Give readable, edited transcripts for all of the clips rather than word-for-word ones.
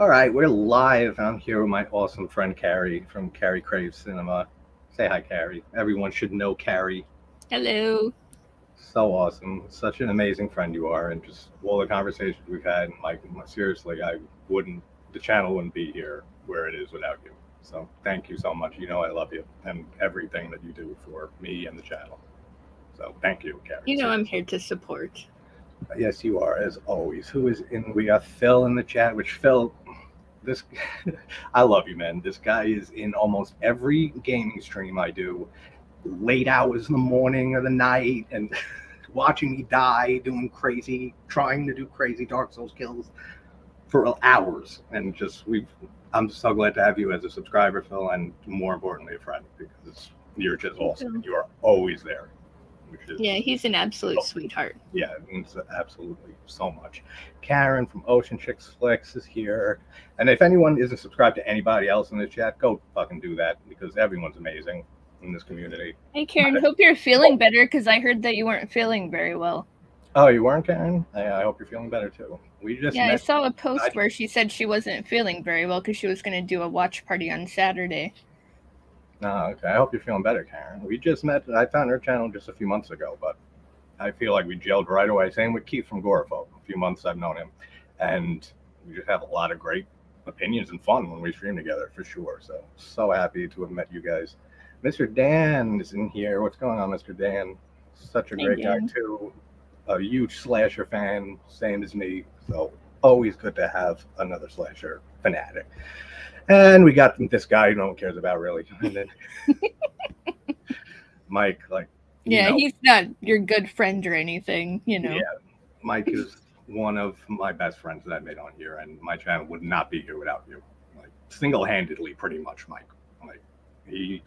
All right, we're live. I'm here with my awesome friend Carrie from Carrie Craves Cinema. Say hi, Carrie. Everyone should know Carrie. Hello. So awesome. Such an amazing friend you are. And just all the conversations we've had. Like, seriously, the channel wouldn't be here where it is without you. So thank you so much. You know I love you and everything that you do for me and the channel. So thank you, Carrie. You know I'm Seriously. here to support. Yes, you are, as always. Who is in? We got Phil in the chat, which Phil, this, I love you, man. This guy is in almost every gaming stream I do, late hours in the morning or the night, and watching me die, doing crazy, trying to do crazy Dark Souls kills for hours. And I'm so glad to have you as a subscriber, Phil, and more importantly, a friend, because you're just awesome. You are always there, which is Yeah, he's an absolute sweetheart. yeah, it means absolutely so much. Karen from Ocean Chicks Flicks is here. And if anyone isn't subscribed to anybody else in the chat, go fucking do that because everyone's amazing in this community. Hey, Karen, hope you're feeling better because I heard that you weren't feeling very well. Oh, you weren't, Karen? I hope you're feeling better too. I saw a post where she said she wasn't feeling very well because she was going to do a watch party on Saturday. Oh, okay. I hope you're feeling better, Karen. We just met. I found her channel just a few months ago, but I feel like we gelled right away. Same with Keith from Gorefo. A few months I've known him. And we just have a lot of great opinions and fun when we stream together, for sure. So happy to have met you guys. Mr. Dan is in here. What's going on, Mr. Dan? Such a great guy, too. A huge slasher fan, same as me. So always good to have another slasher fanatic. And we got this guy no one cares about, really. And then Mike, he's not your good friend or anything, Yeah, Mike is one of my best friends that I made on here, and my channel would not be here without you. Like, single-handedly, pretty much, Mike. Like, he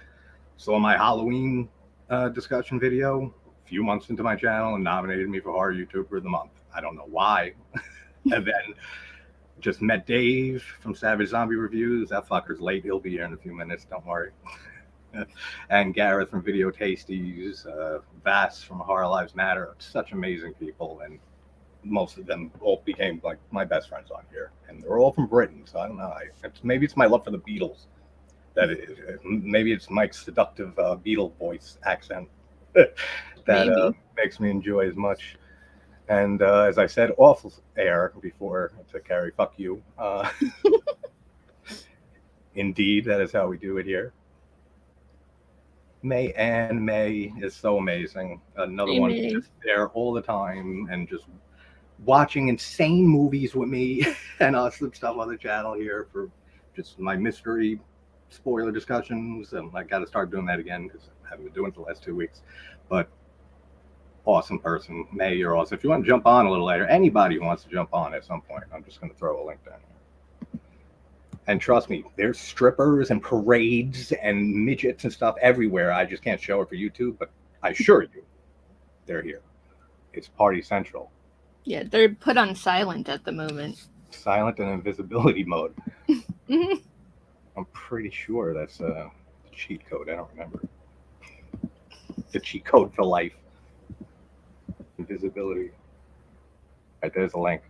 saw my Halloween discussion video a few months into my channel and nominated me for Horror YouTuber of the Month. I don't know why. And then just met Dave from Savage Zombie Reviews. That fucker's late. He'll be here in a few minutes. Don't worry. And Gareth from Video Tasties, Vass from Horror Lives Matter. Such amazing people, and most of them all became like my best friends on here, and they're all from Britain. So I don't know. Maybe it's my love for the Beatles. Maybe it's Mike's seductive Beatle voice accent that makes me enjoy as much. And as I said, off air before to Carrie, fuck you. Indeed, that is how we do it here. May is so amazing. Another one just there all the time and just watching insane movies with me and some stuff on the channel here for just my mystery spoiler discussions. And I got to start doing that again because I haven't been doing it the last 2 weeks. But awesome person. May, you're awesome. If you want to jump on a little later, anybody who wants to jump on at some point, I'm just going to throw a link down here. And trust me, there's strippers and parades and midgets and stuff everywhere. I just can't show it for YouTube, but I assure you, they're here. It's Party Central. Yeah, they're put on silent at the moment. Silent and invisibility mode. I'm pretty sure that's a cheat code. I don't remember. The cheat code for life. Invisibility. Right, there's a link.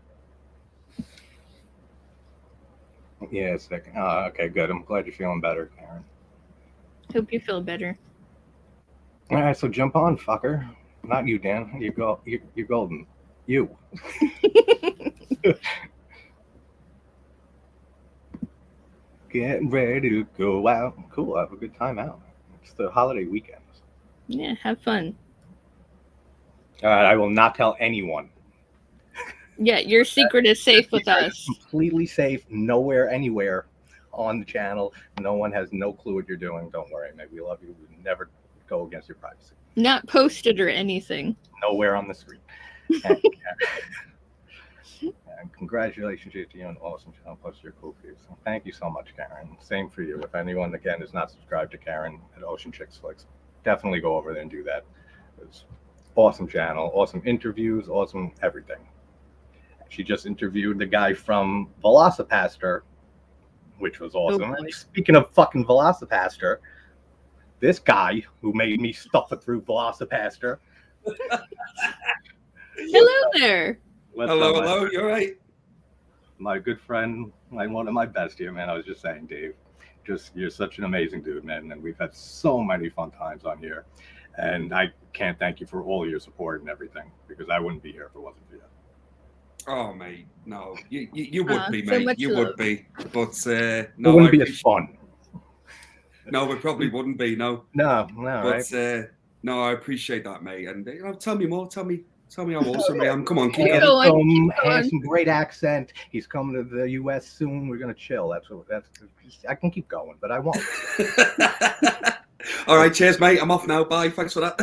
Yeah, second. Oh, okay, good. I'm glad you're feeling better, Karen. Hope you feel better. All right, so jump on, fucker. Not you, Dan. You're golden. You. Getting ready to go out. Cool. Have a good time out. It's the holiday weekend. Yeah, have fun. All right, I will not tell anyone. Yeah, your secret is safe with us. Completely safe, nowhere, anywhere on the channel. No one has no clue what you're doing. Don't worry, man. We love you. We never go against your privacy. Not posted or anything. Nowhere on the screen. And congratulations to you on awesome channel. Plus, you're cool for you. So thank you so much, Karen. Same for you. If anyone, again, is not subscribed to Karen at Ocean Chicks Flicks, definitely go over there and do that. It's awesome channel, awesome interviews, awesome everything. She just interviewed the guy from Velocipaster, which was awesome. Oh, speaking of fucking Velocipaster, this guy who made me stuff it through Velocipaster. Hello there. Hello, you're right. my good friend, one of my best here, man. I was just saying, Dave, you're such an amazing dude, man. And we've had so many fun times on here. And I can't thank you for all your support and everything, because I wouldn't be here if it wasn't for you. Oh, mate, no, you would be, so mate. much You love. would be, but It no, wouldn't be as fun. No, it probably wouldn't be. No, No, but right? no, I appreciate that, mate. And tell me more. Tell me how awesome I am. Come on, keep He going. has some great accent. He's coming to the U.S. soon. We're gonna chill. That's I can keep going, but I won't. All right, cheers, mate. I'm off now. Bye. Thanks for that.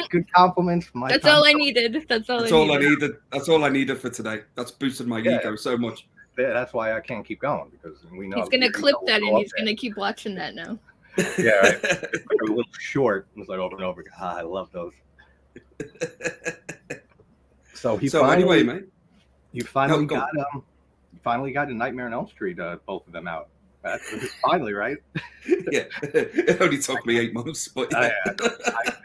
Good compliments. That's all I needed. That's all I needed. That's all I needed for today. That's boosted my ego so much. That's why I can't keep going, because we know he's gonna clip that and he's gonna keep watching that now. Yeah, right. It's like a little short. It's like over and over again. I love those. So anyway, mate, you finally got a Nightmare on Elm Street. Both of them out. That's finally, right? Yeah, it only took me 8 months, but yeah.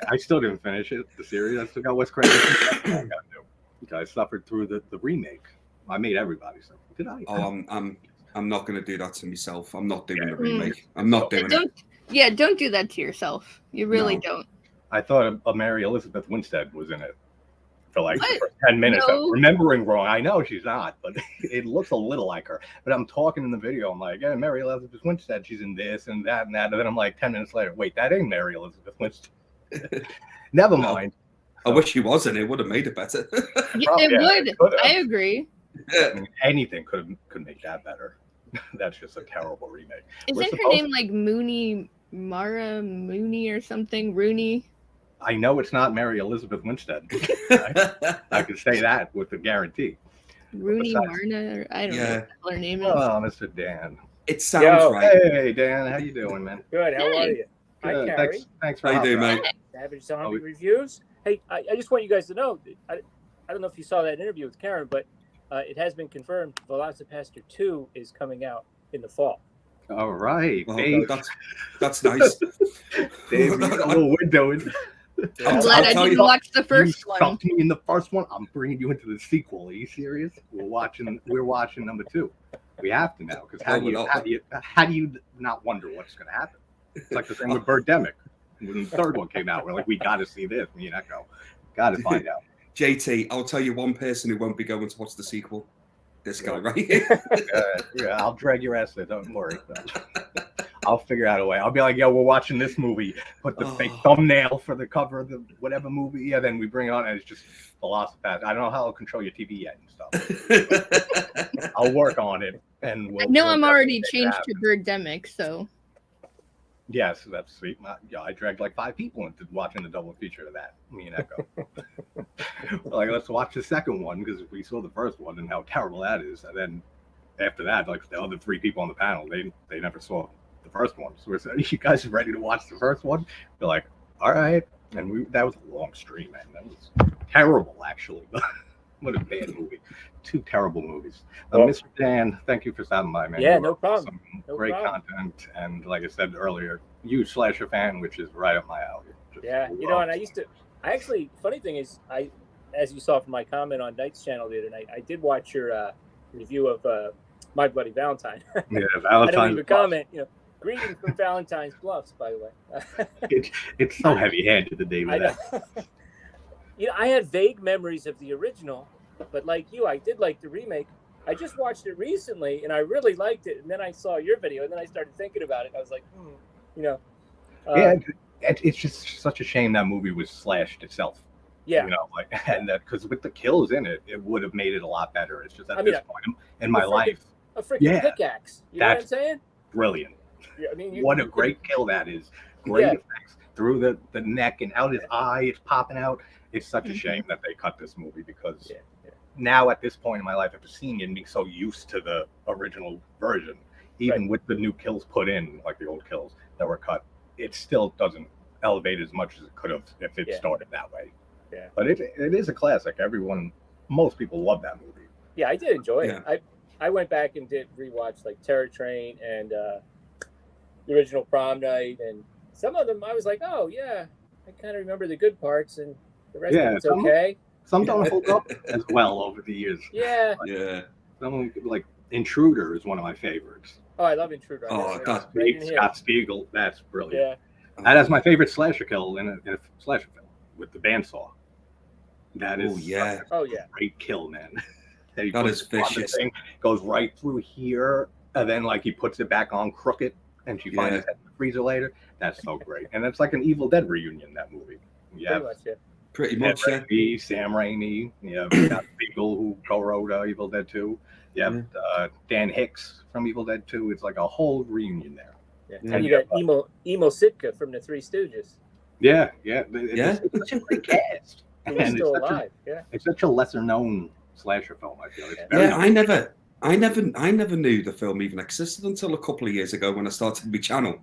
I still didn't finish it. The series. I still got Wes Craven. I got to do. Because I suffered through the remake. I made everybody suffer. Did I? Oh, I'm not going to do that to myself. I'm not doing the remake. I'm not doing it. Yeah, don't do that to yourself. You really don't. I thought Mary Elizabeth Winstead was in it for like the first 10 minutes. No. I'm remembering wrong. I know she's not, but it looks a little like her. But I'm talking in the video. I'm like, yeah, Mary Elizabeth Winstead. She's in this and that and that. And then I'm like 10 minutes later, wait, that ain't Mary Elizabeth Winstead. Never mind. I wish she was in it. Would have made it better. It would. I agree. I mean, anything could make that better. That's just a terrible remake. Isn't her name like Mara Mooney or something? Rooney? I know it's not Mary Elizabeth Winstead. I can say that with a guarantee. Rooney Marna, or I don't know what her name is. Oh, Mr. Dan. It sounds right. Hey, Dan, how you doing, man? Good. How are you? Hi, Carrie. Thanks for how you doing, mate? Savage Zombie Reviews. Hey, I just want you guys to know. I don't know if you saw that interview with Karen, but it has been confirmed. Velocipaster 2 is coming out in the fall. All right, well, Dave. That's nice. Dave, you know what we're doing. I'm glad I didn't watch the first one. Stuck me in the first one. I'm bringing you into the sequel. Are you serious? We're watching number 2. We have to now, because how do you not wonder what's going to happen? It's like the same with Birdemic. When the third one came out, we're like, we got to see this. Me and Echo got to find out. JT, I'll tell you one person who won't be going to watch the sequel. This guy right yeah, I'll drag your ass there. Don't worry. I'll figure out a way. I'll be like, yo, we're watching this movie. Put the fake thumbnail for the cover of the whatever movie. Yeah, then we bring it on and it's just Velocipaster. I don't know how I'll control your TV yet and stuff. I'll work on it. And I'm already changed to Birdemic, so. Yes, that's sweet. I dragged like 5 people into watching the double feature of that. Me and Echo. Like, let's watch the second one because we saw the first one and how terrible that is. And then after that, like the other 3 people on the panel, they never saw the first one. So we're saying, you guys ready to watch the first one? They're like, all right. And that was a long stream, man. That was terrible, actually. What a bad movie. 2 terrible movies. Mr. Dan, thank you for stopping by, man. Yeah, no problem. Great content. And like I said earlier, huge slasher fan, which is right up my alley. And funny thing is, as you saw from my comment on Knight's channel the other night, I did watch your review of My Bloody Valentine. Yeah, Valentine's. I don't even comment, greetings from Valentine's Bluffs, by the way. It's so heavy-handed the day with that. I had vague memories of the original, but like you, I did like the remake. I just watched it recently, and I really liked it. And then I saw your video, and then I started thinking about it. I was like, yeah, it's just such a shame that movie was slashed itself. Yeah. And that because with the kills in it, it would have made it a lot better. It's just at this point in my life. A freaking pickaxe. You know what I'm saying? Brilliant. Yeah, I mean, what a great kill that is. Great effects through the neck and out his eye. It's popping out. It's such a shame that they cut this movie because now at this point in my life, after seeing it and being so used to the original version, even with the new kills put in, like the old kills that were cut, it still doesn't elevate as much as it could have if it started that way. Yeah. But it is a classic. Most people love that movie. Yeah, I did enjoy it. I went back and did rewatch like Terror Train and the original Prom Night, and some of them I was like, oh yeah, I kind of remember the good parts, and the rest of it's okay. Some don't hold up as well over the years. Yeah. So like Intruder is one of my favorites. Oh, I love Intruder. Oh, that's right in here. Scott Spiegel. That's brilliant. Yeah. That's my favorite slasher kill in a slasher film with the bandsaw. That is a great kill, man. That is vicious. Thing, goes right through here, and then like he puts it back on crooked, and she finds it in the freezer later. That's so great, and it's like an Evil Dead reunion. That movie. Yeah. Pretty much, Raimi, Sam Raimi, Scott Spiegel, who co-wrote Evil Dead 2. Dan Hicks from Evil Dead 2. It's like a whole reunion there. Yeah. And you got Emo Sitka from the Three Stooges. It's such a great cast. And he's still alive. It's such a lesser known slasher film, I feel. I never knew the film even existed until a couple of years ago when I started my channel.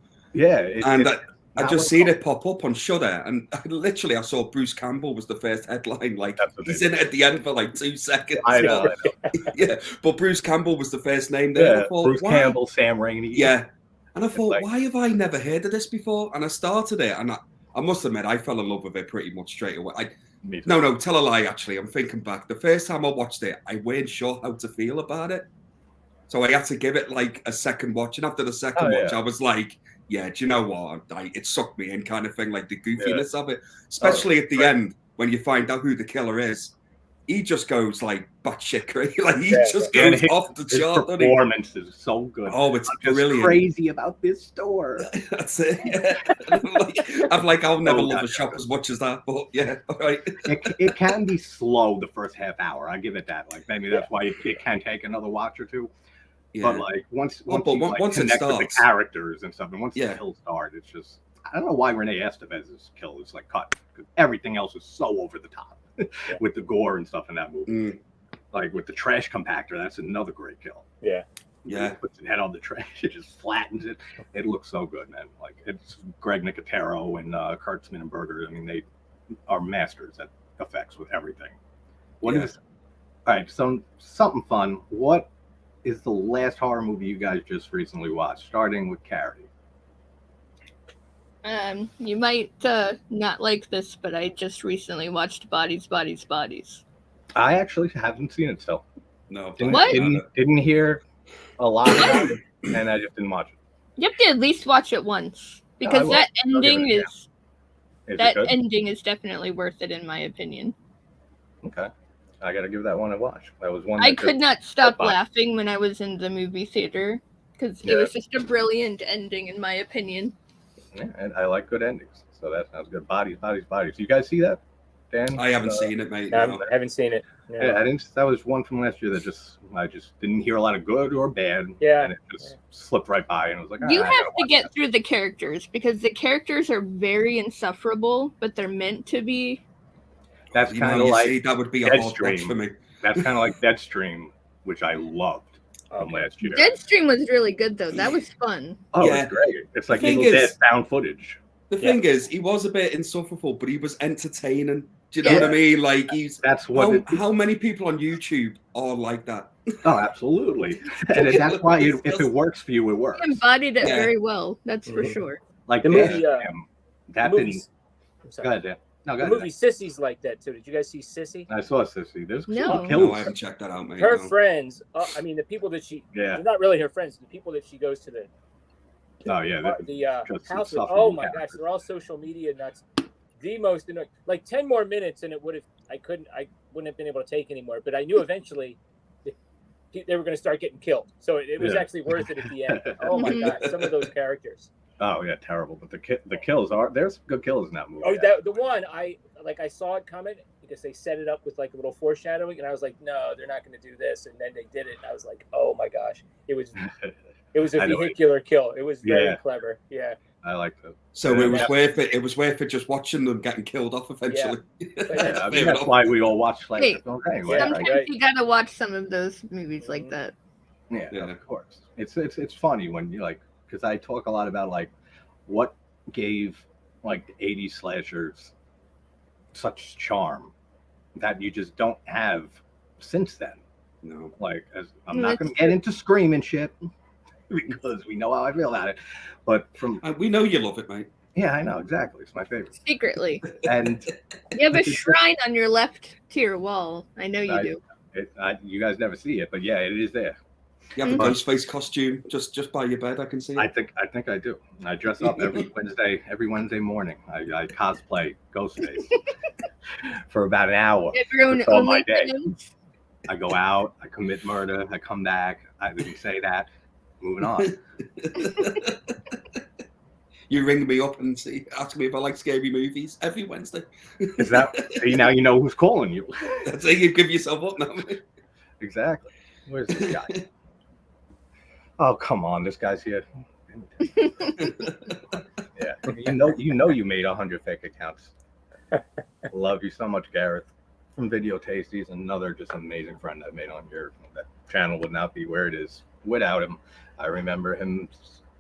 I just seen it pop up on Shudder, and I saw Bruce Campbell was the first headline. Like he's in it at the end for like 2 seconds. I know. But Bruce Campbell was the first name there. Yeah, Bruce Campbell, Sam Raimi. Yeah, and I thought, why have I never heard of this before? And I started it, and I must admit, I fell in love with it pretty much straight away. No, tell a lie. Actually, I'm thinking back. The first time I watched it, I weren't sure how to feel about it, so I had to give it like a second watch. And after the second watch, I was like, yeah, do you know what? It sucked me in, kind of thing, like the goofiness of it, especially at the end when you find out who the killer is. He just goes like batshit crazy, like he just goes off the chart. His performance is so good. Oh, it's brilliant. Crazy about this store. That's it. Yeah. I'll never love a shop as much as that, but yeah, all right. It can be slow the first half hour. I give it that. Like maybe that's why it can take another watch or two. Yeah. But like once you connect with the characters and stuff, and once the kills start, it's just I don't know why Renee Estevez's kill is like cut because everything else is so over the top with the gore and stuff in that movie. Like with the trash compactor, that's another great kill. Yeah. He puts his head on the trash, it just flattens it. It looks so good, man. Like it's Greg Nicotero and Kurt Smittenberger. I mean, they are masters at effects with everything. All right, so something fun. What is the last horror movie you guys just recently watched? Starting with Carrie. You might not like this, but I just recently watched Bodies, Bodies, Bodies. I actually haven't seen it still. No. Didn't hear a lot about it, and I just didn't watch it. You have to at least watch it once because that ending ending is definitely worth it in my opinion. Okay. I got to give that one a watch. That was one. I could not stop laughing when I was in the movie theater because it was just a brilliant ending, in my opinion. Yeah, and I like good endings, so that sounds good. Bodies, Bodies, Bodies. You guys see that, Dan? I haven't seen it, mate. No. I haven't seen it. No. Yeah, I didn't. That was one from last year that I just didn't hear a lot of good or bad. Yeah, and it just slipped right by, and I was like, you have to get through the characters because the characters are very insufferable, but they're meant to be. That's kind of like that would be a hard watch for me. That's kind of like Deadstream, which I loved from last year. Deadstream was really good though. That was fun. Oh, yeah. It was great. It's like Evil Dead found footage. The thing is, he was a bit insufferable, but he was entertaining. Do you know what I mean? Like how many people on YouTube are like that? Oh, absolutely. And that's why if it works for you, it works. He embodied it very well. That's for sure. Like the movie. Go ahead, Dan. No, the movie Sissy's like that too. Did you guys see Sissy? I saw Sissy. There's no, I haven't checked that out, mate. Her friends, I mean, the people that they're not really her friends. The people that she goes to the house with. Oh my gosh, they're all social media nuts. The most annoying. Like 10 more minutes, and it would have. I wouldn't have been able to take anymore. But I knew eventually they were going to start getting killed. So it was actually worth it at the end. Oh my god, some of those characters. Oh yeah, terrible. But the kills there's good kills in that movie. Oh, the one I saw it coming because they set it up with like a little foreshadowing, and I was like, no, they're not going to do this, and then they did it, and I was like, oh my gosh, it was a vehicular kill. It was very clever. Yeah, I liked it. So it was worth it. It was worth it just watching them getting killed off eventually. Yeah. I mean, that's why we all watch like. Sometimes you gotta watch some of those movies like that. Yeah, of course. It's funny when you like. Because I talk a lot about like what gave like the 80s slashers such charm that you just don't have since then. No, like I'm not going to get into screaming shit because we know how I feel about it. But we know you love it, mate. Yeah, I know exactly. It's my favorite. Secretly, and you have a shrine on your left to your wall. I know you do. You guys never see it, but yeah, it is there. You have a Ghostface costume just by your bed. I can see it. I think I do. I dress up every Wednesday morning. I cosplay Ghostface for about an hour. That's all my day. I go out, I commit murder, I come back, I didn't say that. Moving on. You ring me up and ask me if I like scary movies every Wednesday. Is that now you know who's calling you? That's how you give yourself up now. Exactly. Where's this guy? Oh, come on, this guy's here. Yeah, you know you made 100 fake accounts. Love you so much, Gareth. From Video Tasties, another just amazing friend I've made on here. That channel would not be where it is without him. I remember him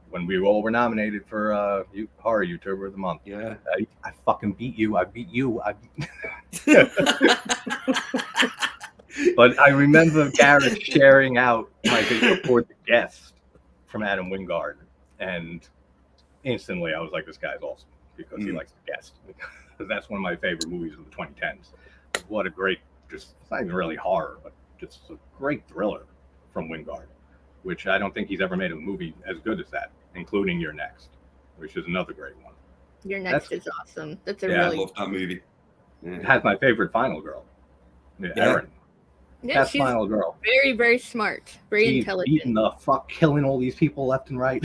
when we all were nominated for Horror YouTuber of the Month. Yeah, I fucking beat you. I beat you. But I remember Gareth sharing out my video for the guest from Adam Wingard, and instantly I was like, this guy's awesome because he likes the guest. Because that's one of my favorite movies of the 2010s. What a great, it's not even really horror, but just a great thriller from Wingard, which I don't think he's ever made a movie as good as that, including You're Next, which is another great one. You're Next is awesome. That's I love that movie. Yeah. It has my favorite final girl, Erin. Yeah, she's final girl. Very, very smart, very intelligent. Beating the fuck, killing all these people left and right.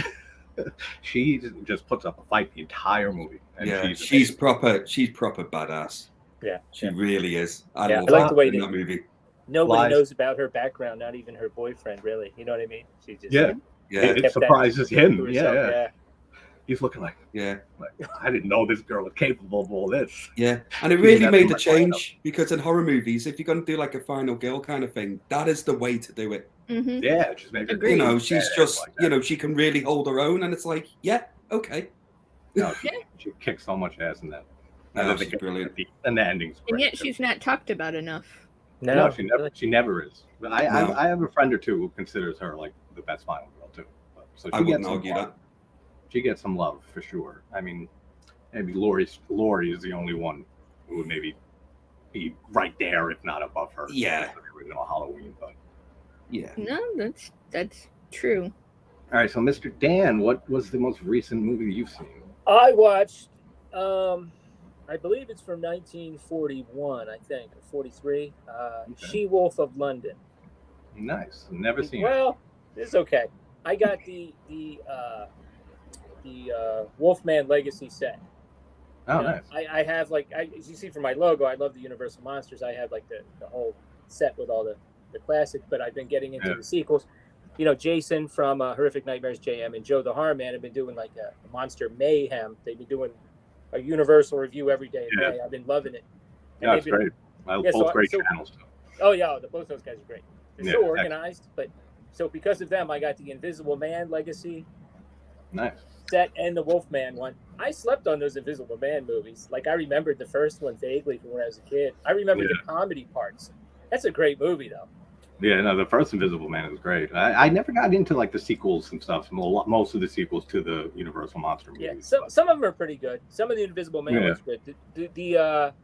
She just puts up a fight the entire movie. And she's proper badass. Yeah, she really is. I like the way that movie. Nobody knows about her backgroground, not even her boyfriend, really. You know what I mean? She just it surprises him. Yeah. He's looking like, I didn't know this girl was capable of all this. Yeah, and it really made the change because in horror movies, if you're going to do like a final girl kind of thing, that is the way to do it. Mm-hmm. Yeah, just make it. You know, she's just, like she can really hold her own, and it's like, okay. No, she kicks so much ass in that. She's brilliant. And the ending's great. And yet she's not talked about enough. No, she never is. But I have a friend or two who considers her like the best final girl too. So I wouldn't argue that. She gets some love for sure. I mean, maybe Laurie is the only one who would maybe be right there, if not above her. Yeah. Original Halloween, but no, that's true. All right, so Mr. Dan, what was the most recent movie you've seen? I watched. I believe it's from 1941, I think, or 43. She-Wolf of London. Nice. Never seen it. Well, it's okay. I got the Wolfman Legacy set. Oh, nice. I have as you see from my logo, I love the Universal Monsters. I have like the whole set with all the classics, but I've been getting into the sequels. Jason from Horrific Nightmares JM and Joe the Horror Man have been doing like a Monster Mayhem. They've been doing a Universal review every day. I've been loving it. And that's great. Both great channels. Oh yeah, both those guys are great. They're so organized, but so because of them, I got the Invisible Man Legacy set and the Wolfman one. I slept on those Invisible Man movies. Like I remembered the first one vaguely from when I was a kid. I remember the comedy parts. That's a great movie though. Yeah, no, the first Invisible Man is great. I never got into like the sequels and stuff. Most of the sequels to the Universal Monster movies. Yeah, some of them are pretty good. Some of the Invisible Man was good. The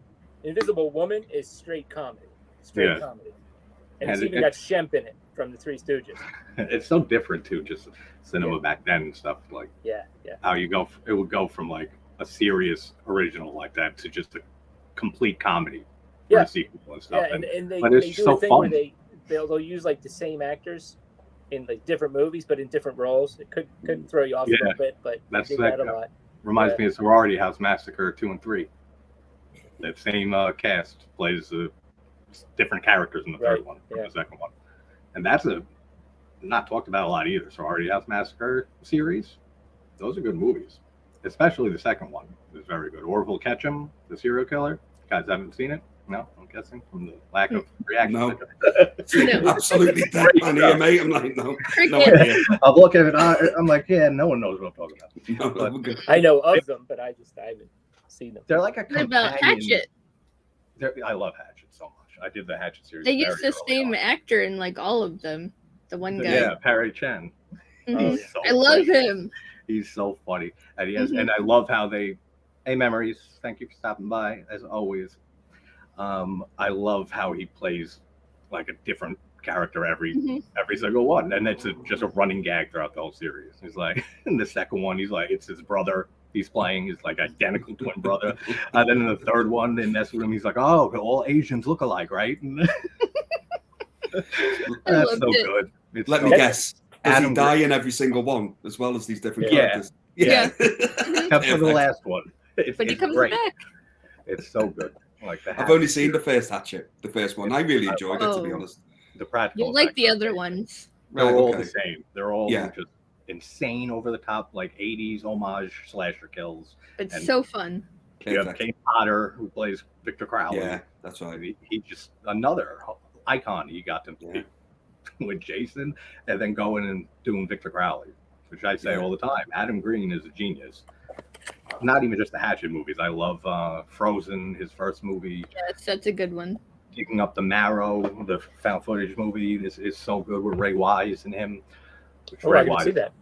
Invisible Woman is straight comedy. Comedy. And it's even got Shemp in it from the Three Stooges. It's so different too, just cinema back then and stuff like how it would go from like a serious original like that to just a complete comedy for a sequel and stuff. Yeah, and they it's do so a thing fun. where they'll use like the same actors in like different movies but in different roles. It could throw you off a little bit, but that's I dig that a lot. Reminds me of Sorority House Massacre 2 and 3. That same cast plays different characters in the third one, the second one, and that's not talked about a lot either. Sorority House Massacre series, those are good movies, especially the second one is very good. Orville Ketchum, the serial killer. You guys haven't seen it? No, I'm guessing from the lack of reaction. No. Absolutely dead on here, mate. I'm like, no idea. I'm looking at it. I'm like, no one knows what I'm talking about. I know of them, but I haven't seen them. They're like a companion. What about Hatchet? I love Hatchet so much. I did the Hatchet series. They use the same actor in like all of them. The one guy. Yeah, Perry Chen. Mm-hmm. I love him. He's so funny, and he has. And I love how they. Hey, Memories. Thank you for stopping by, as always. I love how he plays like a different character every single one, and it's just a running gag throughout the whole series. He's like, in the second one, he's like, it's his brother he's playing, his like identical twin brother, and then in the third one, they mess with him. He's like, oh, all Asians look alike, right? That's so good. Let me guess. Does he die in every single one, as well as these different characters? Yeah. Except for the last one. But he comes great. back. It's so good. Like I've only seen the first Hatchet, the first one. I really enjoyed it, to be honest. The practical. You like the other ones? They're all the same. They're all just insane, over the top, like 80s homage slasher kills. It's so fun. You have Kane Potter, who plays Victor Crowley. Yeah, that's right. He just another icon. He got to be with Jason, and then going and doing Victor Crowley, which I say all the time. Adam Green is a genius. Not even just the Hatchet movies. I love Frozen, his first movie. Yes, that's a good one. Digging Up the Marrow, the found footage movie, is so good with Ray Wise and him. I can see that.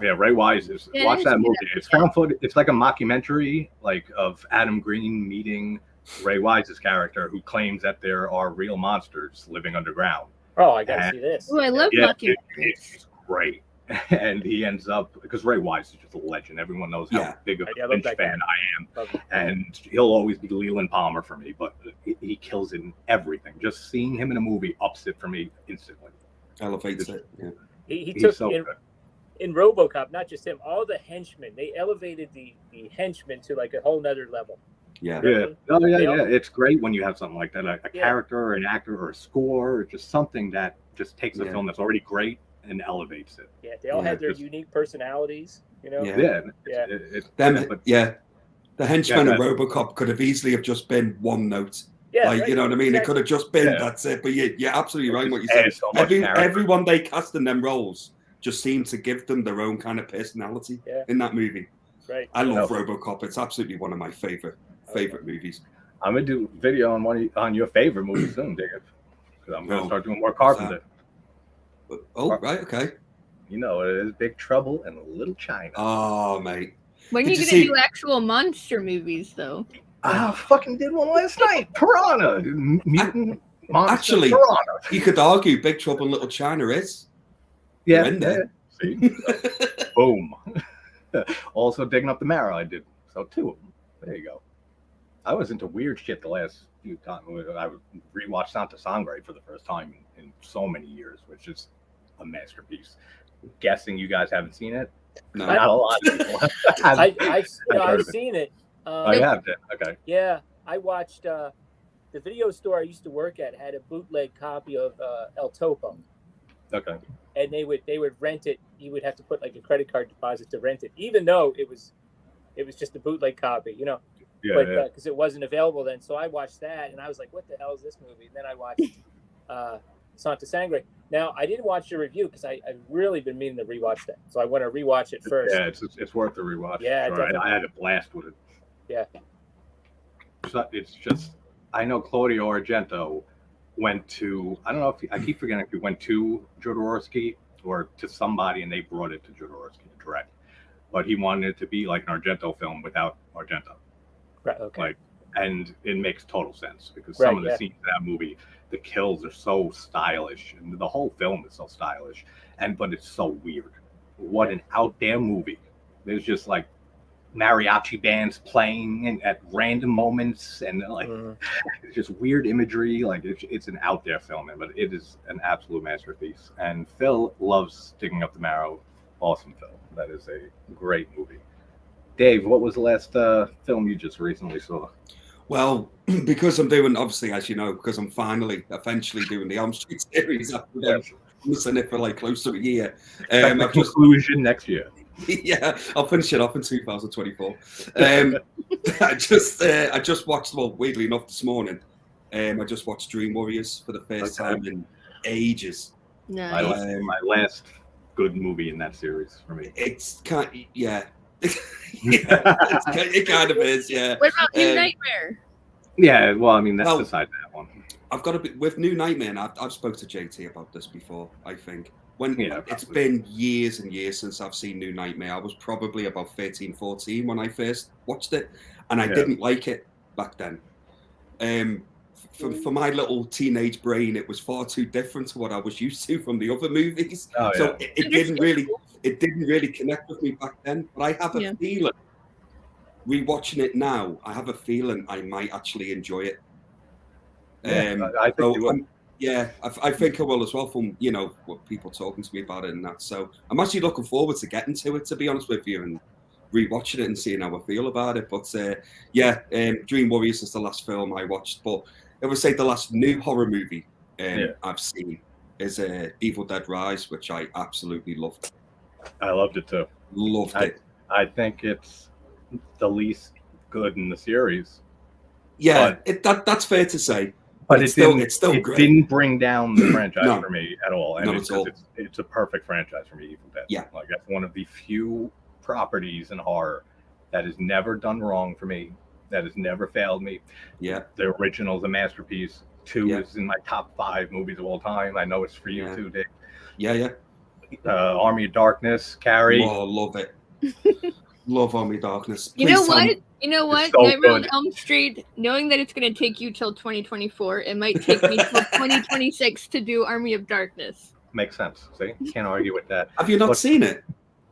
Yeah, Ray Wise is. Watch that movie. It's found footage. It's like a mockumentary, like of Adam Green meeting Ray Wise's character, who claims that there are real monsters living underground. Oh, I gotta see this. Oh, I love mockumentaries. It's great. And he ends up, because Ray Wise is just a legend. Everyone knows how big of a Lynch fan I am. And he'll always be Leland Palmer for me, but he kills it in everything. Just seeing him in a movie ups it for me instantly. Elevates it. Yeah. He took so in RoboCop, not just him, all the henchmen. They elevated the henchmen to like a whole nother level. Yeah. Yeah. Oh, yeah. It's great when you have something like that, a character or an actor or a score, or just something that just takes a film that's already great and elevates it. Yeah, they all had their unique personalities, you know. The henchmen of RoboCop could have easily have just been one note. Yeah, like, you know what I mean? Exactly. It could have just been that's it. But you're absolutely right in what you said. So everyone they cast in them roles just seemed to give them their own kind of personality in that movie. Right. I love RoboCop. It's absolutely one of my favorite movies. I'm gonna do a video on your favorite movie soon, Dave. Because I'm gonna start doing more Carpenter. Oh, right, okay. You know it is Big Trouble in Little China. Oh, mate. When are you gonna do actual monster movies, though? I fucking did one last night. Piranha. Mutant monster. Actually, Piranha. You could argue Big Trouble in Little China is. Yeah. See? Boom. Also, Digging Up the Marrow, I did. So 2 of them. There you go. I was into weird shit the last few times. I rewatched Santa Sangre for the first time in so many years, which is a masterpiece. Guessing you guys haven't seen it? No. Not a lot of people. I've seen it. I have it. Okay. Yeah, I watched the video store I used to work at had a bootleg copy of El Topo. Okay. And they would rent it. You would have to put like a credit card deposit to rent it, even though it was just a bootleg copy, you know. Yeah, because it wasn't available then. So I watched that, and I was like, "What the hell is this movie?" And then I watched Santa Sangre. Now I didn't watch the review because I've really been meaning to rewatch that. So I want to rewatch it first. Yeah, it's worth the rewatch. Yeah, sure. I had a blast with it. Yeah. So it's just, I know Claudio Argento went to, I don't know if I keep forgetting if he went to Jodorowsky or to somebody, and they brought it to Jodorowsky to direct. But he wanted it to be like an Argento film without Argento. Right. Okay. And it makes total sense because some of the scenes in that movie, the kills are so stylish, and the whole film is so stylish, but it's so weird. What an out there movie! There's just like mariachi bands playing at random moments, and like it's just weird imagery. Like it's an out there film, but it is an absolute masterpiece. And Phil loves Digging Up the Marrow. Awesome film. That is a great movie. Dave, what was the last film you just recently saw? Well, because I'm doing, obviously, as you know, because I'm eventually doing the Elm Street series after that. I'm missing it for like close to a year. Conclusion next year. Yeah, I'll finish it off in 2024. I just watched, well, weirdly enough, this morning. I just watched Dream Warriors for the first time in ages. Nice. My last good movie in that series for me. It's kind of, it kind of is, yeah. What about New Nightmare? Yeah, well, I mean, that's beside that one. I've got to be with New Nightmare, and I've spoke to JT about this before, I think. It's been years and years since I've seen New Nightmare. I was probably about 13, 14 when I first watched it, and I didn't like it back then. for my little teenage brain, it was far too different to what I was used to from the other movies. Oh, yeah. So it didn't really connect with me back then. But I have a feeling, rewatching it now, I have a feeling I might actually enjoy it. I think you will. I think I will as well, from what people talking to me about it and that. So I'm actually looking forward to getting to it, to be honest with you, and rewatching it and seeing how I feel about it. But Dream Warriors is the last film I watched. But I would say the last new horror movie I've seen is Evil Dead Rise, which I absolutely loved. I loved it too. Loved it. I think it's the least good in the series. Yeah, that's fair to say. But it's still great. Didn't bring down the franchise for me at all. And it's a perfect franchise for me, Evil Dead. Yeah. Like, that's one of the few properties in horror that has never done wrong for me, that has never failed me. Yeah. The original is a masterpiece. 2 is in my top 5 movies of all time. I know it's for you too, Dick. Yeah. Army of Darkness, Carrie. Oh, love it. Love Army of Darkness. You know what? So Nightmare on good. Elm Street, knowing that it's going to take you till 2024, it might take me till 2026 to do Army of Darkness. Makes sense. See? Can't argue with that. Have you not seen it?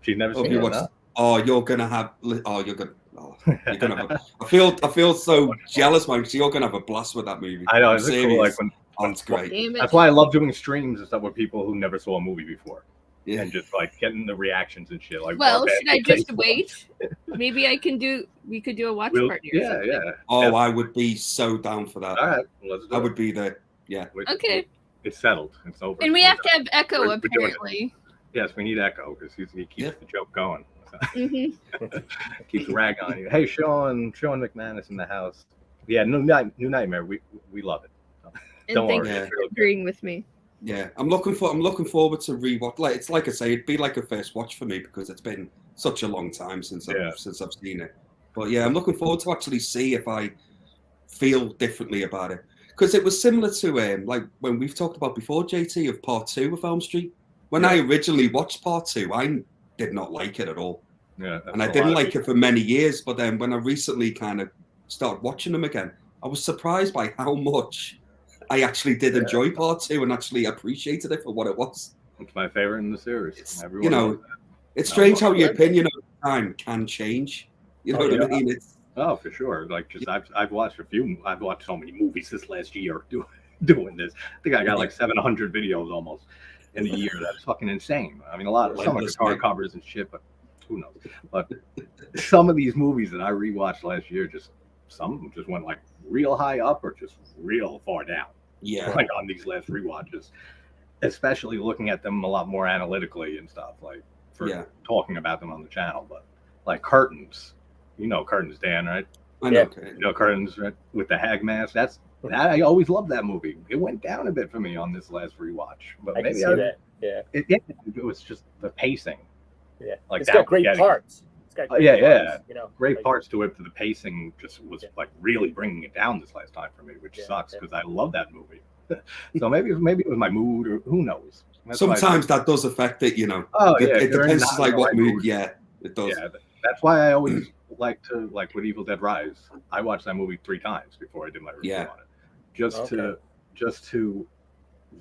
She's never seen it. No? Oh, you're gonna have. Oh, you're gonna have. I feel so jealous, man. Because you're gonna have a blast with that movie. I know. It's cool. Like it's great. That's why I love doing streams and stuff with people who never saw a movie before. Yeah. And just like getting the reactions and shit. Like, well, should I just wait? Maybe we could do a watch party. Yeah. Oh, I would be so down for that. All right, let's do it. I would be there. Yeah. Okay. It's settled. It's over. And we have to have Echo, apparently. Yes, we need Echo because he keeps the joke going. Mm-hmm. Keeps rag on you. Hey, Sean McManus in the house. Yeah, New Nightmare. We love it. And Don't thank worry. you for agreeing with me. Yeah, I'm looking forward to rewatch. Like I say, it'd be like a first watch for me because it's been such a long time since I've seen it. But yeah, I'm looking forward to actually see if I feel differently about it, because it was similar to like when we've talked about before, JT, of Part 2 of Elm Street. When I originally watched Part 2, I did not like it at all. Yeah, and I didn't like it for many years. But then when I recently kind of started watching them again, I was surprised by how much I actually did enjoy Part 2 and actually appreciated it for what it was. It's my favorite in the series. It's strange how your opinion over time can change. You know what I mean? Oh, for sure. Like, just I've watched so many movies this last year doing this. I think I got like 700 videos almost in a year. That's fucking insane. I mean, some are guitar covers and shit, but who knows? But some of these movies that I rewatched last year, some of them just went like real high up or just real far down. Yeah. Like on these last rewatches, especially looking at them a lot more analytically and stuff, like for talking about them on the channel. But like Curtains, Curtains, Dan, right? I know. Curtains, right? With the hag mask. I always loved that movie. It went down a bit for me on this last rewatch, but maybe that. Yeah. It was just the pacing. Yeah. Like it's got great parts. Great parts to it. The pacing just was like really bringing it down this last time for me, which sucks because I love that movie. So maybe it was my mood, or who knows. Sometimes that does affect it, Oh yeah, it depends like what mood. Yeah, it does. Yeah, that's why I always like with Evil Dead Rise. I watched that movie 3 times before I did my review on it, just to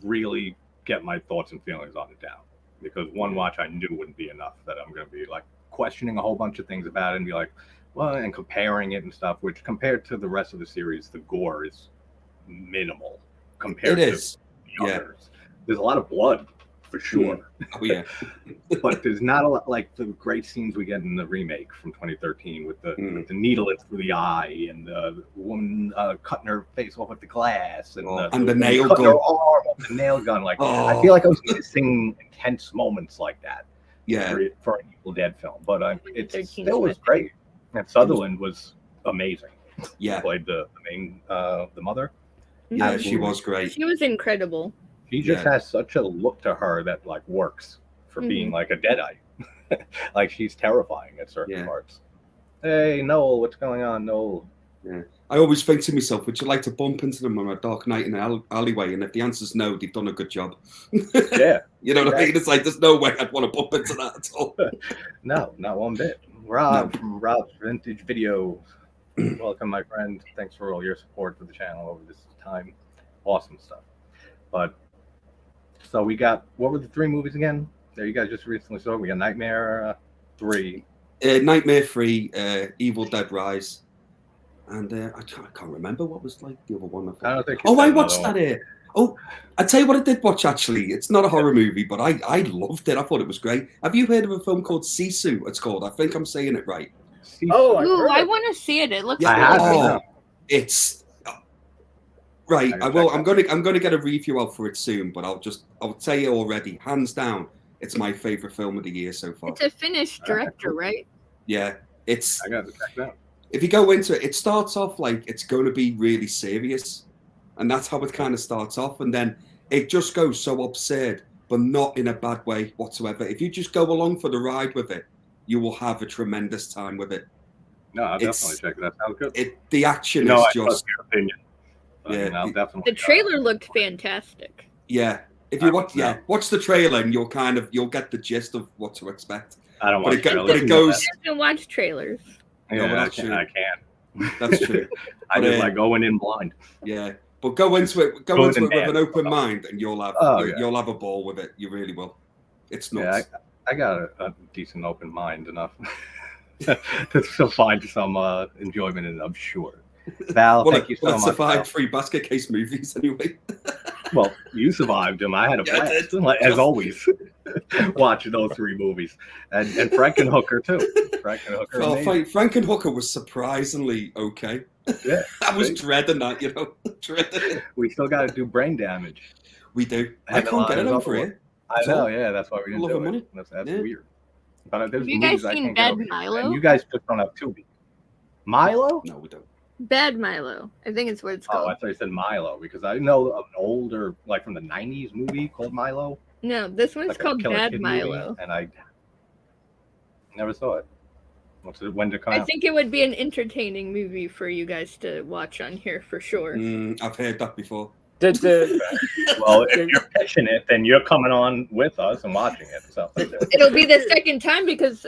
really get my thoughts and feelings on it down. Because one watch I knew wouldn't be enough. That I'm going to be like questioning a whole bunch of things about it and be like, well, and comparing it and stuff. Which compared to the rest of the series, the gore is minimal compared to the others. There's a lot of blood for sure. Oh yeah. But there's not a lot like the great scenes we get in the remake from 2013 with the needle in through the eye and the woman cutting her face off with the glass and the nail gun. Her arm with the nail gun. Like I feel like I was missing intense moments like that. Yeah. For an Evil Dead film, but it still was great. And Sutherland was amazing. Yeah. She played the main the mother. Yeah, absolutely. She was great. She was incredible. She just has such a look to her that like works for being like a Deadite. Like she's terrifying at certain parts. Hey, Noel, what's going on, Noel? Yeah. I always think to myself, would you like to bump into them on a dark night in an alleyway? And if the answer's no, they've done a good job. Yeah. You know what I mean? It's like, there's no way I'd want to bump into that at all. No, not one bit. Rob from Rob's Vintage Videos. Welcome, my friend. Thanks for all your support for the channel over this time. Awesome stuff. But so we got, what were the 3 movies again that you guys just recently saw? We got Nightmare 3. Nightmare 3, Evil Dead Rise. And I can't remember what was like the other one. I don't think. I watched that here. Oh, I tell you what I did watch actually. It's not a horror movie, but I loved it. I thought it was great. Have you heard of a film called Sisu? It's called. I think I'm saying it right. Oh, I want to see it. It looks. I have. It's right. I will. I'm gonna get a review out for it soon. But I'll tell you already, hands down, it's my favorite film of the year so far. It's a Finnish director, right? Yeah, it's. I got to check it out. If you go into it, it starts off like it's going to be really serious, and that's how it kind of starts off, and then it just goes so absurd, but not in a bad way whatsoever. If you just go along for the ride with it, you will have a tremendous time with it. No, I'll definitely check it out. Sounds good. The action is I just. trust your opinion. Yeah, I'll definitely. The trailer looked fantastic. Yeah, if you watch the trailer, and you'll get the gist of what to expect. I don't watch trailers. But it goes. I haven't watched trailers. Yeah, I can't. That's true. I just like going in blind. Yeah, but go into it with an open mind, and you'll have a ball with it. You really will. It's nuts. Yeah, I got a decent open mind enough to still find some enjoyment in it, I'm sure. Val, thank you so much. Survived 3 basket case movies anyway. Well, you survived them. I had a blast, as always, watching those 3 movies. And Frankenhooker, too. Frankenhooker was surprisingly okay. Yeah. I was dreading that, We still got to do Brain Damage. We do. I can't get it over here. I know, yeah, that's why we didn't do it. Money. That's weird. But have you guys seen Bad Milo? And you guys just don't have Tubi. Milo? No, we don't. Bad Milo. I think it's what it's called. Oh, I thought you said Milo because I know of an older, like from the 90s movie called Milo. No, this one's called Bad Milo. Movie, and I never saw it. When did it come out? I think it would be an entertaining movie for you guys to watch on here for sure. I've heard that before. Well, if you're pitching it, then you're coming on with us and watching it. So it'll be the second time because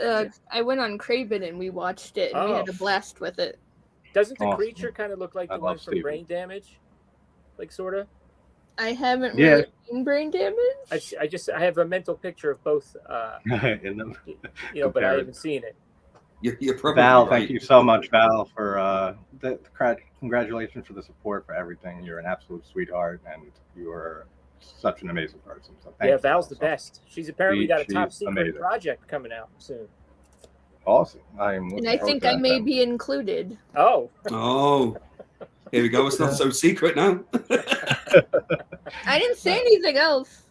I went on Craven and we watched it and we had a blast with it. Doesn't the creature kind of look like the one from Brain Damage? Like, sort of? I haven't really seen Brain Damage. I have a mental picture of both. In them, but I haven't seen it. You're probably Val, right. thank you so much, Val, for congratulations for the support, for everything. You're an absolute sweetheart, and you are such an amazing person. So Val's the best. She's apparently got a top secret project coming out soon. Awesome. And I think I may be included. Oh. Here we go. It's not so secret now. I didn't say anything else.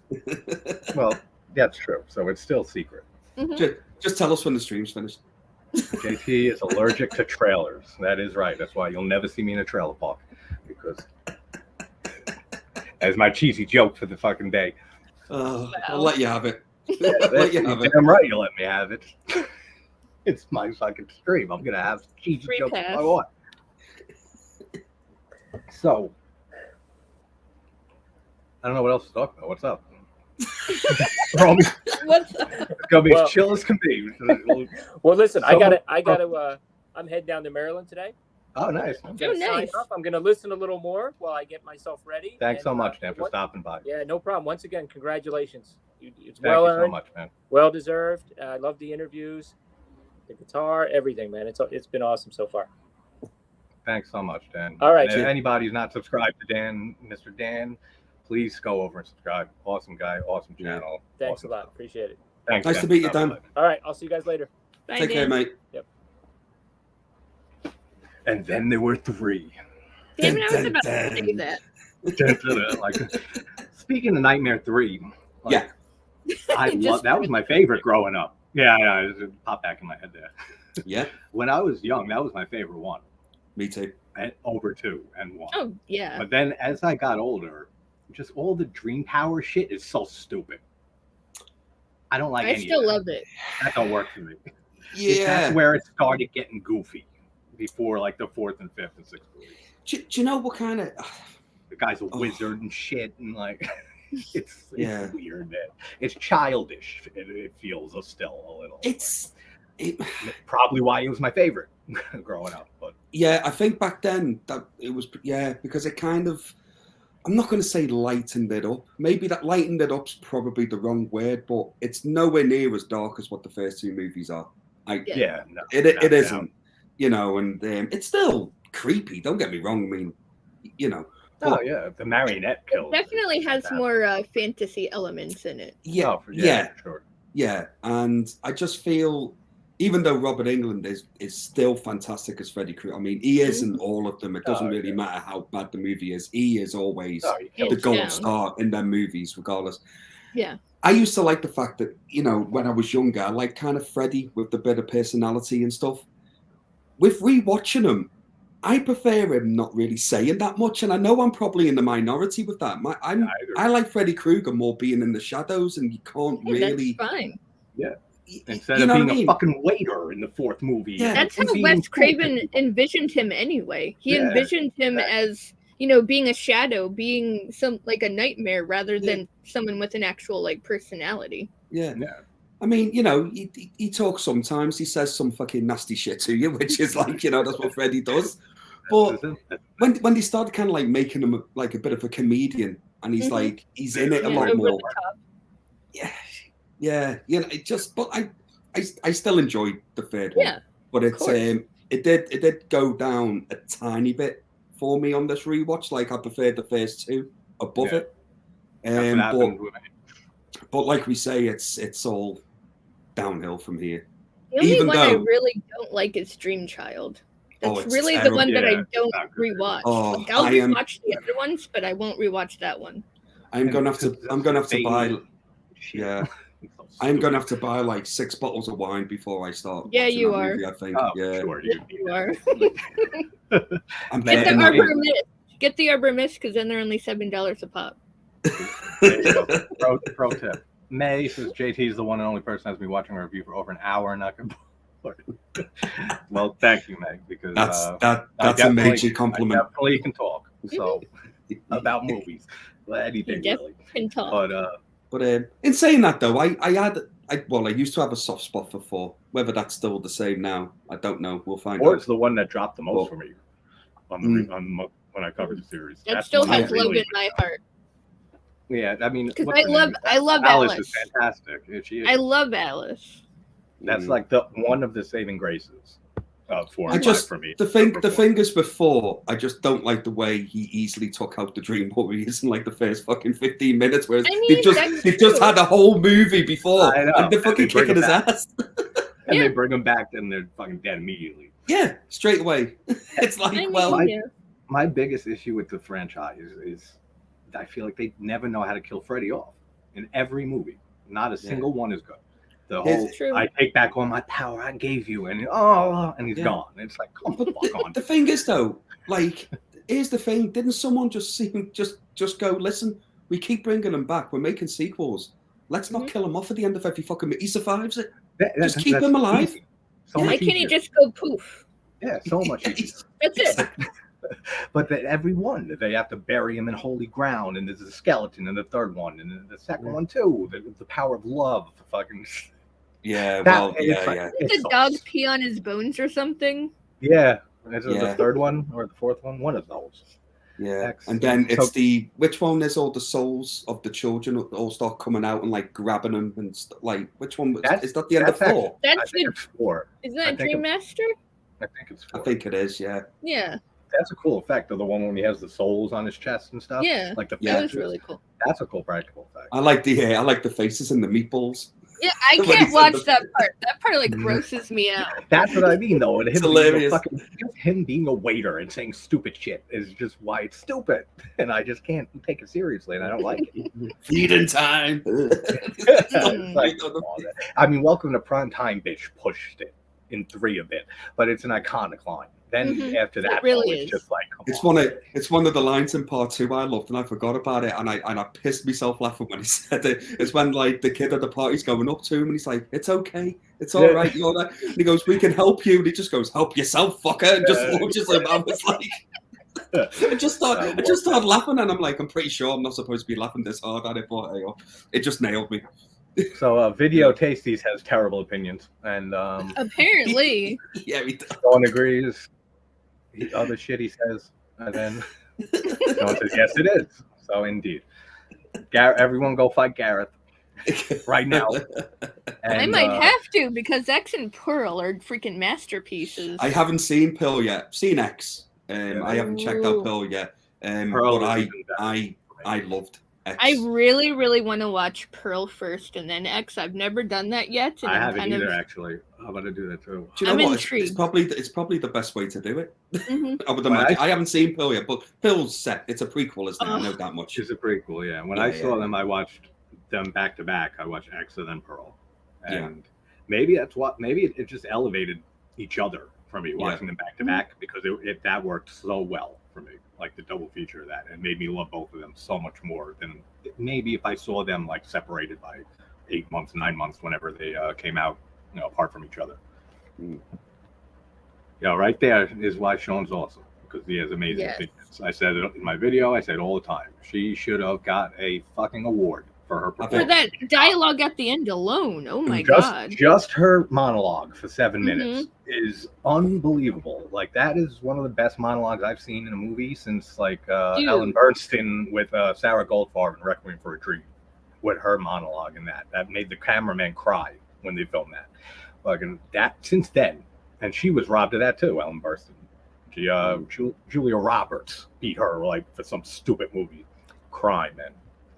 Well, that's true. So it's still secret. Mm-hmm. Just tell us when the stream's finished. JT is allergic to trailers. That is right. That's why you'll never see me in a trailer park. Because as my cheesy joke for the fucking day. I'll let you have it. Damn right you'll let me have it. It's my fucking stream. I'm going to have cheesy jokes if I want. So, I don't know what else to talk about. What's up? What's up? It's gonna be as chill as can be. Well, listen, I gotta. I'm heading down to Maryland today. Oh, nice. I'm gonna listen a little more while I get myself ready. Thanks so much, Dan, for stopping by. Yeah, no problem. Once again, congratulations. It's well earned. Thank you so much, man. Well deserved. I love the interviews, the guitar, everything, man. It's been awesome so far. Thanks so much, Dan. All right. And if anybody's not subscribed to Dan, Mr. Dan, please go over and subscribe. Awesome guy, awesome channel. Thanks awesome a lot. stuff. Appreciate it. Thanks. Nice to meet you, Dan. All right. I'll see you guys later. Bye, Take care, mate. Yep. And then there were 3. Damn it, I was about to say that. Like, speaking of Nightmare 3, yeah. That was my favorite growing up. Yeah, it popped back in my head there. Yeah. When I was young, that was my favorite one. Me too. And over 2 and 1. Oh, yeah. But then as I got older, just all the dream power shit is so stupid. I don't like any of it. I still love it. That don't work for me. Yeah. That's where it started getting goofy before like the 4th and 5th and 6th movie. Do you know what kind of... The guy's a wizard and shit and like... It's weird, man. It's childish. It feels still a little. It's probably why it was my favorite growing up. But yeah, I think back then that it was because it kind of I'm not going to say lightened it up. Maybe that lightened it up's probably the wrong word, but it's nowhere near as dark as what the first two movies are. It isn't, you know, and it's still creepy. Don't get me wrong. I mean, you know. Oh yeah, the marionette kills. It definitely has more fantasy elements in it. Yeah, sure. Yeah, and I just feel, even though Robert Englund is still fantastic as Freddy Krueger, I mean, he is in all of them. It doesn't really matter how bad the movie is. He is always the gold star in their movies, regardless. Yeah. I used to like the fact that, you know, when I was younger, I liked kind of Freddy with the bit of personality and stuff. With rewatching him, I prefer him not really saying that much, and I know I'm probably in the minority with that. I like Freddy Krueger more being in the shadows, and you can't really. That's fine. Yeah. Instead of being a fucking waiter in the fourth movie. Yeah. That's how Wes Craven envisioned him anyway. He envisioned him as, you know, being a shadow, being like a nightmare rather than someone with an actual like personality. Yeah. I mean, you know, he talks sometimes. He says some fucking nasty shit to you, which is like, you know, that's what Freddy does. But when they started kind of like making him like a bit of a comedian, and he's like, he's in it a lot more. Yeah, you know, it just. But I still enjoyed the third one. But it's it did go down a tiny bit for me on this rewatch. Like I preferred the first two above it. But like we say, it's all downhill from here. The only one I really don't like is Dream Child. That's really terrible. The one that I don't rewatch. Like, I'll rewatch the other ones, but I won't rewatch that one. I'm gonna have to buy. Yeah, I'm gonna have to buy like 6 bottles of wine before I start. Yeah, you are. Movie, I think. Sure, you are. Get the Arbor Mist because then they're only $7 a pop. Pro tip. May says JT is the one and only person that's been watching a review for over an hour and not bored. Well, thank you, Meg, because that's a major compliment. I definitely can talk about movies, anything really. Can talk. But in saying that though, I used to have a soft spot for 4. Whether that's still the same now, I don't know. We'll find out. Or it's the one that dropped the most for me on when I covered the series. That still has love in my heart. Yeah, I mean, because I love Alice. Alice is fantastic. I love Alice. That's like one of the saving graces for me. The thing is, before I just don't like the way he easily took out the dream movies in like the first fucking 15 minutes, whereas they've just had a whole movie before and they're fucking kicking his ass. And they bring him back and they're fucking dead immediately. Yeah, straight away. It's like, my biggest issue with the franchise is I feel like they never know how to kill Freddy off in every movie. Not a single one is good. The whole I take back all my power I gave you, and he's gone. It's like, come the fuck on. The thing is though, like, here's the thing: didn't someone just go? Listen, we keep bringing him back. We're making sequels. Let's not kill him off at the end of every fucking. He survives it. Just keep him alive. Why can't he just go poof? Yeah, so much easier. That's it. But every one, they have to bury him in holy ground, and there's a skeleton in the third one, and the second one too. The power of love, fucking. Yeah, well, yeah. Did the dog pee on his bones or something? Yeah, is it the third one or the fourth one? One of those. Yeah, and then it's which one is all the souls of the children all start coming out and like grabbing them and like which one is that the end of 4? That's it's 4. Isn't that Dream Master? I think it's 4. I think it is. Yeah. Yeah. That's a cool effect of the one when he has the souls on his chest and stuff. Yeah, like that was really cool. That's a cool practical effect. I like the faces and the meatballs. Yeah, I can't watch that part. That part like grosses me out. That's what I mean, though. It's hilarious. Him being a waiter and saying stupid shit is just why it's stupid, and I just can't take it seriously, and I don't like it. Feeding time. I mean, Welcome to Prime Time, bitch, pushed it in 3 a bit, but it's an iconic line. Then after that, it's just like it's one of the lines in part 2 I loved, and I forgot about it, and I pissed myself laughing when he said it. It's when like the kid at the party's going up to him, and he's like, "It's okay, it's all right, you're right." And he goes, "We can help you," and he just goes, "Help yourself, fucker," and just launches him. I was like, I just started laughing, and I'm like, I'm pretty sure I'm not supposed to be laughing this hard at it, but it just nailed me. So Video Tasties has terrible opinions, and apparently, yeah, no one agrees. Other shit he says, and then no one says yes, it is. So indeed, Gareth, everyone go fight Gareth right now. And, I might have to because X and Pearl are freaking masterpieces. I haven't seen Pearl yet. I've seen X. I haven't checked out Pearl yet. Pearl But I loved X. I really, really want to watch Pearl first and then X. I've never done that yet. And I I'm haven't kind either, of... actually. I'm going to do that too. Do you know I'm what? intrigued. It's probably the best way to do it. Mhm. I would imagine. I haven't seen Pearl yet, but Pearl's set. It's a prequel, isn't it? I know that much. It's a prequel, yeah. When I saw them, I watched them back to back. I watched X and then Pearl. And maybe that's what, maybe it just elevated each other for me, watching them back to back, because that worked so well for me. Like the double feature of that, and made me love both of them so much more than maybe if I saw them like separated by 8 months, 9 months, whenever they came out, apart from each other. Right there is why Sean's awesome, because he has amazing opinions. I said it in my video. I said all the time, she should have got a fucking award for her performance. For that dialogue at the end alone. Oh my god. Just her monologue for 7 minutes is unbelievable. Like, that is one of the best monologues I've seen in a movie since Ellen Burstyn with Sarah Goldfarb in Requiem for a Dream, with her monologue in that made the cameraman cry when they filmed that. Fucking that since then, and she was robbed of that too, Ellen Burstyn. Julia Roberts beat her like for some stupid movie, Crime,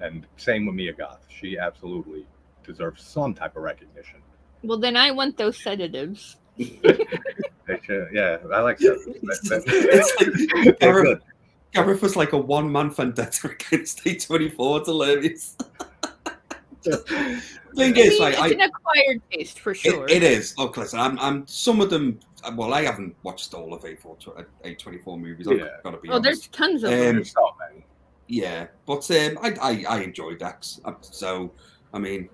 and same with Mia Goth. She absolutely deserves some type of recognition. Well, then I want those sedatives. Yeah, I like that. It's like Gareth was like a one-man vendetta against A24. It's hilarious. Thing is, like, it's an acquired taste for sure. It is. Look, listen, I'm some of them. Well, I haven't watched all of A24 movies. I've got to be honest. There's tons of them. There's so many. Yeah, but I enjoyed X. So I mean,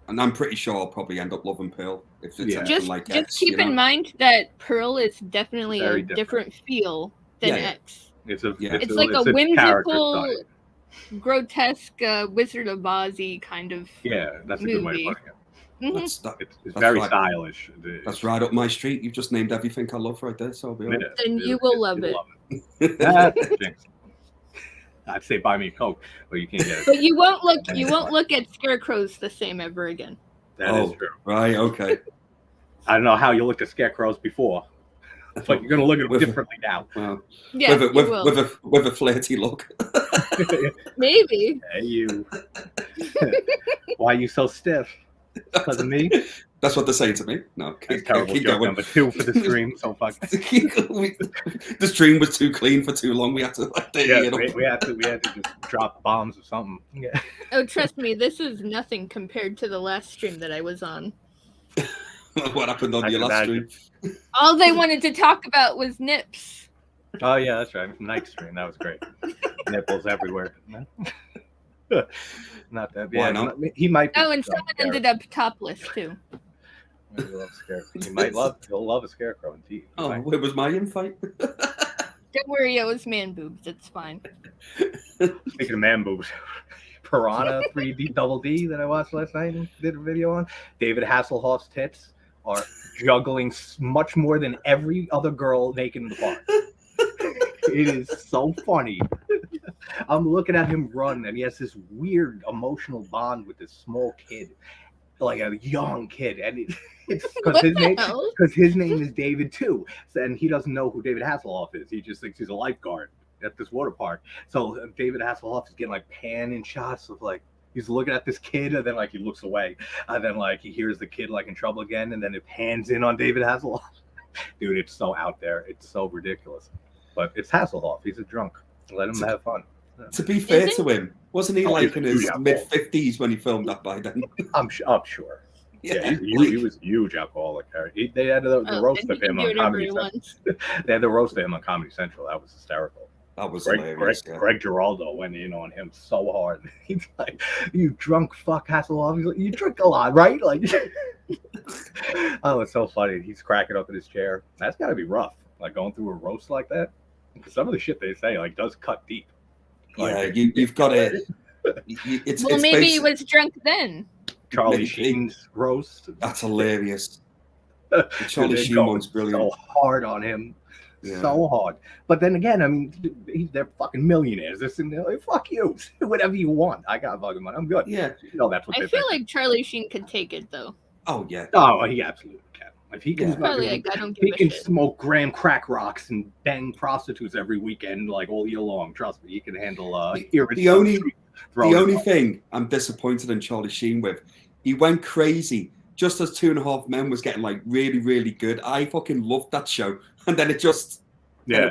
and I'm pretty sure I'll probably end up loving Pearl if it's anything like X. Just keep in mind that Pearl is definitely a different feel than X. It's like a whimsical, grotesque Wizard of Oz-y kind of that's a good way of putting it. It's very stylish. That's right up my street. You've just named everything I love right there. So I'll be honest. Then you will love it. I'd say buy me a Coke, but you can't get it. But you won't look at scarecrows the same ever again. That is true. Right, okay. I don't know how you looked at scarecrows before, but you're gonna look at them differently now. Well, yeah, with a flirty look. Maybe. Hey, you. Why are you so stiff? Because of me? That's what they're saying to me. No, that's terrible joke going. Number 2 for the stream. So fuck. The stream was too clean for too long. We had to we had to just drop bombs or something. Yeah. Oh, trust me, this is nothing compared to the last stream that I was on. What happened on your last stream? All they wanted to talk about was nips. Oh yeah, that's right. Night stream. That was great. Nipples everywhere. Not that. Why not? He might. Oh, and someone ended up topless too. He'll love a scarecrow indeed. Oh, where was my invite? Don't worry, it was man boobs. It's fine. Speaking of man boobs, Piranha 3D Double D that I watched last night and did a video on. David Hasselhoff's tits are juggling much more than every other girl naked in the park. It is so funny. I'm looking at him run, and he has this weird emotional bond with this small kid, like a young kid, and it's because his name is David too, and he doesn't know who David Hasselhoff is. He just thinks he's a lifeguard at this water park. So David Hasselhoff is getting like pan-in shots of like he's looking at this kid, and then like he looks away, and then like he hears the kid like in trouble again, and then it pans in on David Hasselhoff. Dude, it's so out there. It's so ridiculous. But it's Hasselhoff. He's a drunk. Let him have fun. To be fair to him, wasn't he like in his mid-50s when he filmed that by then? I'm sure. Yeah, he was a huge alcoholic. They had the roast of him on Comedy Central. They had the roast of him on Comedy Central. That was hysterical. That was hilarious. Greg Giraldo went in on him so hard. He's like, "You drunk fuck, Hasselhoff." He's like, "You drink a lot, right?" Like, oh, it's so funny. He's cracking up in his chair. That's got to be rough, like going through a roast like that. Because some of the shit they say like does cut deep. Like, you've got to. Maybe he was drunk then. Charlie Sheen's roast. That's hilarious. Charlie Sheen one's brilliant. So hard on him. So hard. But then again, I mean, they're fucking millionaires. This and they're like, fuck you. Do whatever you want. I got fucking money. I'm good. Yeah. You know, that's what I feel like Charlie Sheen could take it though. Oh yeah. Oh, he absolutely can. If he can, Yeah. Probably like I don't give he a can shit. smoke graham crack rocks and bang prostitutes every weekend, like all year long. Trust me, he can handle the only thing I'm disappointed in Charlie Sheen with, he went crazy just as 2.5 Men was getting like really, really good. I fucking loved that show, and then it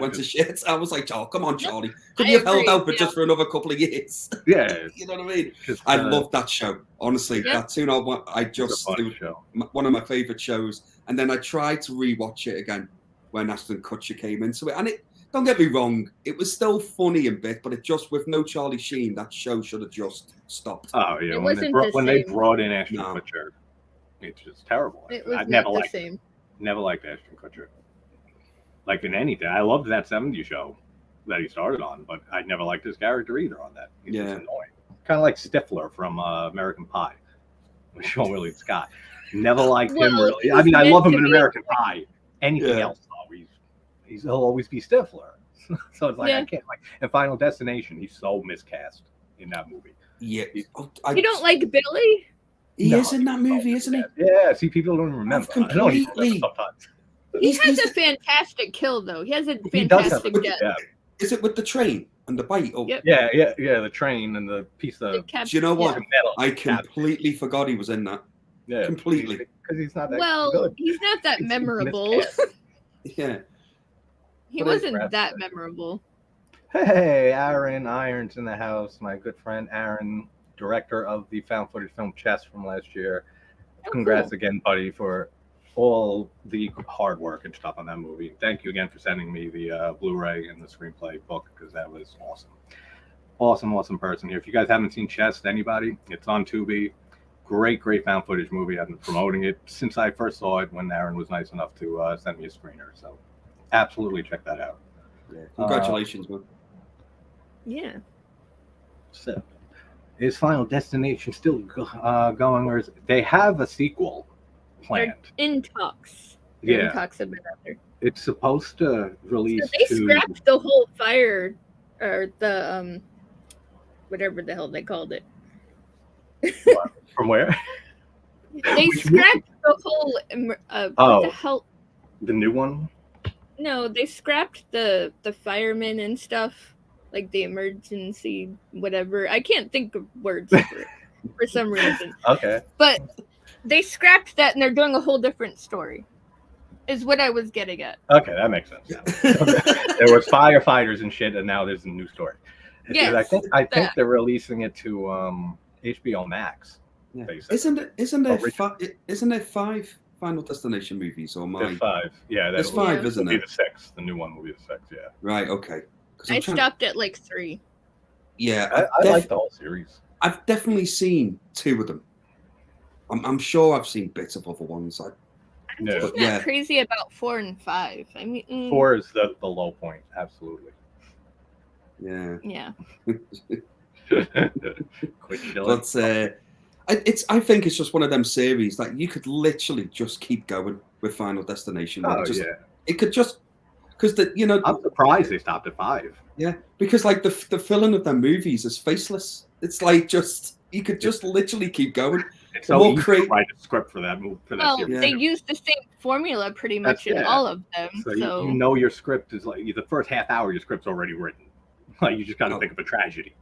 went to shit. I was like, oh, come on, Charlie. Could you have held out for just for another couple of years? Yeah. You know what I mean? I loved that show. Honestly, that 2.5 Men, it was one of my favorite shows. And then I tried to rewatch it again when Ashton Kutcher came into it. And don't get me wrong, it was still funny a bit, but it just, with no Charlie Sheen, that show should have just stopped. Oh, yeah. It When they brought in Ashton Kutcher, it's just terrible. I never liked it. Never liked Ashton Kutcher. Like in anything. I loved that 70s show that he started on, but I never liked his character either on that. He's just annoying. Kind of like Stifler from American Pie with Sean William Scott. Never liked him really. I mean, I love him in American Pie. Anything else, though, he'll always be Stifler. So it's like I can't like. In Final Destination, he's so miscast in that movie. Yeah, you don't like Billy? He is in that movie, isn't he? Yeah. See, people don't remember. Completely. I know he's sometimes. He has a fantastic kill, though. He has a fantastic death. Yeah. Is it with the train and the bite? Oh, yep. Yeah. The train and the piece of. Do you know what? I completely forgot he was in that. Yeah, completely. Because he's not that good. He's not that memorable. Yeah. He wasn't that memorable. Hey, Aaron Irons in the house. My good friend Aaron, director of the found footage film Chess from last year. Congrats again, buddy, for all the hard work and stuff on that movie. Thank you again for sending me the Blu-ray and the screenplay book, because that was awesome. Awesome person here. If you guys haven't seen Chess, anybody, it's on Tubi. Great found footage movie. I've been promoting it since I first saw it when Aaron was nice enough to send me a screener. So absolutely check that out. Yeah. Congratulations, man. Yeah. So is Final Destination still going, or they have a sequel planned? They're in talks. In talks about it. It's supposed to release. So they scrapped the whole fire, or the whatever the hell they called it. From where? They scrapped the whole. What the hell? The new one? No, they scrapped the firemen and stuff, like the emergency whatever. I can't think of words for it for some reason. Okay. But they scrapped that, and they're doing a whole different story. Is what I was getting at. Okay, that makes sense. There was firefighters and shit, and now there's a new story. Yes, I think they're releasing it to HBO Max. Yeah. Isn't there 5 Final Destination movies? Or There's 5. Yeah, there's 5, isn't there? Be the 6th. The new one will be the 6th. Yeah. Right. Okay. I stopped at like 3. Yeah, I like the whole series. I've definitely seen 2 of them. I'm sure I've seen bits of other ones. I'm just not crazy about 4 and 5. I mean, 4 is the low point. Absolutely. Yeah. Yeah. Quit chilling. But I think it's just one of them series that you could literally just keep going with Final Destination. It could just because I'm surprised they stopped at 5. Yeah, because like the filling of their movies is faceless. It's like you could just literally keep going. It's so easy to write a script for that movie. They use the same formula pretty much in all of them. So you know your script is like the first half hour. Your script's already written. Like you just got to think of a tragedy.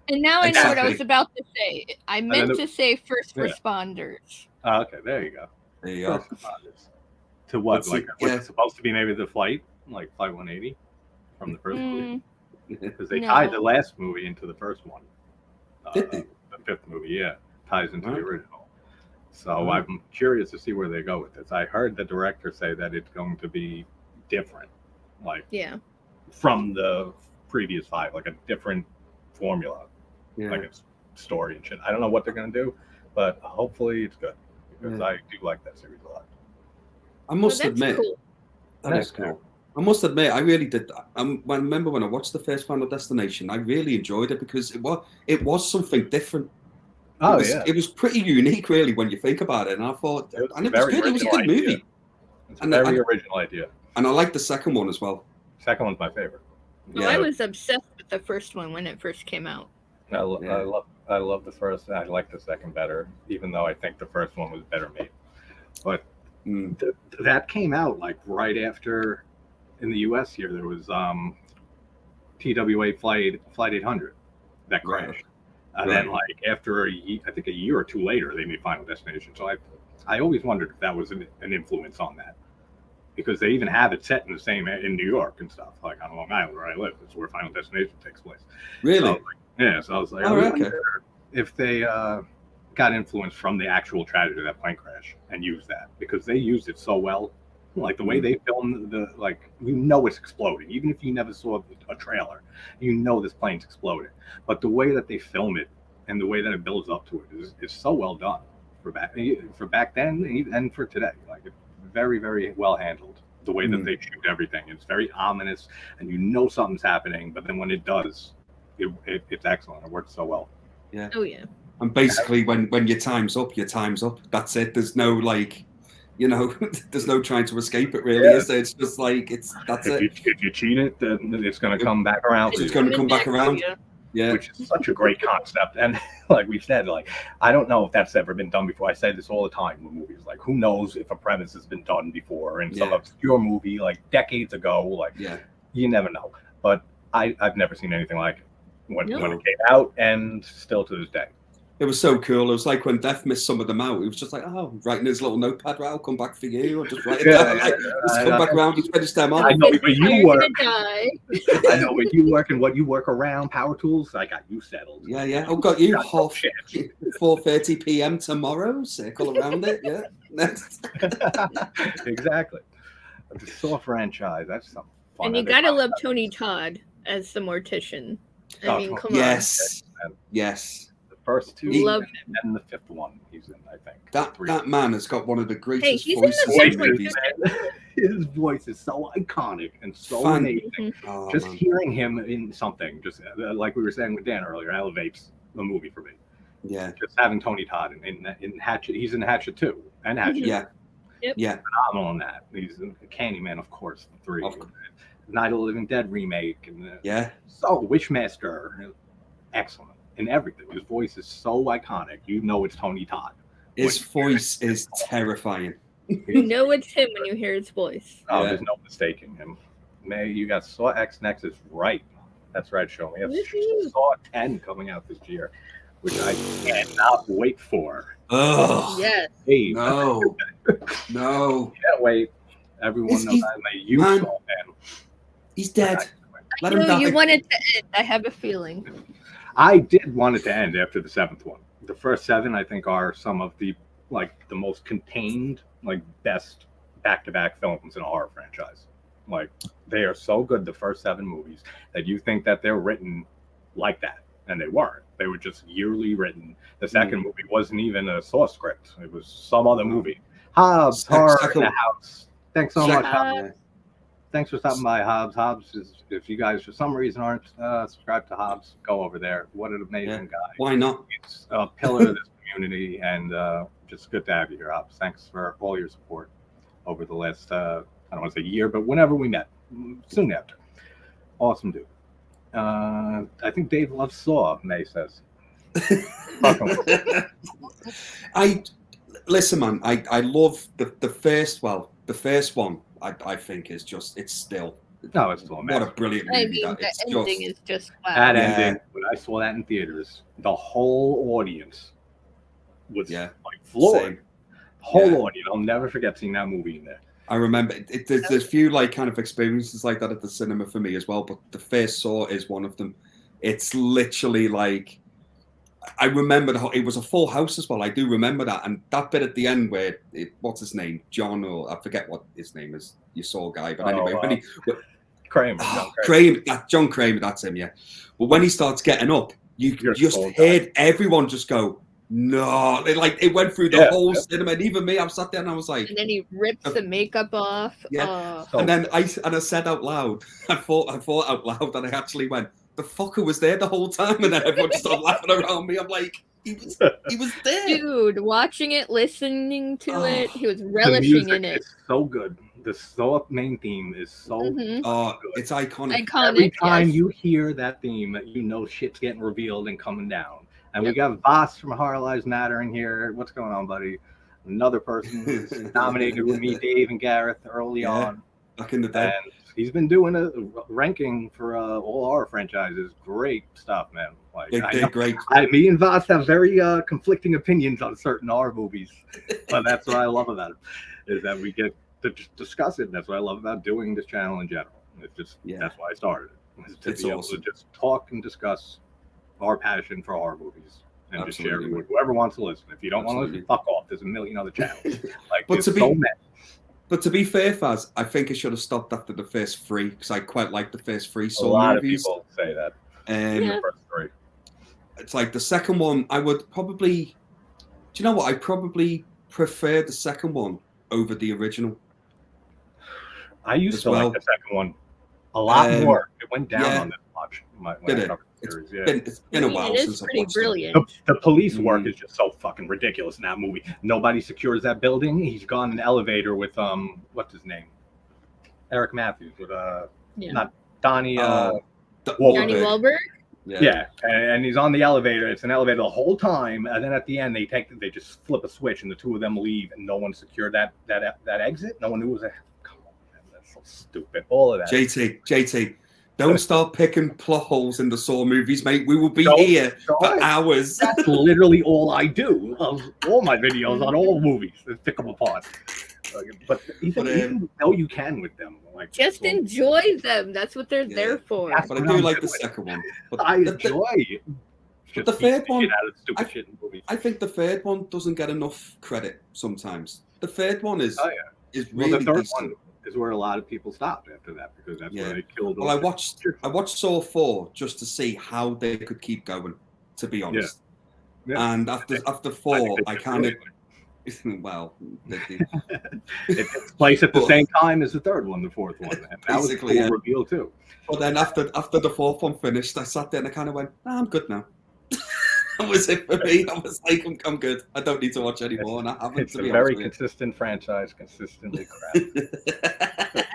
And now I know what I was about to say. I meant to say first responders. Okay, there you go. There you go. First responders. To what? Was it supposed to be maybe the flight, like Flight 180 from the first movie? Because they tied the last movie into the first one. The 5th movie, ties into the original. So I'm curious to see where they go with this. I heard the director say that it's going to be different, from the previous 5, like a different formula, like a story and shit. I don't know what they're going to do, but hopefully it's good, because I do like that series a lot. I must admit, that is cool. I must admit, I really did. I remember when I watched the first Final Destination, I really enjoyed it because it was something different. It was pretty unique, really, when you think about it. And I thought, and it was good. It was a good movie. It's a very original idea. And I liked the second one as well. Second one's my favorite. Oh, I was obsessed with the first one when it first came out. I love the first. I like the second better, even though I think the first one was better made. But that came out like right after, in the U.S. here, there was TWA Flight 800 that crashed. And then like after I think a year or two later, they made Final Destination. So I always wondered if that was an influence on that, because they even have it set in the same in New York and stuff, like on Long Island where I live. It's where Final Destination takes place. Really? So I was like, I wonder if they got influence from the actual tragedy of that plane crash and used that, because they used it so well. Like the way they filmed it's exploding. Even if you never saw a trailer, this plane's exploding. But the way that they film it and the way that it builds up to it is so well done for back then and for today. Like it's very, very well handled. The way that they shoot everything, it's very ominous, and something's happening. But then when it does, it's excellent. It works so well. Yeah. Oh yeah. And basically, when your time's up, your time's up. That's it. There's no there's no trying to escape it, really, is there? It's just like that's it. If you cheat it, then it's going to come back around. It's going to come back around. Yeah. Which is such a great concept. And like we said, like I don't know if that's ever been done before. I say this all the time with movies. Like who knows if a premise has been done before in some obscure movie like decades ago. Like you never know. But I've never seen anything like it when it came out, and still to this day. It was so cool. It was like when Death missed some of them out. He was just like, writing his little notepad, right, I'll come back for you. Or just write it down. Just come back around, just finish them off. I know where you work. I know where you work and what you work around. Power tools, I got you settled. Yeah. I've got you 4:30 p.m. tomorrow. Circle around it. Yeah. Exactly. The Saw franchise. That's something fun. And you gotta love Tony Todd as the mortician. I mean, come on. Yes. First two, love him. And the fifth one he's in, I think. That man has got one of the greatest he's voices. His voice is so iconic and so amazing. Oh, just hearing him in something, just like we were saying with Dan earlier, elevates the movie for me. Yeah. Just having Tony Todd in Hatchet, he's in Hatchet 2 and Hatchet. Yeah. Phenomenal in that. He's in Candyman, of course, the 3. Night of the Living Dead remake. And so Wishmaster, excellent. In everything. His voice is so iconic. It's Tony Todd. His voice is terrifying. You know it's him when you hear his voice. There's no mistaking him. May you got Saw X Nexus right. That's right, show me. Saw 10 coming out this year, which I cannot wait for. Oh yes. Hey, no. Can't wait. Everyone knows you saw him. He's dead. Let him die. You want it to end. I have a feeling. I did want it to end after the 7th one. The first 7, I think, are some of the most contained, best back-to-back films in a horror franchise. Like, they are so good, the first 7 movies, that you think that they're written like that, and they weren't. They were just yearly written. The second movie wasn't even a Saw script. It was some other movie. Hobbs, Horror in the House. Thanks so much, Hobbs. Thanks for stopping by, Hobbs. Hobbs is, if you guys for some reason aren't subscribed to Hobbs, go over there. What an amazing guy. Why not? He's a pillar of this community, and just good to have you here, Hobbs. Thanks for all your support over the last, I don't want to say year, but whenever we met, soon after. Awesome dude. I think Dave loves Saw, May says. Listen, man, I love the first one. I think is just it's still amazing. What a brilliant movie! The ending is just wow. That ending, when I saw that in theaters, the whole audience was floored. Same. Whole audience. I'll never forget seeing that movie in there. I remember there's a few kind of experiences like that at the cinema for me as well, but the first Saw is one of them. It's literally like, I remember it was a full house as well. I do remember that, and that bit at the end where what's his name, John, or I forget what his name is. You saw guy, but anyway, Kramer, John Kramer, that's him, yeah. But when he starts getting up, you just heard everyone just go, no, it went through the whole cinema, and even me, I sat there and I was like, and then he rips the makeup off. And then I said out loud, I thought out loud, and I actually went, the fucker was there the whole time, and then everyone just started laughing around me. I'm like, he was there, dude. Watching it, listening to it, he was relishing in it. It's so good. the Saw main theme is so it's iconic. Every time yes. you hear that theme, you know shit's getting revealed and coming down. And we got Voss from Horror Lives Matter in here. What's going on, buddy? Another person who's nominated with me, Dave and Gareth, early on. Back in the day. And he's been doing a ranking for all our franchises. Great stuff, man. Like, They're great. Me and Voss have very conflicting opinions on certain horror movies, but that's what I love about it, is that we get to discuss it. That's what I love about doing this channel in general. It's just that's why I started it. To be able to just talk and discuss our passion for horror movies and just share it with whoever wants to listen. If you don't want to listen, fuck off. There's a million other channels. Like, but to be fair, Faz, I think it should have stopped after the first 3 because I quite like the first 3 Saw movies. A lot of people say that. The first 3. It's like the second one, I would probably. Do you know what? I probably prefer the second one over the original. I used to like the second one a lot more. It went down on this watch. It's been a while since I've watched brilliant. The police work is just so fucking ridiculous in that movie. Nobody secures that building. He's gone in an elevator with what's his name? Eric Matthews with not Donnie Donnie Wahlberg. Yeah, and he's on the elevator. It's an elevator the whole time, and then at the end they just flip a switch, and the two of them leave, and no one secured that exit. No one knew it was a. Come on, man, that's so stupid. All of that. JT, don't start picking plot holes in the Saw movies, mate. We will be here for hours. That's literally all I do. Of all my videos on all movies, pick them apart. But even though you can with them, like just enjoy them. That's what they're there for. But I do like the second one. But I enjoy it. But the third one, I think the third one doesn't get enough credit sometimes. The third one is really the third decent. one is where a lot of people stopped after that because that's where they killed. Well, I watched Saw 4 just to see how they could keep going. To be honest, and after 4, I kind of. Well, it takes place at the same time as the third one, the fourth one. And that was a cool reveal too. But then after the fourth one finished, I sat there and I kind of went, I'm good now. That was it for me. I was like, I'm good. I don't need to watch anymore. And I haven't. It's a very consistent franchise, consistently crap.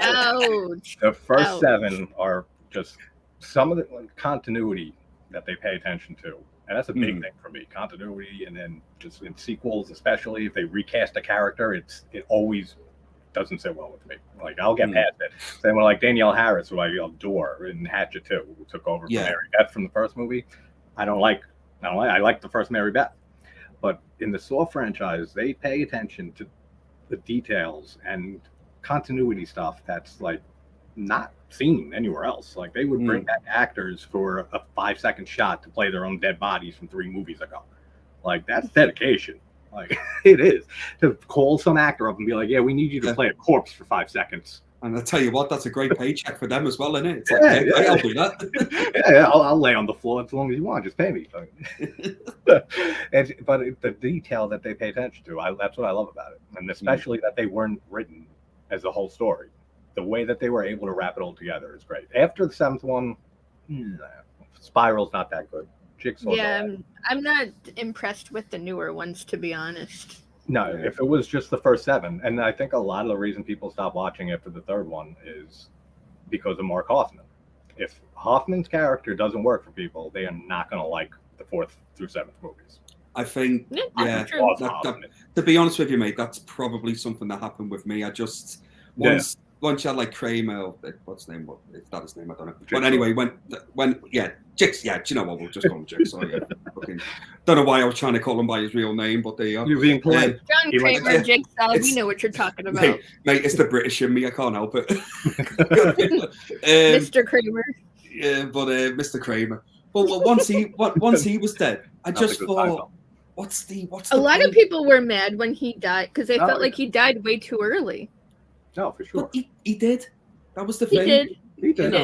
Ouch. The first 7 are just some of the continuity that they pay attention to. And that's a big thing for me, continuity, and then just in sequels, especially if they recast a character, it always doesn't sit well with me. Like, I'll get past it. Same with like Danielle Harris, who I adore in Hatchet 2, who took over from Mary Beth from the first movie. I like the first Mary Beth, but in the Saw franchise, they pay attention to the details and continuity stuff that's like not seen anywhere else. Like, they would bring back actors for a 5-second shot to play their own dead bodies from 3 movies ago. Like, that's dedication. Like, it is to call some actor up and be like, yeah, we need you to play a corpse for 5 seconds. And I'll tell you what, that's a great paycheck for them as well, isn't it? It's like, I'll do that. I'll lay on the floor as long as you want. Just pay me. But the detail that they pay attention to, that's what I love about it. And especially that they weren't written as a whole story. The way that they were able to wrap it all together is great. After the 7th one, Spiral's not that good. Jigsaw's I'm not impressed with the newer ones, to be honest. No, if it was just the first 7, and I think a lot of the reason people stop watching after the 3rd one is because of Mark Hoffman. If Hoffman's character doesn't work for people, they are not going to like the 4th through 7th movies. I think, to be honest with you, mate, that's probably something that happened with me. I just once you had like Kramer, what's his name? It's not his name, I don't know. Jigsaw. But anyway, Jigsaw. Do you know what? We'll just call him Jigsaw. Don't know why I was trying to call him by his real name, but there you are. You're being polite. John Kramer, Jigsaw. We know what you're talking about. Mate, it's the British in me. I can't help it. Mr. Kramer. Yeah, but Mr. Kramer. But once he was dead, I just thought, what's the A lot of people were mad when he died because they felt like he died way too early. No, for sure. But he did. That was the thing. He did.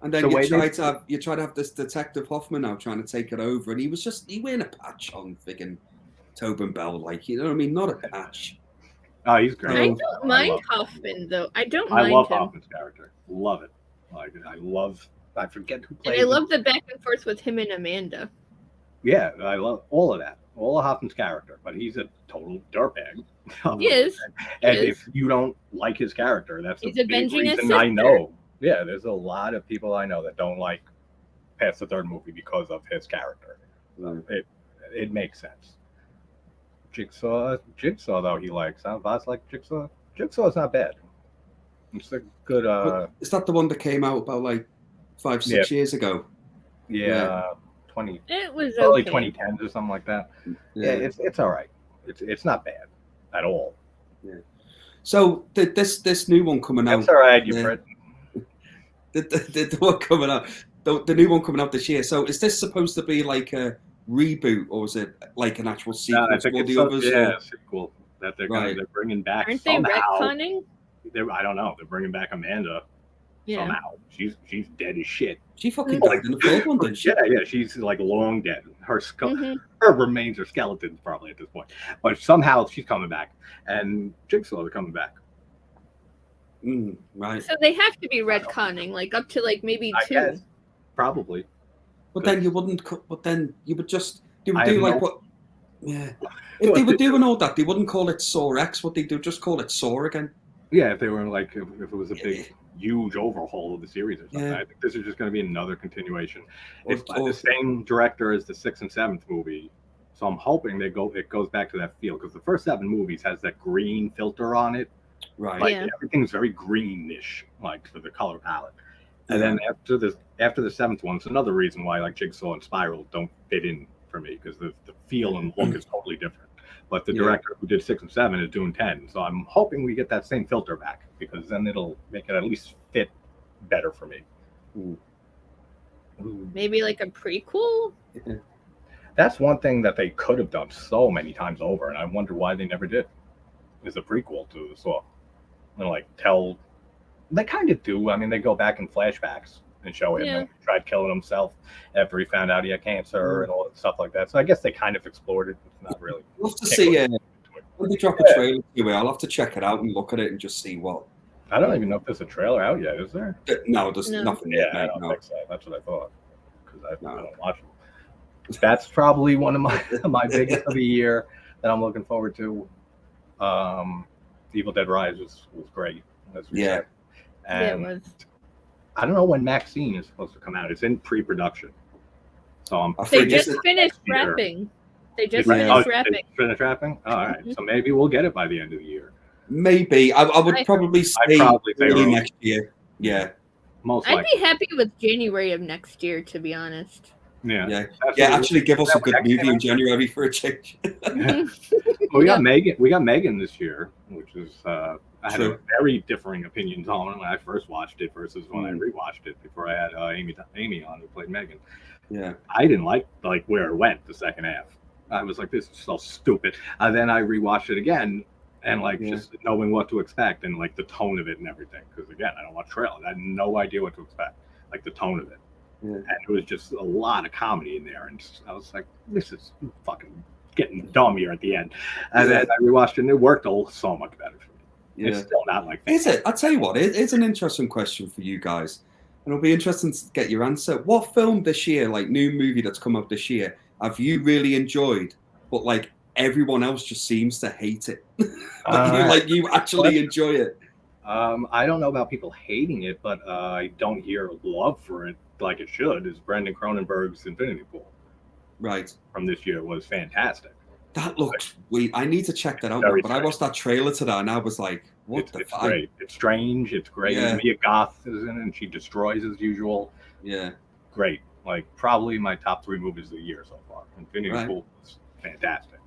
And then you try to have this Detective Hoffman now trying to take it over, and he wearing a patch on friggin' Tobin Bell, like, you know what I mean? Not a patch. Oh, he's great. I don't mind Hoffman though. I love Hoffman's character. Love it. Like, I forget who played. And I love the back and forth with him and Amanda. Yeah, I love all of that. All of Hoffman's character, but he's a total dirtbag. He is. And if you don't like his character, that's He's the big avenging his reason I sister. know. Yeah, there's a lot of people I know that don't like past the third movie because of his character. It makes sense. Jigsaw though he likes. Voss like Jigsaw. Jigsaw's not bad. It's a good. Is that the one that came out about like 5-6 years ago? Yeah, 20. It was early okay. 2010s or something like that. Yeah, it's all right. It's not bad at all. Yeah. So this new one coming out. That's all right, you Brit. The one coming out. The new one coming out this year. So is this supposed to be like a reboot, or is it like an actual sequel to all the others? Yeah, sequel that they're bringing back. Aren't somehow. they retconning? I don't know. They're bringing back Amanda somehow. She's dead as shit. She fucking died in the third one, didn't she? Yeah, she's like long dead. Her her remains are skeletons probably at this point. But somehow she's coming back, and Jigsaw are coming back. Right. So they have to be retconning, like up to like maybe I 2. guess, probably. But then you wouldn't. But then you would just. They would do like what? Yeah. If they were doing all that, they wouldn't call it Saw X. What they do, just call it Saw again. Yeah, if they were like, if it was a big, huge overhaul of the series or something. Yeah. I think this is just going to be another continuation. It's by the same director as the 6th and 7th movie, so I'm hoping it goes back to that feel, because the first 7 movies has that green filter on it. Right. Like everything's very greenish, like for the color palette. And then after the 7th one, it's another reason why like Jigsaw and Spiral don't fit in for me, because the feel and look is totally different. But the director who did 6 and 7 is doing 10, so I'm hoping we get that same filter back, because then it'll make it at least fit better for me. Maybe like a prequel. That's one thing that they could have done so many times over, and I wonder why they never did. Is a prequel to the Saw, and like tell. They kind of do. I mean, they go back in flashbacks and show him when he tried killing himself after he found out he had cancer and all that stuff like that. So I guess they kind of explored it. It's not really. I'll have to see. When they drop a trailer to it, I'll have to check it out and look at it and just see what. I don't even know if there's a trailer out yet. Is there? No, there's nothing yet. I don't think so. That's what I thought, because I don't watch them. That's probably one of my biggest of the year that I'm looking forward to. Evil Dead Rise was great. Yeah. And it was. I don't know when Maxine is supposed to come out. It's in pre-production. So they just finished wrapping. They just finished wrapping. Finished wrapping? Oh, all right. So maybe we'll get it by the end of the year. Maybe. I would probably say early next year. Yeah. I'd be happy with January of next year, to be honest. Yeah. Actually, give us a good movie in January for a change. We got Megan this year, which is I had a very differing opinions on it when I first watched it versus when I rewatched it before I had Amy on, who played Megan. Yeah, I didn't like where it went the second half. I was like, this is so stupid. And then I rewatched it again, and just knowing what to expect and like the tone of it and everything. Because again, I don't watch trailers. I had no idea what to expect, like the tone of it. Yeah. And it was just a lot of comedy in there, and I was like, this is fucking getting dumb here at the end. And then I rewatched it, and it worked so much better for me. Yeah. It's still not like that. Is it? I'll tell you what, it's an interesting question for you guys. And it'll be interesting to get your answer. What film this year, like new movie that's come out this year, have you really enjoyed, but like everyone else just seems to hate it? you actually enjoy it? I don't know about people hating it, but I don't hear love for it like it should. Is Brandon Cronenberg's Infinity Pool. Right. From this year was fantastic. That looks weird. I need to check that out. But I watched that trailer today and I was like, what the fuck? It's great. It's strange. It's great. Yeah. Mia Goth is in it and she destroys as usual. Yeah. Great. Like probably my top 3 movies of the year so far. Infinity Pool was fantastic.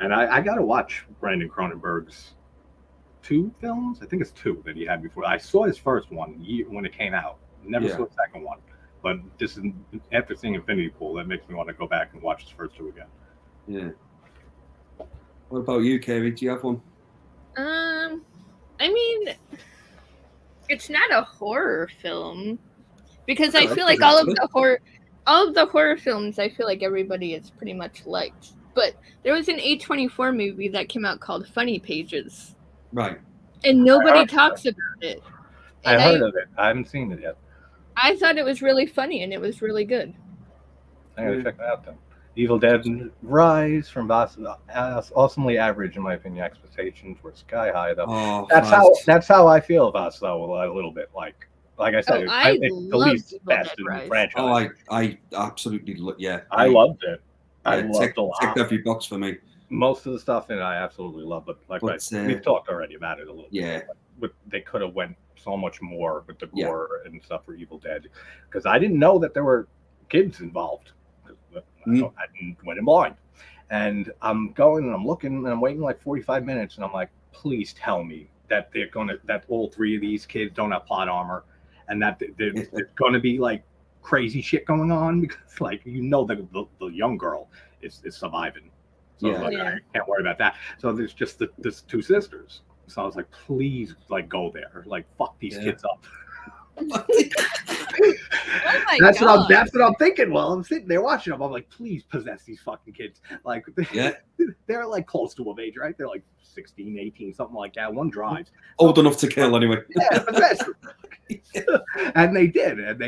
And I got to watch Brandon Cronenberg's 2 films. I think it's 2 that he had before. I saw his first one when it came out. Never saw the second one. But this is after seeing Infinity Pool, that makes me want to go back and watch his first 2 again. Yeah. What about you, Kerry? Do you have one? I mean, it's not a horror film because I feel like all of the horror films, I feel like everybody is pretty much liked. But there was an A24 movie that came out called Funny Pages. Right. And nobody talks about it. I heard of it. I haven't seen it yet. I thought it was really funny and it was really good. I'm going to check that out then. Evil Dead Rise from awesomely average in my opinion. Expectations were sky high though. Oh, That's how I feel about us though a little bit. Like I said, I it's the loved least Evil best Dead in the Rise. franchise. I absolutely yeah. I loved it. I Yeah, loved a lot. ticked every box for me. Most of the stuff in it I absolutely love, but we've talked already about it a little bit. But they could have went so much more with the gore and stuff for Evil Dead, because I didn't know that there were kids involved. I went in blind, and I'm going and I'm looking and I'm waiting like 45 minutes, and I'm like, please tell me that that all three of these kids don't have plot armor, and that there's gonna be like crazy shit going on, because like the young girl is surviving. So I can't worry about that. So there's just this two sisters. So I was like, please, like, go there. Like, fuck these kids up. That's what I'm thinking while I'm sitting there watching them. I'm like, please possess these fucking kids. Like, they're like close to of age, right? They're like 16, 18, something like that. One drives. Old enough to kill anyway. And they did. And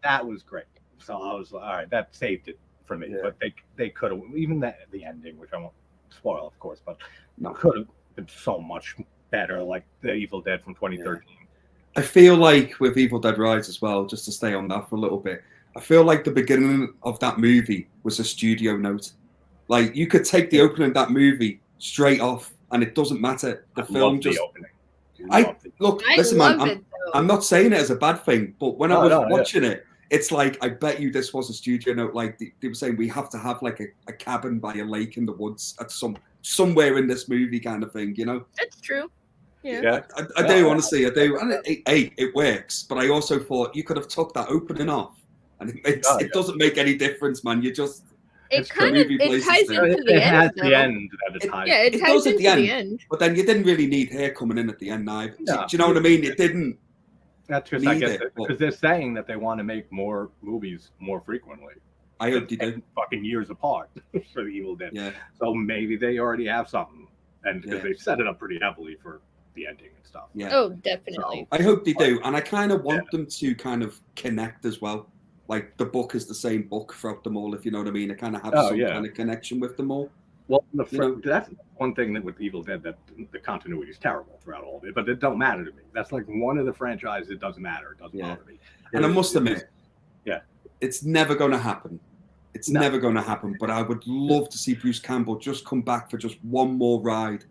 that was great. So I was like, all right, that saved it for me. But they could have, even the ending, which I won't spoil, of course, but could have been so much better, like the Evil Dead from 2013. I feel like with Evil Dead Rise as well, just to stay on that for a little bit, I feel like the beginning of that movie was a studio note. Like, you could take the opening of that movie straight off and it doesn't matter. The film just... Listen, man, I'm not saying it as a bad thing, but when I was watching it, it's like, I bet you this was a studio note. Like, they were saying, we have to have like a cabin by a lake in the woods at somewhere in this movie kind of thing, you know? That's true. Yeah. I do, honestly, I do. And it works, but I also thought you could have took that opening off, and it doesn't make any difference, man. You just... It ties into the end. The end that it ties. Yeah, it ties into the end. But then you didn't really need her coming in at the end either. Do you know what I mean? It didn't. That's just, I guess, because they're saying that they want to make more movies more frequently. I hope they do. Fucking years apart for the Evil Dead. Yeah. So maybe they already have something, and because they set it up pretty heavily for the ending and stuff. Yeah. Oh, definitely. So, I hope they do, and I kind of want them to kind of connect as well. Like, the book is the same book throughout them all, if you know what I mean. It kind of has some kind of connection with them all. Well, that's one thing that with Evil Dead, that the continuity is terrible throughout all of it, but it don't matter to me. That's like one of the franchises that doesn't matter. It doesn't bother me. And I must admit, it's never going to happen. It's never going to happen, but I would love to see Bruce Campbell just come back for just one more ride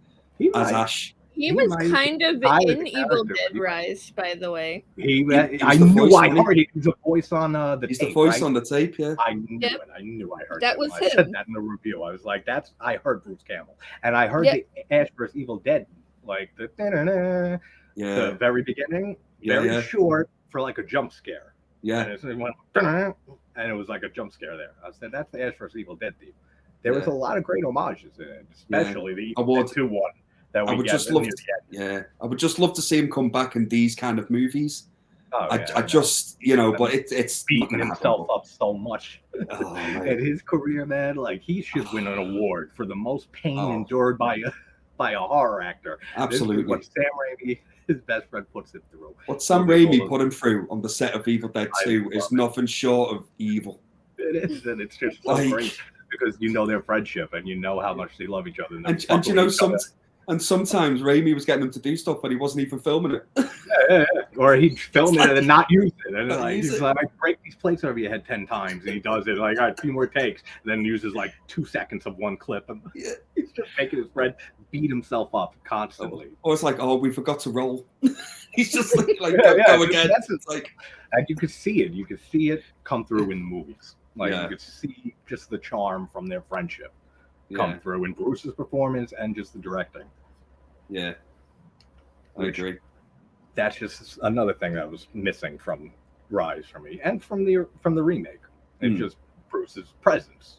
as Ash. He was kind of in Evil Dead Rise, by the way. I knew I heard it. He's a voice on the tape. He's the voice on the tape, yeah. I knew it. I knew I heard that. Was him. I said that in the review. I was like, I heard Bruce Campbell. And I heard the Ash vs. Evil Dead, like the very beginning, very short for like a jump scare. Yeah. And it went, and it was like a jump scare there. I said, that's the Ash vs. Evil Dead theme. There was a lot of great homages in it, especially the Evil Dead 2 one. I would just love to see him come back in these kind of movies. I just, but it's beating himself up so much in his career, man. Like, he should win an award for the most pain endured by a horror actor. Absolutely. What Sam Raimi, his best friend, puts him through. What Sam Raimi put him through on the set of Evil Dead 2 is nothing short of evil. It is, and it's just so great because you know their friendship and you know how much they love each other. And you know, sometimes Raimi was getting him to do stuff, but he wasn't even filming it. Or he'd film it and not use it. And he's like, I break these plates over your head 10 times. And he does it like, all right, 2 more takes. And then uses like 2 seconds of one clip. And he's just making his friend beat himself up constantly. Or it's like, we forgot to roll. He's just like go again. It's like, and you could see it. You could see it come through in the movies. Like, you could see just the charm from their friendship come through in Bruce's performance and just the directing. Yeah, I agree. That's just another thing that was missing from Rise for me, and from the remake. It's just Bruce's presence.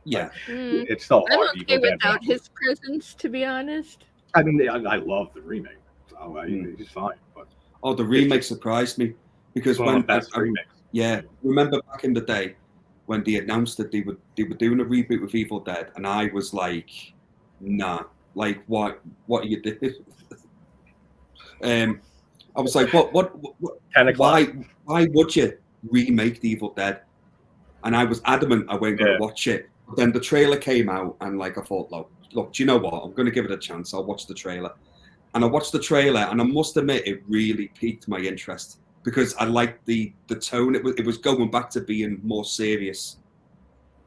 Yeah, it's so hard. I'm okay without his presence, to be honest. I mean, I love the remake. So he's fine, but the remake surprised me because when remember back in the day when they announced that they were doing a reboot with Evil Dead, and I was like, nah, like what are you doing? I was like, what why would you remake the Evil Dead? And I was adamant I wasn't going to watch it Then the trailer came out, and like I thought, look, do you know what? I'm going to give it a chance. I'll watch the trailer. And I watched the trailer, and I must admit, it really piqued my interest because I liked the tone. It was going back to being more serious.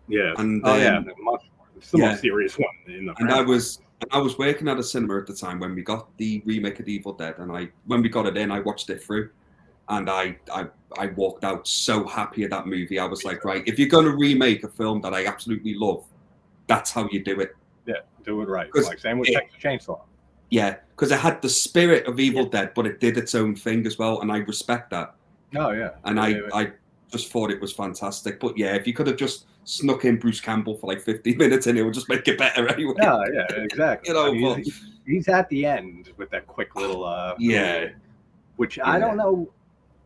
Yeah. And much more. It's the most serious one in the franchise. I was working at a cinema at the time when we got the remake of Evil Dead, and when we got it in, I watched it through, and I walked out so happy at that movie. I was like, right, if you're going to remake a film that I absolutely love, that's how you do it. Yeah, do it right. Like same with Texas Chainsaw. Yeah, because it had the spirit of Evil Dead, but it did its own thing as well, and I respect that. Oh yeah, and I just thought it was fantastic. But yeah, if you could have just snuck in Bruce Campbell for like 15 minutes, and it would just make it better anyway. Yeah, exactly. He's at the end with that quick little which I don't know.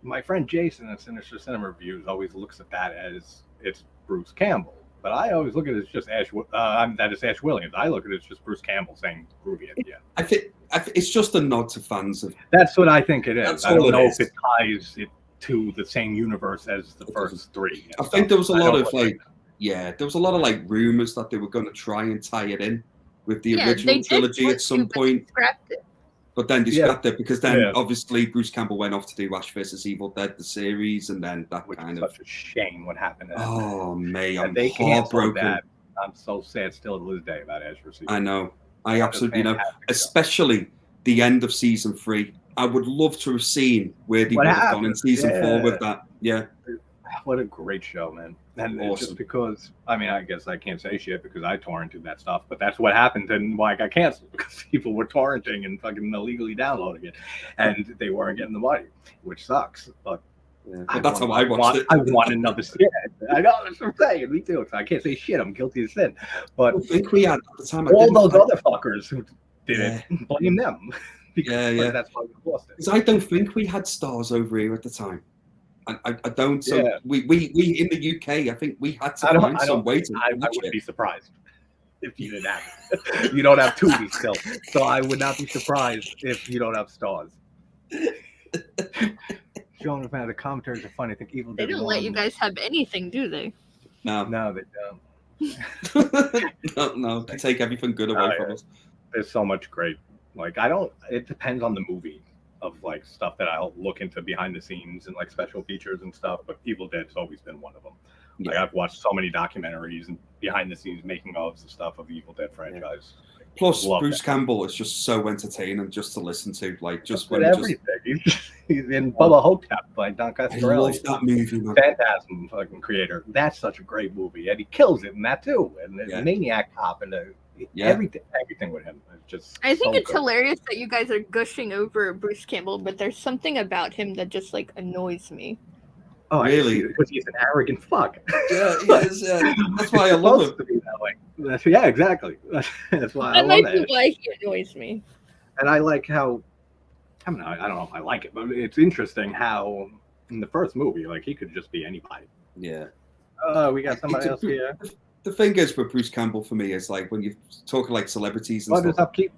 My friend Jason at Sinister Cinema Reviews always looks at that as it's Bruce Campbell. But I always look at it as just Ash. That is Ash Williams. I look at it as just Bruce Campbell saying "groovy" at the end. I think it's just a nod to fans of. That's what I think it is. I don't know if it ties it to the same universe as the first three. I think there was a lot of there was a lot of like rumors that they were going to try and tie it in with the original trilogy at some point. But then they scrapped it because then obviously Bruce Campbell went off to do Ash vs. Evil Dead, the series, and then that kind of. Such a shame what happened to that. Oh, mate, I'm heartbroken. I'm so sad still to this day about Ash vs. Evil Dead. I know. I absolutely know. Especially the end of season 3. I would love to have seen where they would have gone in season 4 with that. Yeah. What a great show, man. And just because, I mean, I guess I can't say shit because I torrented that stuff, but that's what happened and why I got canceled because people were torrenting and fucking illegally downloading it and they weren't getting the money, which sucks. But that's how I watched it. I want another sin. I know, that's what I'm saying. Me too. So I can't say shit. I'm guilty of sin. But I think we had at the time. All those other fuckers who did it, blame them. Because that's why we lost it. Because I don't think we had stars over here at the time. I don't. So we in the UK, I think we had to find some way to. I wouldn't be surprised if you didn't have it. You don't have Tubi still, so I would not be surprised if you don't have stars. Showing fan, the commentaries are funny. I think Evil Dead. They don't let you guys have anything, do they? No, they don't. no, they take everything good away from us. There's so much great. Like I don't. It depends on the movie. Of like stuff that I'll look into behind the scenes and like special features and stuff, but Evil Dead's always been one of them. Like I've watched so many documentaries and behind the scenes making ofs and stuff of the Evil Dead franchise. Plus, Bruce Campbell is just so entertaining just to listen to. Like just when everything. He's in Bubba Hotep by Don Coscarelli. I love that movie, man. Phantasm fucking creator. That's such a great movie, and he kills it in that too. And the Maniac Cop and everything with him. I think it's hilarious that you guys are gushing over Bruce Campbell, but there's something about him that just like annoys me. Oh, really? Because he's an arrogant fuck. Yeah, he is. That's why I love him. Yeah, exactly. That's why I love might be why he annoys me. And I like how. I don't know if I like it, but it's interesting how in the first movie, like he could just be anybody. Yeah. We got somebody else here. The thing is with Bruce Campbell for me is like when you talk like celebrities and stuff. What's up, Keith?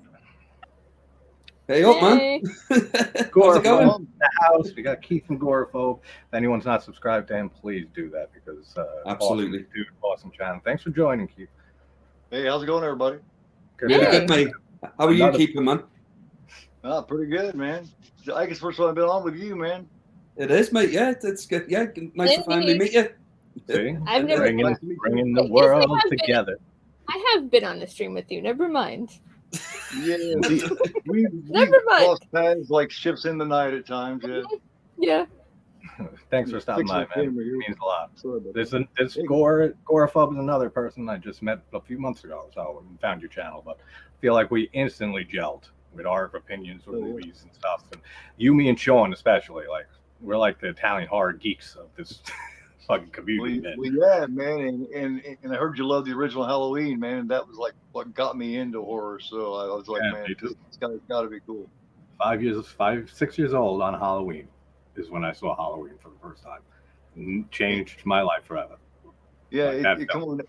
Hey up, man. Agoraphobe in the house. We got Keith from Agoraphobe. If anyone's not subscribed to him, please do that because absolutely, awesome channel. Thanks for joining, Keith. Hey, how's it going, everybody? Really good, mate. How are you keeping, man? Pretty good, man. I guess first time I've been on with you, man. It is, mate. Yeah, it's good. Yeah, nice to finally meet you. See? I've never bringing the world together. I have been on the stream with you. Never mind. Yeah, we crossed paths like ships in the night at times. Yeah. Thanks for stopping by, man. It means a lot. This Agoraphobe is another person I just met a few months ago, so I found your channel, but I feel like we instantly gelled with our opinions with movies and stuff. And you, me, and Sean especially, like we're like the Italian horror geeks of this fucking community, man. Well, yeah, man, and I heard you love the original Halloween, man, and that was like what got me into horror. So I was like, man, it's got to be cool. 6 years old on Halloween is when I saw Halloween for the first time. It changed my life forever. Yeah, it come on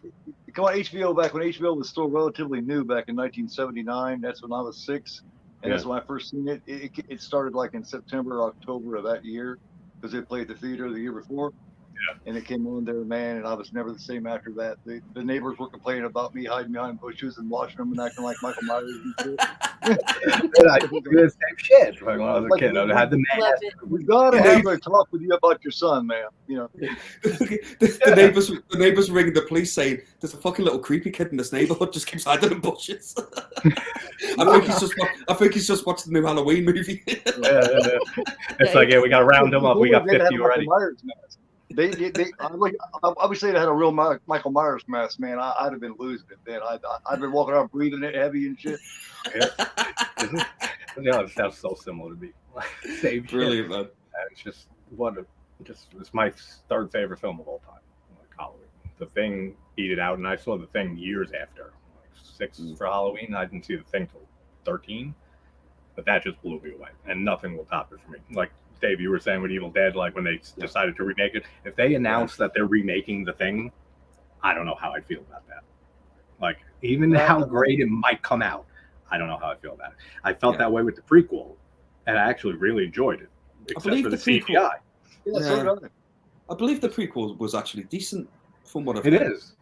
HBO back when HBO was still relatively new back in 1979. That's when I was 6, and that's when I first seen it. It started like in September, October of that year because they played at the theater the year before. and it came on there, man, and I was never the same after that. The neighbors were complaining about me hiding behind bushes and watching them and acting like Michael Myers and shit. I do the same shit when I was a kid. I had the mask. We gotta have a talk with you about your son, man. You know, the neighbors ring the police saying there's a fucking little creepy kid in this neighborhood just keeps hiding in bushes. I think he's just watched the new Halloween movie. It's like, yeah, we got to round him up. We got 50 already. I would say they had a real Michael Myers mask, man. I'd have been losing it then. I'd been walking around breathing it heavy and shit. Yeah, it sounds so similar to me. Same Brilliant, man. It's just it's my third favorite film of all time. Like Halloween. The Thing beat it out, and I saw The Thing years after. Like 6 for Halloween. I didn't see The Thing till 13, but that just blew me away, and nothing will top it for me. Like Dave, you were saying with Evil Dead, like when they decided to remake it, if they announced that they're remaking The Thing, I don't know how I'd feel about that. Like, even how great it might come out, I don't know how I feel about it. I felt that way with the prequel, and I actually really enjoyed it, except for the CGI. I believe the prequel was actually decent from what I've heard. It is.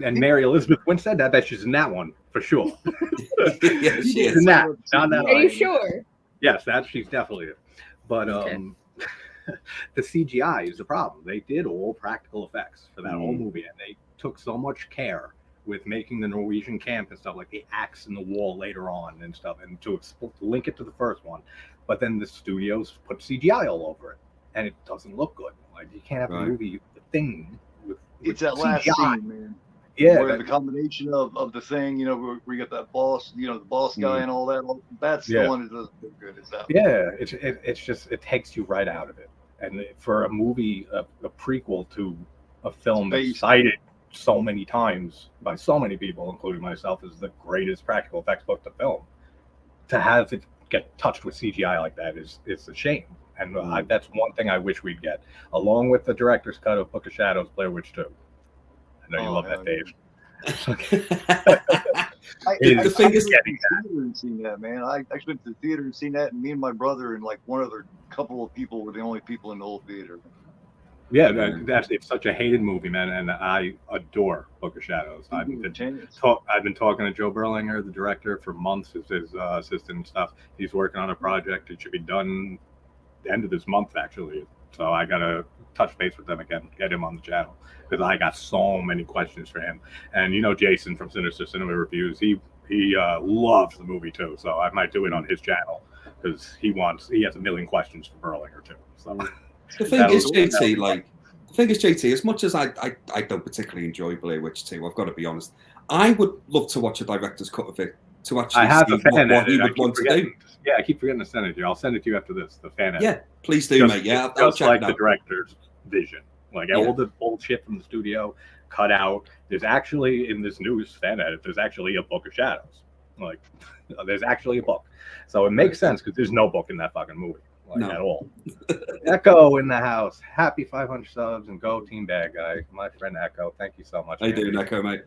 And Mary Elizabeth Winstead, that she's in that one for sure. Yeah, she is in that. Not that. Are you sure? Yes, she's definitely it. But the CGI is the problem. They did all practical effects for that whole movie, and they took so much care with making the Norwegian camp and stuff, like the axe in the wall later on and stuff, and to link it to the first one. But then the studios put CGI all over it, and it doesn't look good. Like, you can't have a movie, The Thing, with it's that CGI. last scene, man. Yeah, where the combination of the Thing, you know, where you got that boss, you know, the boss guy and all that. That's the one that doesn't look good. Is that? Yeah, it's just, it takes you right out of it. And for a movie, a prequel to a film that's cited so many times by so many people, including myself, as the greatest practical effects book to film, to have it get touched with CGI like that it's a shame. And that's one thing I wish we'd get, along with the director's cut of Book of Shadows, Blair Witch 2. I know you love that, Dave. The thing is, and seen that, man. I actually went to the theater and seen that, and me and my brother and like one other couple of people were the only people in the whole theater. Yeah, it's such a hated movie, man, and I adore Book of Shadows. I've been talking to Joe Berlinger, the director, for months, as his assistant and stuff. He's working on a project. It should be done the end of this month, actually. So I gotta touch base with them again, get him on the channel, because I got so many questions for him. And you know, Jason from Sinister Cinema Reviews, he loves the movie too. So I might do it on his channel, because he has a million questions for Berlinger too. So. The thing is, JT, as much as I don't particularly enjoy Blair Witch 2, I've got to be honest, I would love to watch a director's cut of it to actually see what he would want to do. Yeah, I keep forgetting to send it to you. I'll send it to you after this, the fan edit. Yeah, please do, mate. Yeah, I'll just like the director's vision. Like all the old shit from the studio cut out. There's actually, in this news fan edit, there's actually a Book of Shadows. Like, there's actually a book. So it makes sense, because there's no book in that fucking movie. At all. Echo in the house. Happy 500 subs, and go Team Bad Guy. My friend Echo, thank you so much. How you doing, Echo, mate?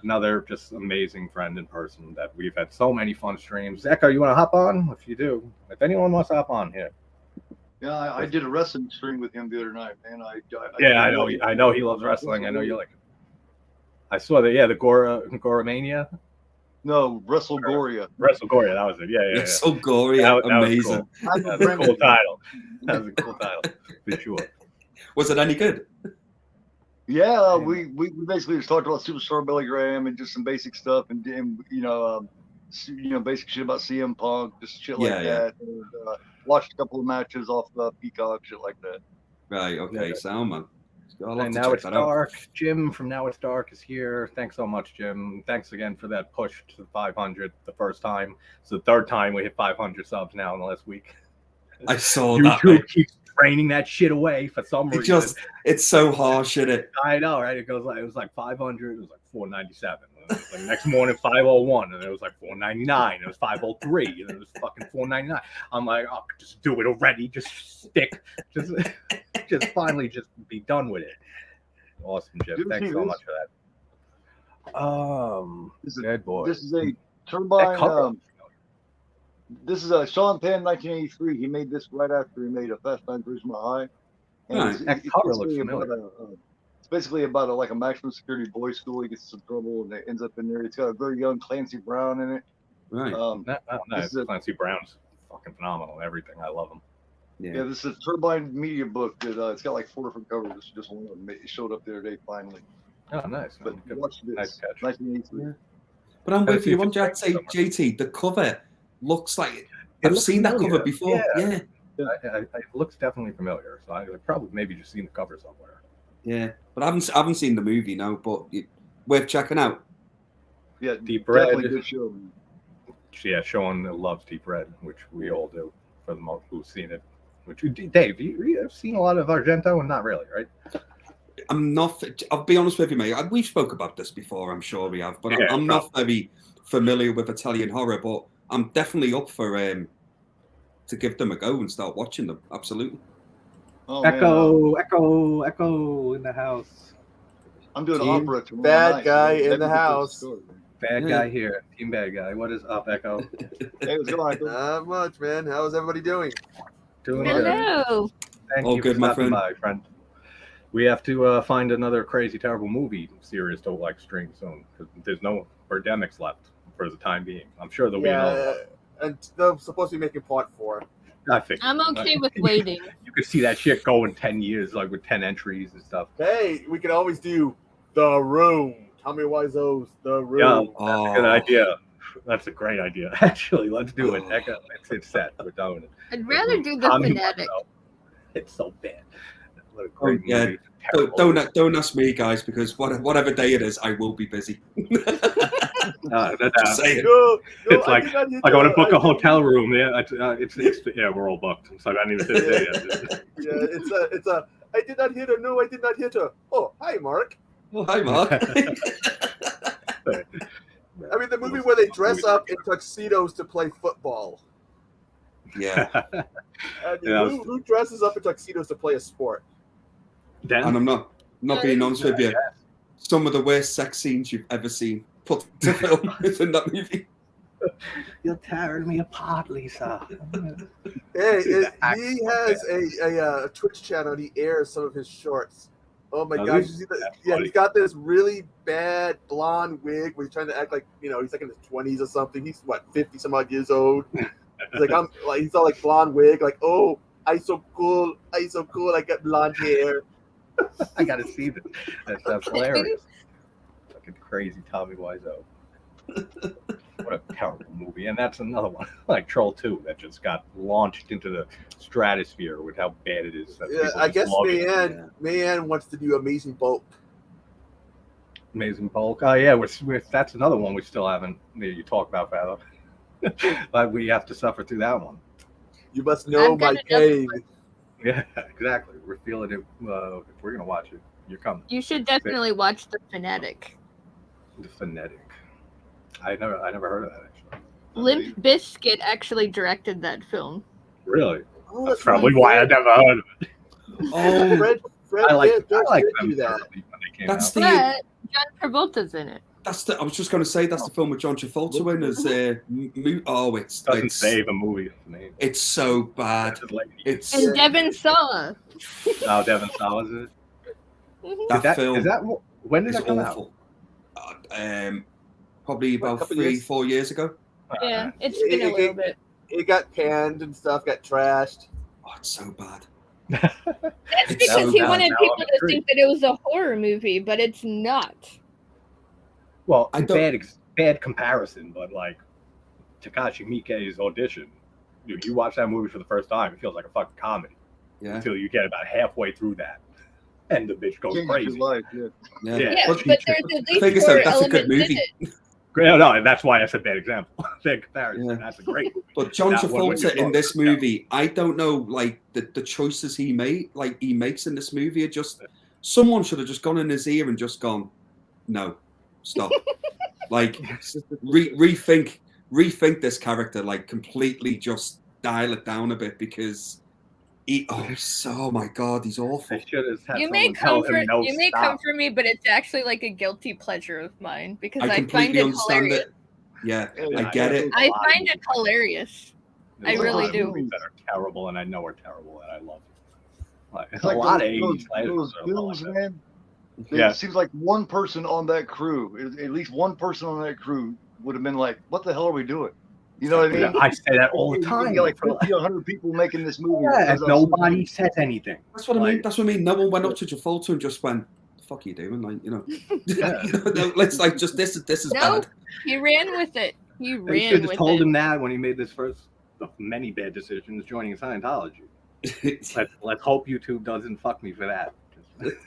Another just amazing friend in person that we've had so many fun streams. Echo, you want to hop on? If you do, if anyone wants to hop on here. Yeah, I did a wrestling stream with him the other night, man. I know he loves wrestling. I know you like it. I saw that. Yeah, the Goramania. No, WrestleGoria. WrestleGoria, that was it. Yeah. WrestleGoria, amazing. That was a cool title. That was a cool title, for sure. Was it any good? Yeah, we basically just talked about Superstar Billy Graham and just some basic stuff, and basic shit about CM Punk, just shit like that. And, watched a couple of matches off Peacock, shit like that. Right. Okay. Sound, man. And Now It's Dark. Jim from Now It's Dark is here. Thanks so much, Jim. Thanks again for that push to 500 the first time. It's the third time we hit 500 subs now in the last week. I saw that. YouTube keeps draining that shit away for some reason. It's so harsh, isn't it? I know, right? It was like 500. It was like 497. Like next morning 501, and it was like 499. It was 503, and it was fucking 499. I'm like, oh, just do it already. Just stick. Just finally just be done with it. Awesome, Jim. Thanks so much for that. Good boy. This is a Turbine. This is a Sean Penn, 1983. He made this right after he made a Fast Times at Ridgemont High. Right. That cover looks familiar. It's basically about like a maximum security boys' school. He gets some trouble and it ends up in there. It's got a very young Clancy Brown in it. Right. Nice. Clancy Brown's fucking phenomenal. Everything. I love him. Yeah, this is a Turbine Media book that it's got like 4 different covers. It's just one of them. It showed up the other day finally. Oh, nice. But watch this. Nice catch. 1983. Yeah. But I'm with you. One Jack say, JT, the cover looks like I've seen that cover before. Yeah. It looks definitely familiar. So I probably maybe just seen the cover somewhere. Yeah, but I haven't seen the movie, no. But worth checking out. Yeah, Deep Red. Definitely good show. Yeah, Sean loves Deep Red, which we all do for the most who've seen it. Which Dave, you have seen a lot of Argento, and not really, right? I'm not. I'll be honest with you, mate. We've spoke about this before. I'm sure we have, but I'm not very familiar with Italian horror. But I'm definitely up for to give them a go and start watching them. Absolutely. Oh, Echo in the house. I'm doing opera tomorrow Bad night. guy in the house. Bad guy here. Team bad guy. What is up, Echo? Hey, what's going on? Not much, man. How's everybody doing? Doing good. Hello. Thank All you good, for my stopping friend. by, friend. We have to find another crazy, terrible movie series to like stream soon because there's no Birdemics left for the time being. I'm sure there'll be another. And they're supposed to be making part 4. I think I'm okay with waiting. You could see that shit go in 10 years, like with 10 entries and stuff. Hey, we could always do The Room. Tommy Wiseau's The Room. Yeah, that's a good idea. That's a great idea. Actually, let's do it. Echo, it's set. We're doing it. I'd rather do the Tommy Fanatic. Wiseau. It's so bad. What a great Yeah. movie. Terrible. Don't ask me, guys, because whatever day it is, I will be busy. Just saying. No, It's I like did not hit I want to book a I- hotel room. Yeah, yeah, we're all booked. So I didn't even hit it yet. Yeah, it's a. I did not hit her. No, I did not hit her. Oh, hi, Mark. Oh, hi, Mark. I mean, the movie where they dress up in tuxedos to play football. Yeah, I mean, Yeah, who dresses up in tuxedos to play a sport? Dan? and I'm not being honest with you. Some of the worst sex scenes you've ever seen put to film is in that movie. You're tearing me apart, Lisa. Hey, he has a Twitch channel. And he airs some of his shorts. Oh my gosh! You see that? Yeah, he's got this really bad blonde wig where he's trying to act like he's like in his 20s or something. He's what 50 some odd years old. He's like he's all like blonde wig, like I'm so cool, I got blonde hair. I gotta see this. That's hilarious. Fucking crazy Tommy Wiseau. What a terrible movie. And that's another one, like Troll 2, that just got launched into the stratosphere with how bad it is. Yeah, I guess Mayanne wants to do Amazing Bulk. Amazing Bulk. Oh, yeah, that's another one we still haven't, you talk about, Father. But we have to suffer through that one. You must know my pain. Yeah, exactly. We're feeling it. If we're going to watch it, you're coming. You should definitely watch The Fanatic. The Phonetic. I never heard of that, actually. Limp Bizkit actually directed that film. Really? Oh, That's probably why I never heard of it. Oh, Fred I like did them do that. when they came that's out. the. But John Travolta's in it. I was just going to say that's the film with John Travolta in as it's Doesn't save a movie. It's so bad. It's And Devin Sawa. Oh, Devin Sawa, is it? that film. Is that when did is that come awful. Probably about 3-4 years ago. out? Yeah, it's been a little bit. It got panned and stuff, got trashed. Oh, it's so bad. That's It's because so he bad. wanted Now people I'm to intrigued. think that it was a horror movie, but it's not. Well, I don't- bad comparison, but like Takashi Miike's Audition. Dude, you watch that movie for the first time, it feels like a fucking comedy Yeah. until you get about halfway through that, and the bitch goes Changes crazy. your life, Yeah. Yeah. Yeah, But- but there's at thing least is, 4 that's a good elements in movie. it. No, and that's why I said bad example. Bad comparison. Yeah. That's a great movie. But John That one, when Travolta you in talk this about- movie, I don't know, like the choices he makes in this movie are just someone should have just gone in his ear and just gone, no, stop, like rethink this character, like completely just dial it down a bit because oh my god, he's awful. They should have had You may someone tell come him no, come stop. for me, but it's actually like a guilty pleasure of mine because I find completely it understand hilarious. it. Yeah, Yeah, I get it. I find it hilarious. There's I a really lot of do. movies that are terrible, and I know are terrible, and I love Like, It's a like lot of those 80s slashers are films, like that. man. Yeah. It seems like one person on that crew, at least one person on that crew, would have been like, "What the hell are we doing?" You know what I mean? Yeah, I say that all the time. You got like 50, 100 people making this movie. Yeah, and because of nobody says anything. That's what I mean. That's what I mean. No one went up to Travolta and just went, "The fuck are you doing?" Like, you know, no, let's like just this is No, bad. he ran with it. He They ran should have with told it. him that when he made this first of many bad decisions joining Scientology. Let's hope YouTube doesn't fuck me for that.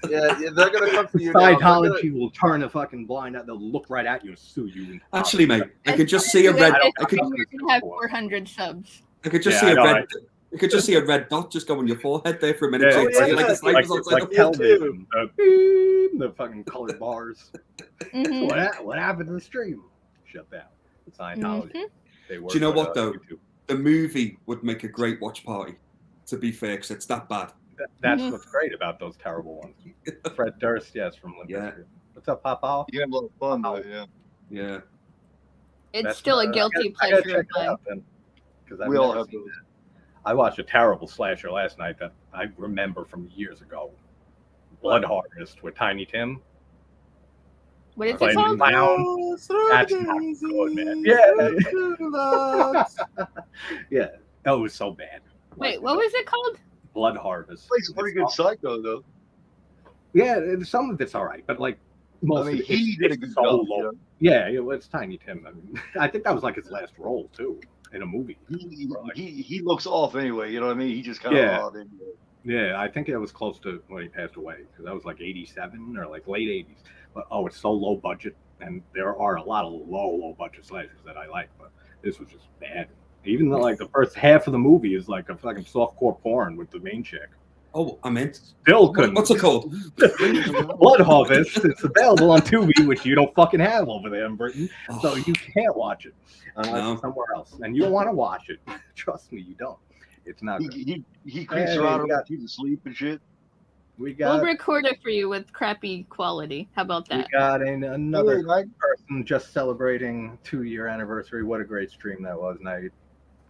Yeah, they're gonna come for you now. Scientology will turn a fucking blind eye. They'll look right at you and sue you. Actually, mate, I could just see a red. I could have 400 subs. I could just see a red. I could just see a red dot just go on your forehead there for a minute. Like television, the fucking colored bars. Mm-hmm. What happened to the stream? Shut down. Scientology. Mm-hmm. They Do you know what though? YouTube. The movie would make a great watch party. To be fair, because it's that bad. That's what's great about those terrible ones. Fred Durst, yes, from Limp Bizkit. What's up, Papa? You have a lot of fun, though, yeah. Yeah. It's still a guilty I gotta pleasure check of it mine. out then, because We all have those. I watched a terrible slasher last night that I remember from years ago. Blood Harvest with Tiny Tim. What is it Playing called? clown. That's not good, man. Yeah. That was so bad. Wait, what was it called? Blood Harvest. Plays a pretty good Psycho, though. Yeah, some of it's all right, but like most I mean, of he did a good so job. low. Yeah, it's Tiny Tim. I mean, I think that was like his last role too in a movie. He looks off anyway. You know what I mean? He just kind of odd anyway. Yeah, I think it was close to when he passed away because that was like 87 or like late 80s. But it's so low budget, and there are a lot of low budget slashers that I like, but this was just bad. Even though like the first half of the movie is like a fucking softcore porn with the main chick. Oh, I meant. Still couldn't. What's it called? Blood Harvest. It's available on Tubi, which you don't fucking have over there in Britain, so you can't watch it unless it's somewhere else, and you don't want to watch it. Trust me, you don't. It's not. He creeps around when he's asleep and shit. We'll record it for you with crappy quality. How about that? We got another person just celebrating 2-year anniversary. What a great stream that was, Night.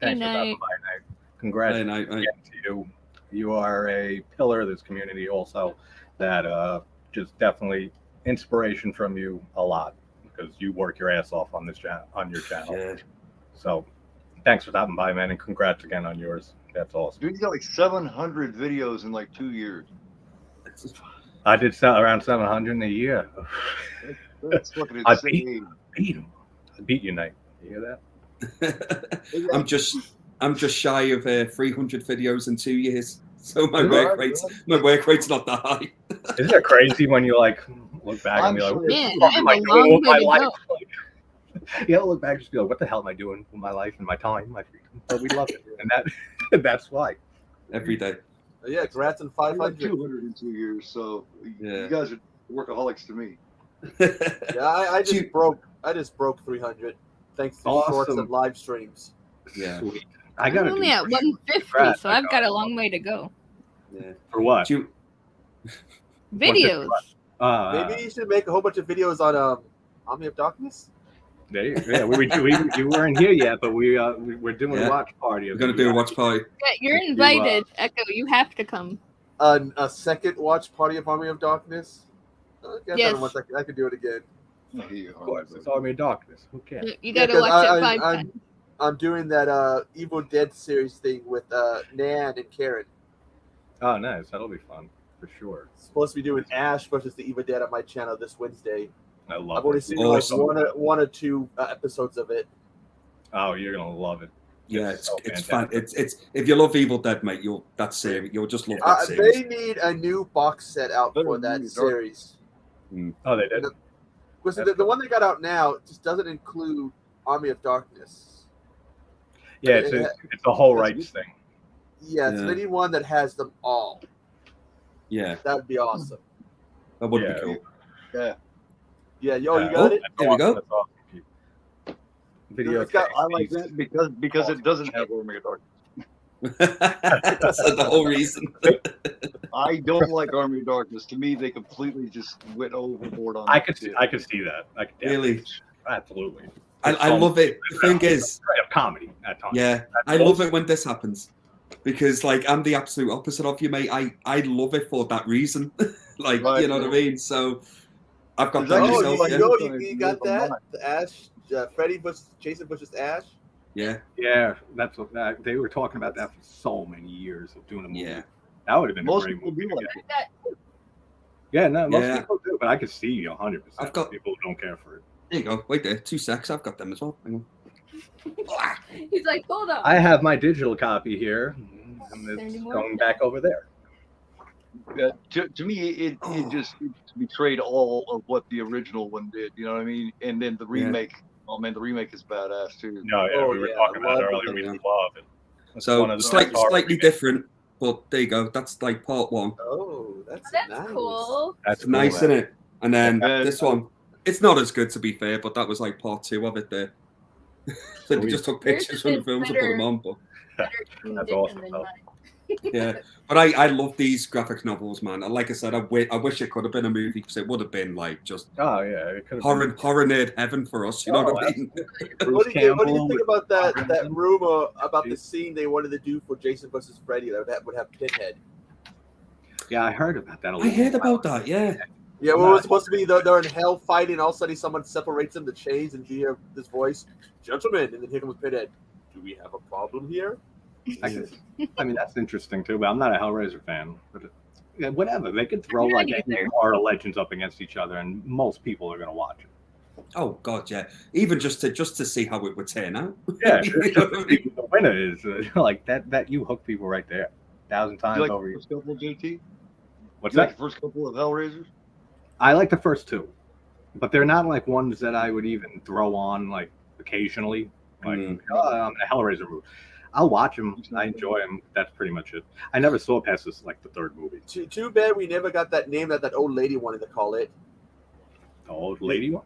Thanks for stopping by, Night. Congratulations to you. You are a pillar of this community also that just definitely inspiration from you a lot because you work your ass off on this channel, on your channel. Yeah. So thanks for stopping by, man, and congrats again on yours. That's awesome. Dude, he's got like 700 videos in like 2 years. I did around 700 in a year. That's fucking insane. I beat you, Night. You hear that? I'm just shy of 300 videos in 2 years, so my work rate's not that high. Isn't it crazy when you like look back and be like, "Man, I have a long way to go." You know, look back and just be like, "What the hell am I doing with my life and my time, my freedom?" But we love it, and that's why. Every day. Yeah, congrats on 500. 200 in 2 years, so you guys are workaholics to me. Yeah, I just broke 300 thanks to shorts and live streams. Yeah, sweet. I'm only at 150, so I've got a long way to go. Yeah. For what? Videos. Maybe you should make a whole bunch of videos on Army of Darkness. Yeah, we weren't here yet, but we're doing a watch party. We're gonna do a watch party. Yeah, you're invited, Echo. You have to come. A second watch party of Army of Darkness. Yes. I could do it again. Of course, it's Army of Darkness. Who cares? You gotta watch it 5 times. I'm doing that Evil Dead series thing with Nan and Karen. Oh, nice. That'll be fun for sure. Supposed to be doing Ash versus the Evil Dead on my channel this Wednesday. I love it. I've only seen like one or two episodes of it. Oh, you're gonna love it. Yeah, it's fun. It's if you love Evil Dead, mate, you'll just love that series. They need a new box set out for that series. Oh, they did. Because the one they got out now just doesn't include Army of Darkness. Yeah, it's a whole rights thing. Yeah, so they need one that has them all. Yeah, that would be awesome. That would be cool. Yeah. Yeah, you got it. There we go. That's awesome. Video. I like that because it doesn't have Army of Darkness. That's the whole reason. I don't like Army of Darkness. To me, they completely just went overboard on. I could see that. Really, absolutely. I love it. The thing is, comedy at times. Yeah, I love it when this happens. because like I'm the absolute opposite of you, mate. I love it for that reason. Like, Right, you know what I mean? So I've got Is that that- Oh, myself. you got that? The Ash, Freddie Bush, Jason Bush's Ash. Yeah. Yeah, that's what they were talking about that for so many years of doing a movie. Yeah. That would have been Most a great people movie. do like to it. get. Yeah, no, most Yeah. people do, but I could see 100%. I've got- people who don't care for it. There you go. Wait there. 2 secs. I've got them as well. Hang on. He's like, hold on. I have my digital copy here, and Is there any it's more? going back over there. To me, it just betrayed all of what the original one did. You know what I mean? And then the remake. Oh man, the remake is badass too. No, yeah, Oh, we were yeah, talking about love it earlier. it, We yeah. love it. It's So one of the slightly hard remakes. different, but there you go. That's like part 1. Oh, that's That's cool. That's It's nice, isn't it? And then Yeah. this one, it's not as good to be fair, but that was like part 2 of it there. So they just took pictures from the films and put them on. But That's awesome, though. yeah, but I love these graphic novels, man. And like I said, I wish it could have been a movie because it would have been like just Oh yeah, it could have horror nerd heaven for us. You know what I mean? What do you Campbell think about that rumor about the scene they wanted to do for Jason versus Freddy that would have Pinhead? Yeah, I heard about that. I heard about that. Yeah, Yeah, well, it was supposed to be they're in hell fighting. All of a sudden, someone separates them, the chains, and you hear this voice, "Gentlemen," and then here comes Pinhead. Do we have a problem here? I mean, that's interesting too. But I'm not a Hellraiser fan. But yeah, whatever, they could throw I'm not like any either. horror legends up against each other, and most people are gonna watch it. Oh God, yeah. Even just to see how it would turn out. Yeah, You know what I mean? the winner is like that. You hook people right there, 1,000 You times like over. the first couple, JT? What's You like that? the first couple of Hellraisers? I like the first 2, but they're not like ones that I would even throw on like occasionally. Like I'm in a Hellraiser mood. I'll watch them. I enjoy them. That's pretty much it. I never saw past this like the 3rd movie. Too bad we never got that name that old lady wanted to call it. The old lady one.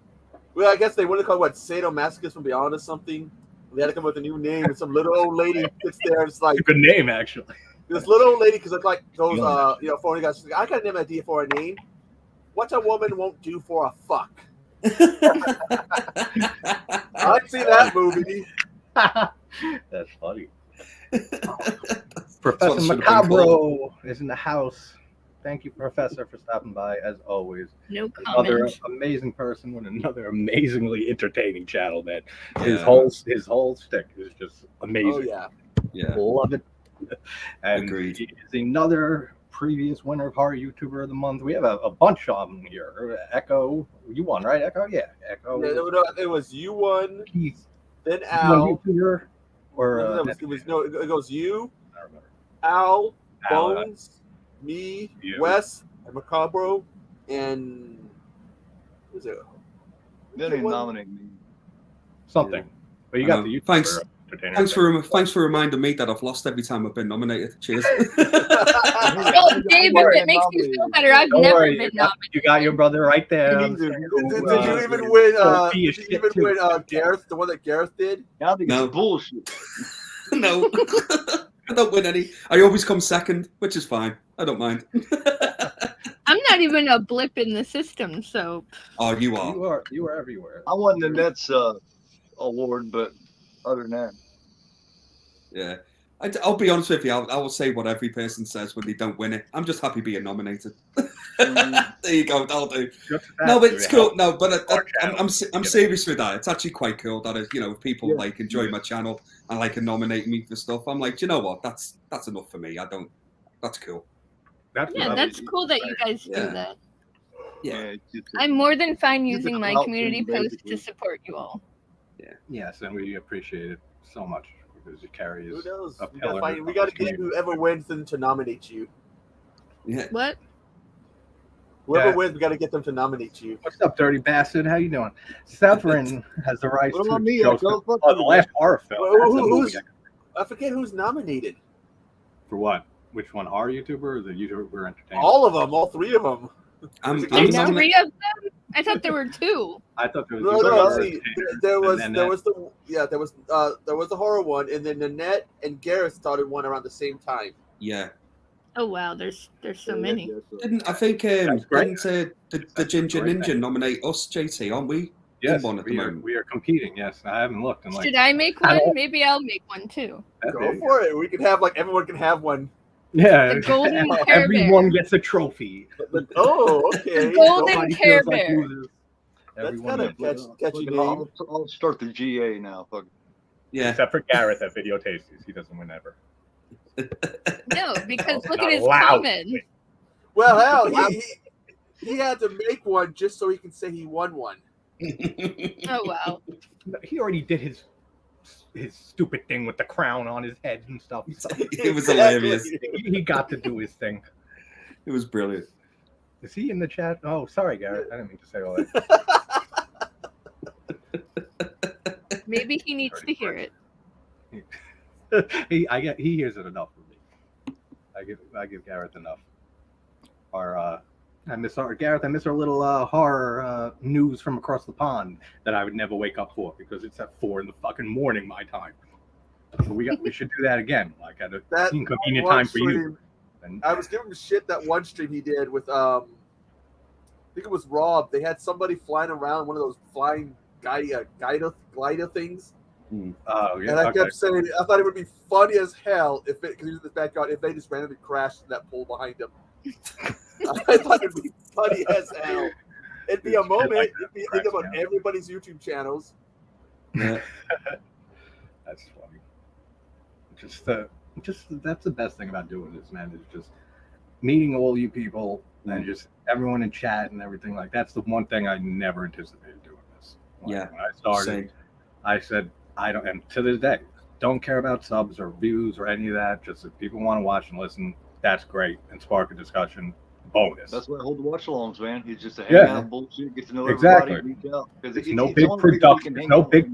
Well, I guess they wanted to call it what, Sadomasochist from Beyond or something. They had to come up with a new name, and some little old lady sits there. And it's like Good name, actually. this little old lady because it's like goes, phone guys. She's like, I got a name idea for a name. What a woman won't do for a fuck. I've seen that movie. That's funny. That's Professor what it should have been called. Macabro is in the house. Thank you, Professor, for stopping by as always. No Another comment. amazing person with another amazingly entertaining channel. That his Yeah. whole stick is just amazing. Oh yeah. Yeah. Love it. And Agreed. he is another previous winner of Horror YouTuber of the Month. We have a bunch of them here. Echo, you won, right? Echo, yeah. Echo. Yeah, it was you one, Keith. then You Al. won YouTuber or No, it goes you, I don't remember. Al, Al, Bones, me, you. Wes, and Macabro, and who's it? They didn't nominate me. Something. But you I got know. the YouTuber. Thanks. entertainer. Thanks for reminding me that I've lost every time I've been nominated. Cheers. Oh, David, it makes me feel better. I've Don't never worry, been you got your brother right there. Me neither. Did you even win? be a Did you shit even too. win Gareth? The one that Gareth did? I think No. it's bullshit. No, I don't win any. I always come second, which is fine. I don't mind. I'm not even a blip in the system, so Oh, you are. You are everywhere. I won the Nets award, but other than that, Yeah. I'll be honest with you. I will say what every person says when they don't win it. I'm just happy being nominated. There you go. That'll do. No, but it's cool. No, but I'm serious with that. It's actually quite cool that if people like enjoy my channel and like can nominate me for stuff. I'm like, do you know what? That's enough for me. That's cool. yeah, that's cool that you guys Yeah. do that. Yeah. it's just I'm more than fine It's a using my clout community thing, posts to basically. support you all. Yes, and we appreciate it so much because you carry Who knows? a We pillar. got to of get whoever wins them to nominate you. Yeah. What? Whoever Yeah. wins, we got to get them to nominate you. What's up, dirty bastard? How you doing? Severin has the right What to about me? Joseph. Fuck Oh, the you. last horror film. Well, That's a who's- movie. I forget who's nominated. For what? Which one? Horror YouTuber or the YouTuber entertainer? All of them, all 3 of them. I'm There's There's nominated. 3 of them? I thought there were 2. I thought there was. No, YouTuber no. or See, entertainer. there was And then there that- was the horror one, and then Nanette and Gareth started one around the same time. Yeah. Oh wow, there's so many. I think That's great. didn't the Ginger Ninja nominate us, JT, aren't we? in one at the we moment. are competing. Yes, I haven't looked. And Should I make one? Maybe I'll make one too. Go for it. We can have everyone can have one. Yeah, The golden Care everyone Bear. gets a trophy. Okay. The golden Nobody Care feels like Bear. losers. That's Everyone got a gets- catchy name. I'll start the GA now. Fuck. Yeah. Except for Gareth at Video Tasties, he doesn't win ever. No, because look Not at his allowed. comments. Well, hell, he had to make one just so he can say he won one. Oh wow. He already did his stupid thing with the crown on his head and stuff. So It was hilarious. he got to do his thing. It was brilliant. Is he in the chat? Oh, sorry, Gareth. I didn't mean to say all that. Maybe he needs to hear it. He hears it enough for me. I give Gareth enough. I miss our little horror news from across the pond that I would never wake up for because it's at 4 in the fucking morning my time. So we should do that again, like at a inconvenient time for you. And I was giving him shit that one stream he did with I think it was Rob. They had somebody flying around one of those flying glider things. Oh yeah. And I kept saying I thought it would be funny as hell if it because he was in the backyard if they just randomly crashed in that pole behind him. I thought it'd be funny as hell. It'd be a moment. It'd be on everybody's YouTube channels. Yeah. That's funny. Just that's the best thing about doing this, man. Is just meeting all you people and just everyone in chat and everything like that's the one thing I never anticipated doing this. When I started, I said I don't, and to this day, don't care about subs or views or any of that. Just if people want to watch and listen, that's great and spark a discussion. Bonus. That's why I hold the watch-alongs, man. It's just a hangout, bullshit, get to know everybody, reach out. It's no big production. It's no big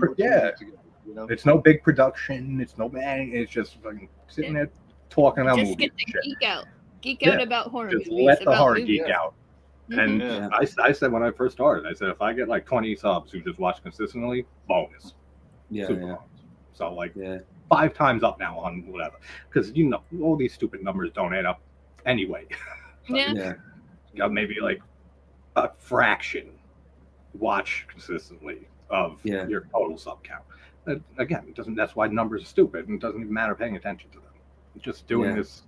It's no big production. It's no bang. It's just fucking sitting there talking about just movies. get to geek out about horror just movies. let the horror movies. geek out. And I said when I first started, I said if I get like 20 subs who just watch consistently, bonus. Super bonus. So 5 times up now on whatever, because all these stupid numbers don't add up anyway. You got maybe like a fraction watch consistently of your total sub count. Again, it doesn't. That's why numbers are stupid, and it doesn't even matter paying attention to them. Just doing this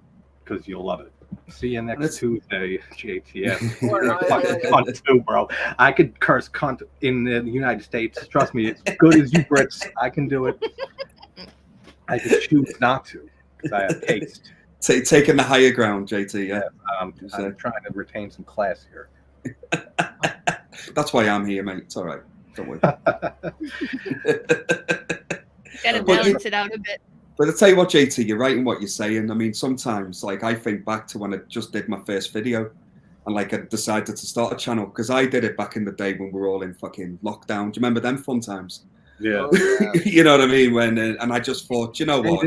because you'll love it. See you next Tuesday, JTS. Fucking cunt too, bro. I could curse cunt in the United States. Trust me, it's good as you Brits. I can do it. I just choose not to because I have taste. Taking the higher ground, JT. Yeah, I'm trying to retain some class here. That's why I'm here, mate. It's all right. Don't worry. Gotta balance it out a bit. But I tell you what, JT, you're right in what you're saying. I mean, sometimes, I think back to when I just did my first video, and I decided to start a channel because I did it back in the day when we were all in fucking lockdown. Do you remember them fun times? Yeah. You know what I mean? And I just thought, you know what?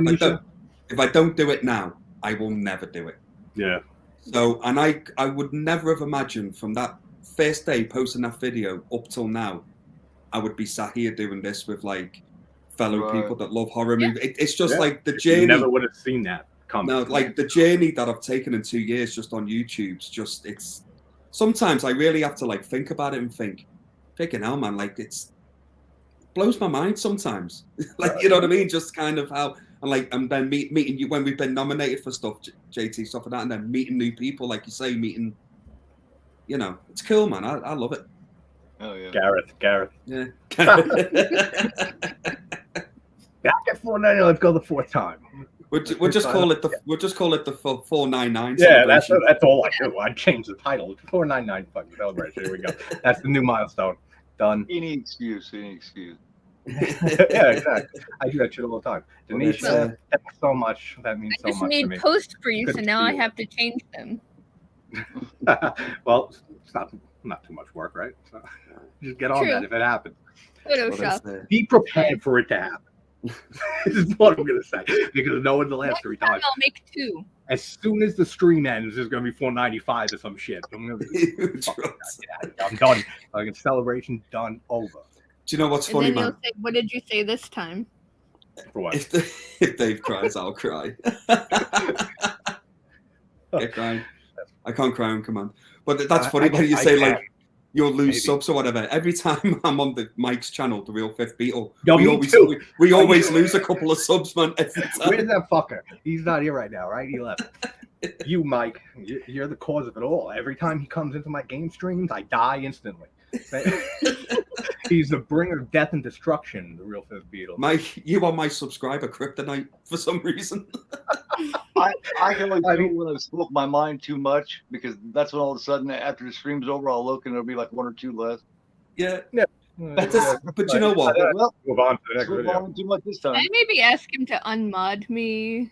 If I don't do it now, I will never do it. Yeah. So, and I would never have imagined from that first day posting that video up till now, I would be sat here doing this with fellow people that love horror movies. It's just the journey. You never would have seen that coming. No, the journey that I've taken in 2 years just on YouTube's just, it's, sometimes I really have to think about it and think, freaking hell, man, it's blows my mind sometimes. You know what I mean? Just kind of how, and then meeting you when we've been nominated for stuff, JT, stuff like that, and then meeting new people, like you say, meeting, it's cool, man. I love it. Oh yeah, Gareth. Yeah. Back at 490. Let's go the 4th time. We'll just call it the 499. Yeah, that's all I do. I'd change the title. 499 fucking celebration. Here we go. That's the new milestone. Done. Any excuse. Yeah, exactly. I do that shit all the time. Denise, thanks so much. That means so much to me. I just made posts for you, so now I have to change them. Well, it's not too much work, right? So just get on that if it happens. Photoshop. Be prepared for it to happen. This is what I'm gonna say because no one the last 3 times. I'll make 2. As soon as the stream ends, there's gonna be 495 or some shit. I'm gonna be I'm done. Celebration done over. Do you know what's and funny, then man? Say, what did you say this time? For what? If Dave cries, I'll cry. Get crying. I can't cry on command. But that's funny when you say you'll lose subs or whatever. Every time I'm on the Mike's channel, The Real Fifth Beatle, Yo, we always lose a couple of subs, man. Every time. Where's that fucker? He's not here right now, right? He left. You, Mike, you're the cause of it all. Every time he comes into my game streams, I die instantly. He's the bringer of death and destruction, The Real Fifth Beatle. Mike, you are my subscriber kryptonite for some reason. I can only do it when I smoke my mind too much, because that's when all of a sudden after the stream's over, I'll look and there'll be like 1 or 2 left. Yeah. But you know what? Well, move on to the next video. Too much this time. Can I maybe ask him to unmod me?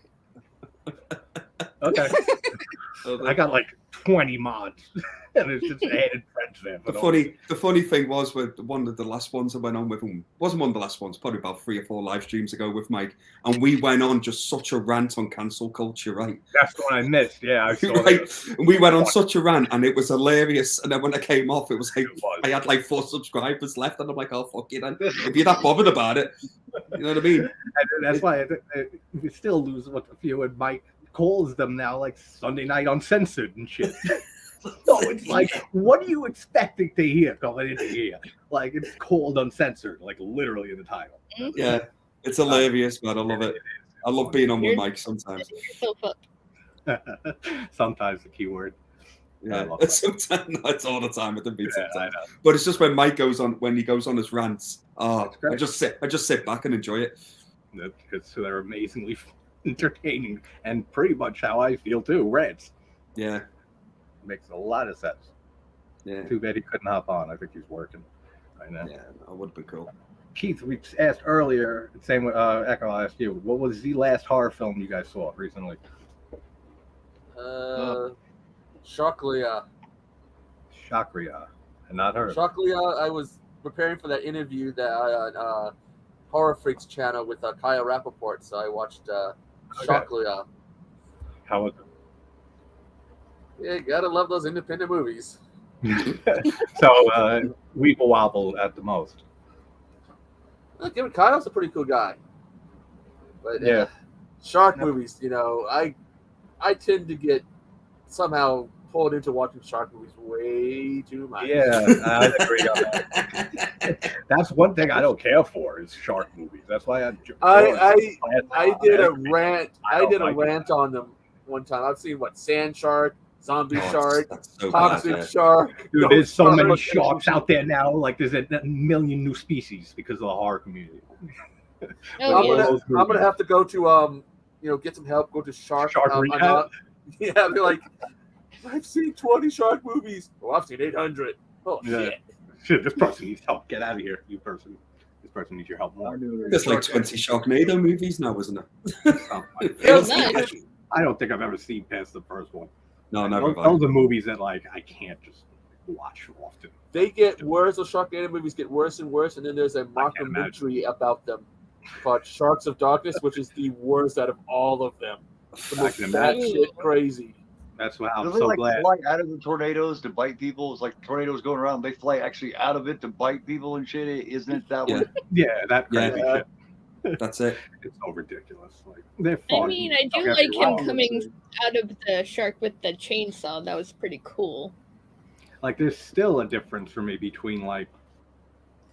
Okay. I got like 20 mods, and it's just added friends there. The funny thing was, with one of the last ones I went on with him, wasn't one of the last ones, probably about 3 or 4 live streams ago with Mike, and we went on just such a rant on cancel culture, right? That's the one I missed. Yeah, I saw right? And we went on such a rant, and it was hilarious. And then when I came off, it was like I had like 4 subscribers left, and I'm like, oh fuck it, then. If you're that bothered about it, you know what I mean? And that's why we still lose with a few, and Mike calls them now like Sunday Night Uncensored and shit. So it's like, what are you expecting to hear coming into here? Like, it's called Uncensored, like literally in the title. Yeah, it's hilarious, man. I love it. I love being on with Mike sometimes. Sometimes the keyword. Yeah, sometimes it's all the time. It doesn't mean sometimes, but it's just when Mike goes on, when he goes on his rants. Oh, I just sit back and enjoy it. They're amazingly entertaining, and pretty much how I feel too. Rants. Yeah. Makes a lot of sense. Yeah. Too bad he couldn't hop on. I think he's working right now. Yeah, that would be cool. Keith, we asked earlier, same with Echo, I asked you, what was the last horror film you guys saw recently? Shockley. Shakria. And not her. Shockley, I was preparing for that interview that on Horror Freaks channel with Kaya Rappaport, so I watched Shockley. How was it? Yeah, you gotta love those independent movies. So, Weeble Wobble at the most. Given Kyle's a pretty cool guy. But yeah, shark movies, you know, I tend to get somehow pulled into watching shark movies way too much. Yeah, I agree on that. That's one thing I don't care for is shark movies. That's why I did a rant. I did a rant on them one time. I've seen Sand Shark, Zombie Shark, so Toxic Shark. Dude, there's so many sharks out there now. Like there's a million new species because of the horror community. I'm gonna have to go to get some help. Go to Shark Rehab. Yeah, be like, I've seen 20 shark movies. Well, I've seen 800. Oh shit! This person needs help. Get out of here, you person. This person needs your help more. There's like 20 Sharknado movies now, isn't there? I don't think I've ever seen past the first one. No, never. Those are movies that I can't just watch often. They get worse. Those Sharknado movies get worse and worse, and then there's a mockumentary about them called Sharks of Darkness, which is the worst out of all of them. The most shit crazy. That's why I'm so glad. Fly out of the tornadoes to bite people. It's like tornadoes going around. They fly actually out of it to bite people and shit. Isn't it that one? Yeah, that crazy shit. That's it. It's so ridiculous. Like they're fun. I mean, I do like him coming out of the shark with the chainsaw. That was pretty cool. Like, there's still a difference for me between like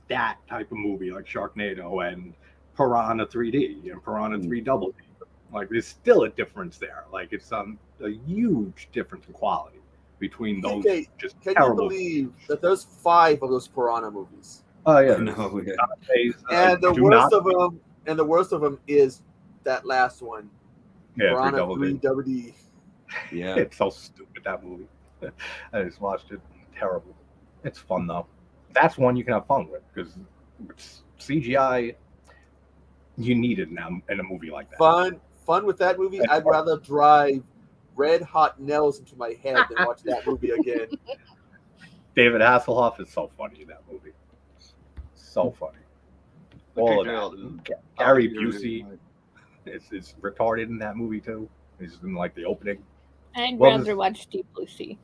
that type of movie, like Sharknado, and Piranha 3D and Piranha 3 Double D. Like, there's still a difference there. Like, it's a huge difference in quality between those. Can you believe that there's 5 of those Piranha movies? Oh yeah, no, yeah. And the worst of them is that last one. Yeah, Piranha 3 Double D. Yeah, it's so stupid, that movie. I just watched it. Terrible. It's fun though. That's one you can have fun with because CGI. You need it now in a movie like that. Fun with that movie. I'd rather drive red hot nails into my head than watch that movie again. David Hasselhoff is so funny in that movie. So funny. All of that. Gary Busey is retarded in that movie too. He's in like the opening. I'd rather watch Deep Blue Sea.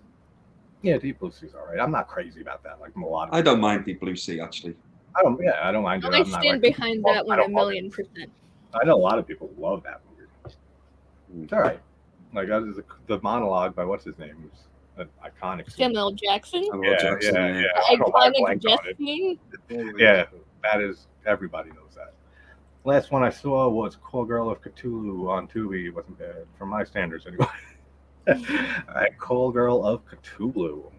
Yeah, Deep Blue Sea's all right. I'm not crazy about that. Like a lot of I don't mind Deep Blue Sea actually. I don't mind it. I stand behind that one 1,000,000%. I know a lot of people love that movie. It's all right. Like the monologue by what's his name? an iconic scene. Samuel Jackson. Samuel Jackson, yeah. yeah. I don't know why I Iconic blanked jet on it. scene. Yeah, that is, everybody knows that. Last one I saw was Call Girl of Cthulhu on Tubi. It wasn't bad for my standards anyway. Call Girl of Cthulhu,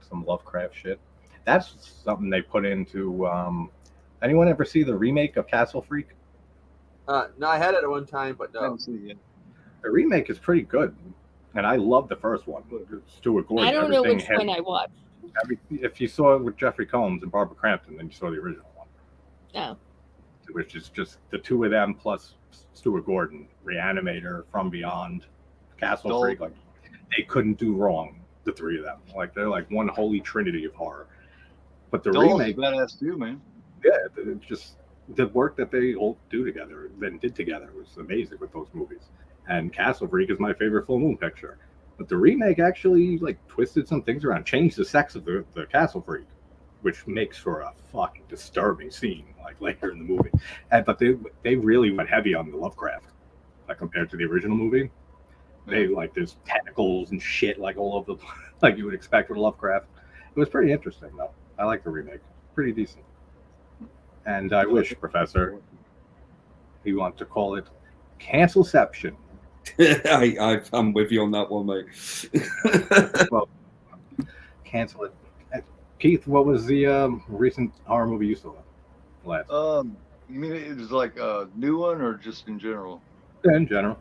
some Lovecraft shit. That's something they put into. Anyone ever see the remake of Castle Freak? No, I had it at one time, but no. The remake is pretty good, and I love the first one. Stuart Gordon. I don't know everything which had- one I watched. if you saw it with Jeffrey Combs and Barbara Crampton, then you saw the original one. Oh. Which is just the two of them plus Stuart Gordon, Reanimator, From Beyond, Castle Freak. Like, they couldn't do wrong, the three of them. Like, they're like one holy trinity of horror. But the remake, badass too, man. yeah, just the work that they all do together and did together was amazing with those movies. And Castle Freak is my favorite full moon picture. But the remake actually like twisted some things around, changed the sex of the Castle Freak, which makes for a fucking disturbing scene like later in the movie. But they really went heavy on the Lovecraft, like compared to the original movie. They like there's tentacles and shit like all over the like you would expect with Lovecraft. It was pretty interesting though. I like the remake. Pretty decent. And I wish, Professor, he wants to call it Cancelception. I'm with you on that one, mate. Well, cancel it. Keith, what was the recent horror movie you saw last? You mean it was like a new one or just in general? Yeah, in general.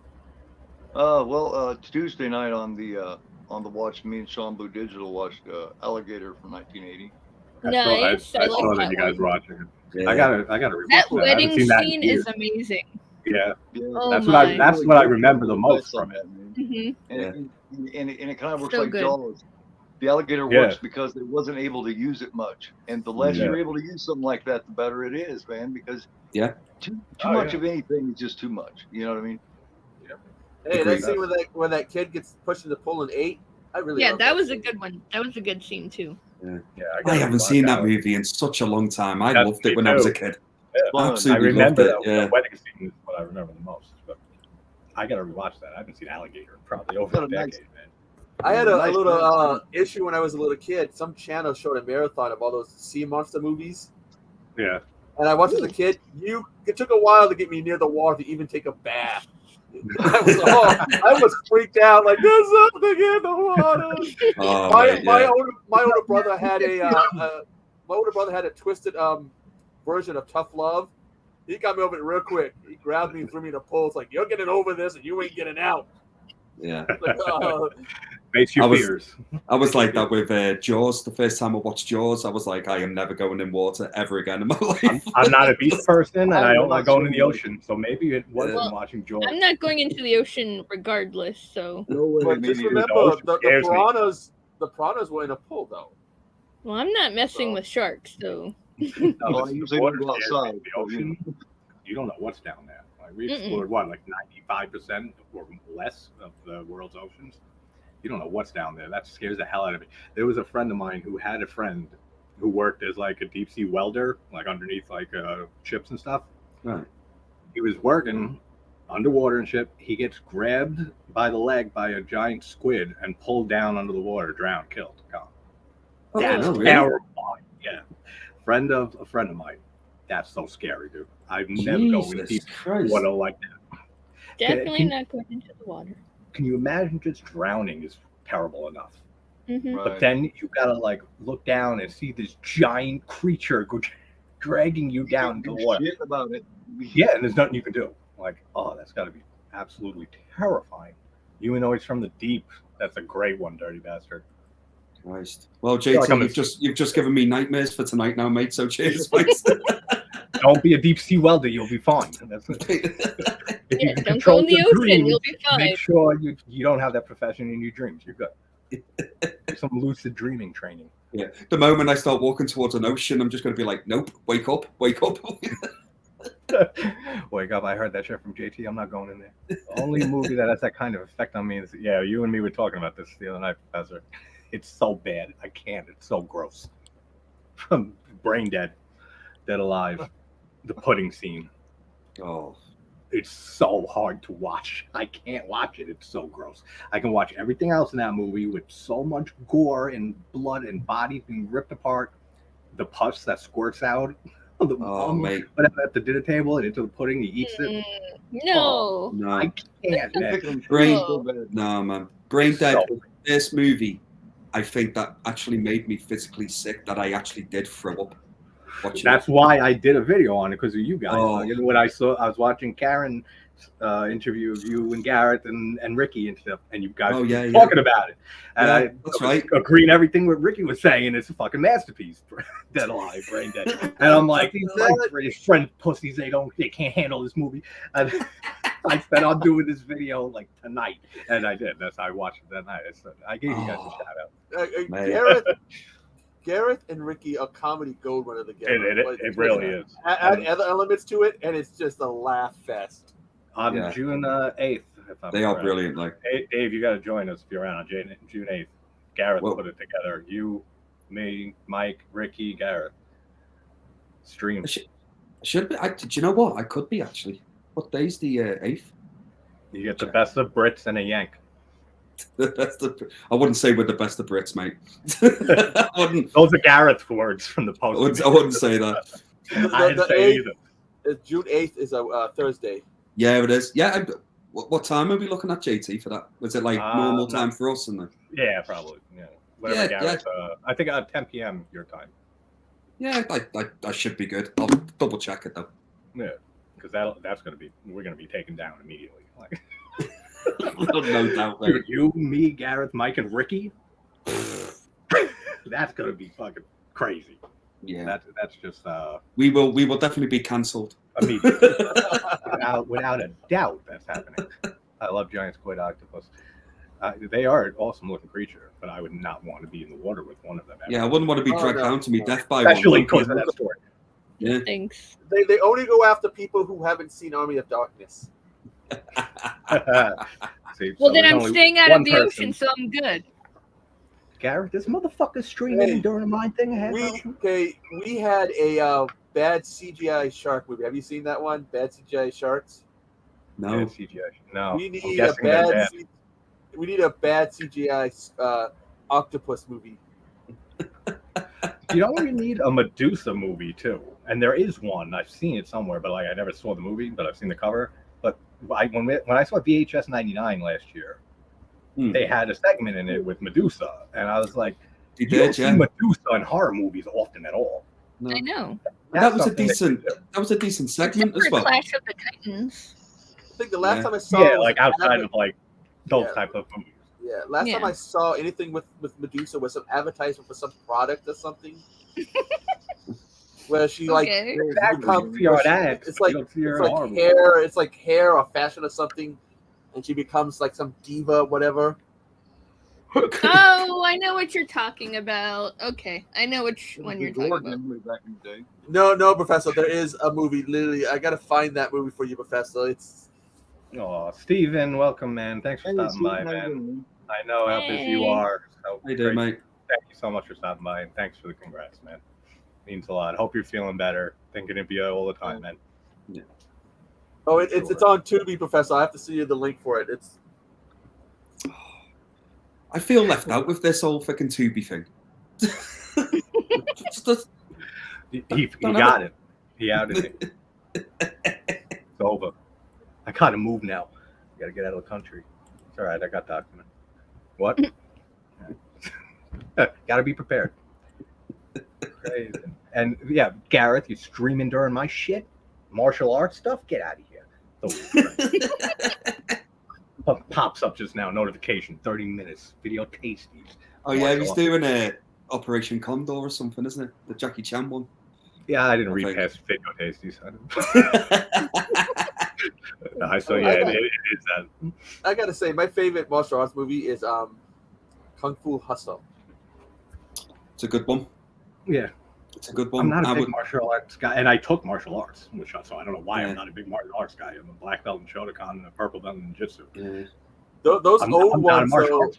Tuesday night on the watch, me and Sean Blue Digital watched Alligator from 1980. Nice. I saw like that you guys were watching it. Yeah. I gotta rewatch That that. I haven't wedding seen that in scene years. is amazing. Yeah, Oh that's my. what I remember the most from it. Mhm. And it kind of works So like good. Jaws. The alligator Yeah. works because it wasn't able to use it much, and the less Yeah. you're able to use something like that, the better it is, man. Because Yeah. too Oh, much yeah. of anything is just too much. You know what I mean? Hey, Agreed. that scene where that kid gets pushed into pool and ate. I really Yeah, love that was a scene. good one. That was a good scene too. Yeah, I haven't rewatch seen that one. movie in such a long time. I Yeah, loved me it when I was a too. kid. Yeah. Fun. Absolutely I remember loved it. that Yeah. the wedding scene is what I remember the most. But I gotta rewatch that. I haven't seen Alligator in probably over Got a a nice- decade, man. I had a Nice little issue when I was a little kid. Some channel showed a marathon of all those sea monster movies, Yeah. and I watched as a kid. It took a while to get me near the water to even take a bath. I was freaked out. Like there's something in the water. Oh, my mate, yeah. older brother had a twisted version of Tough Love. He got me over it real quick. He grabbed me and threw me in the pool. It's like you're getting over this and you ain't getting out. Yeah. Like, Face your I was- fears. I was like that with Jaws. The first time I watched Jaws, I was like, I am never going in water ever again in my life. I'm not a beach person, and I don't like going in the Well, ocean. So maybe it wasn't Well, watching Jaws. I'm not going into the ocean regardless, so No way, but me just neither. remember ocean the scares me. piranhas were in a pool though. well I'm not messing Well. with sharks, so No, Well, I the usually water don't go scares me. outside, The but, you ocean, you don't know what's down there. Like we Mm-mm. explored what, like 95% or less of the world's oceans. You don't know what's down there. That scares the hell out of me. There was a friend of mine who had a friend who worked as like a deep sea welder, like underneath like ships and stuff. Right. He was working underwater and shit. He gets grabbed by the leg by a giant squid and pulled down under the water, drowned, killed, gone. That's no, really? terrifying. Yeah. Friend of a friend of mine. That's so scary, dude. I've never gone in deep Jesus Christ. water like that. definitely can- not going into the water. Can you imagine just drowning is terrible enough? Hmm. Right. But then you gotta like look down and see this giant creature dragging you down into the water. Shit about it. Yeah, and there's nothing you can do. Like, oh, that's gotta be absolutely terrifying. Even though it's from the deep, that's a great one, dirty bastard. Christ. Well, feel like I'm JT, you've just given me nightmares for tonight now, mate. So cheers, mate. Don't be a deep sea welder, you'll be fine. That's it. If Yeah, you can don't control go in the your ocean, dreams, you'll be fine. make sure you don't have that profession in your dreams. You're good. Some lucid dreaming training. Yeah. The moment I start walking towards an ocean, I'm just going to be like, nope, wake up, wake up. Wake up! I heard that shit from JT. I'm not going in there. The only movie that has that kind of effect on me is you and me were talking about this the other night, Professor. It's so bad. I can't. It's so gross. From Brain Dead, Dead Alive, the pudding scene. Oh, it's so hard to watch. I can't watch it. It's so gross. I can watch everything else in that movie with so much gore and blood and bodies being ripped apart. The pus that squirts out. Mate. But at the dinner table and into the pudding, he eats it. No. No. I can't. Man. No, man. Brain Dead. This movie, I think that actually made me physically sick. That I actually did throw up. That's why I did a video on it, because of you guys. When I was watching Karen's interview of you and Gareth and Ricky and stuff, and you guys were talking about it. And I was agreeing everything what Ricky was saying, and it's a fucking masterpiece. Dead Alive, Brain Dead. And I'm like, these friend pussies, they can't handle this movie. And I said, I'll do this video like tonight. And I did. That's how I watched it that night. I gave you guys a shout out. Gareth and Ricky are comedy gold runner together. It really is. Add other elements to it, and it's just a laugh fest. On June 8th. They are brilliant. Like Dave, you got to join us if you're around on June 8th. Gareth put it together. You, me, Mike, Ricky, Gareth. Stream. Should be. Do you know what? I could be actually. What day's the 8th? You get the best of Brits and a Yank. I wouldn't say we're the best of Brits, mate. Those are Gareth's words from the post. I wouldn't say that. I didn't say either. June 8th is a Thursday. Yeah, it is. Yeah. What time are we looking at, JT, for that? Was it like normal time for us? Yeah, probably. Yeah. Whatever Gareth, I think 10 p.m. your time. Yeah, I should be good. I'll double check it though. Yeah, because we're gonna be taken down immediately. Like. No doubt, dude, you, me, Gareth, Mike, and Ricky. That's gonna be fucking crazy. Yeah, that's just. We will definitely be cancelled. Without a doubt, that's happening. I love giant squid octopus. They are an awesome looking creature, but I would not want to be in the water with one of them. Yeah, I wouldn't want to be dragged down to me death by especially because of that story. Yeah. Thanks. They only go after people who haven't seen Army of Darkness. See, well, then I'm staying out of the ocean, so I'm good. Gareth, this motherfucker's streaming during the mine thing ahead. We had a bad CGI shark movie. Have you seen that one? Bad CGI sharks? No. Bad CGI. No. We need a bad CGI octopus movie. You know, we need a Medusa movie too, and there is one. I've seen it somewhere, but I never saw the movie, but I've seen the cover. But when I saw VHS 99 last year, they had a segment in it with Medusa, and I was like, you don't see Medusa in horror movies often at all. No. I know. That was a decent segment as well. Clash of the Titans. I think the last time I saw like outside of like those type of movies. Yeah, last time I saw anything with Medusa was some advertisement for some product or something. Where she it's like hair or fashion or something, and she becomes like some diva, whatever. Oh, I know what you're talking about. Okay, I know which one you're talking about. Back in the day. No, Professor, there is a movie. Literally, I gotta find that movie for you, Professor. It's. Oh, Steven, welcome, man. Thanks for stopping by, man. I know how busy you are. So how you doing, mate? Thank you so much for stopping by, and thanks for the congrats, man. Means a lot. Hope you're feeling better. Thinking of you all the time, man. Yeah. Oh, it's on Tubi, Professor. I have to see you the link for it. It's. I feel left out with this whole fucking Tubi thing. He got it. He outed it. It's over. I gotta move now. I gotta get out of the country. It's all right. I got document. What? Gotta be prepared. Crazy. And yeah, Gareth, you streaming during my shit? Martial arts stuff? Get out of here. Pops up just now. Notification. 30 minutes. Video tasties. Oh yeah, he's doing a Operation Condor or something, isn't it? The Jackie Chan one. Yeah, I didn't read past video tasties. So yeah, it is that. I gotta say, my favorite martial arts movie is Kung Fu Hustle. It's a good one. Yeah. It's a good one. I'm not a big martial arts guy, and I took martial arts, so I don't know why I'm not a big martial arts guy. I'm a black belt in Shotokan and a purple belt in Jiu-Jitsu. Yeah. Those old martial arts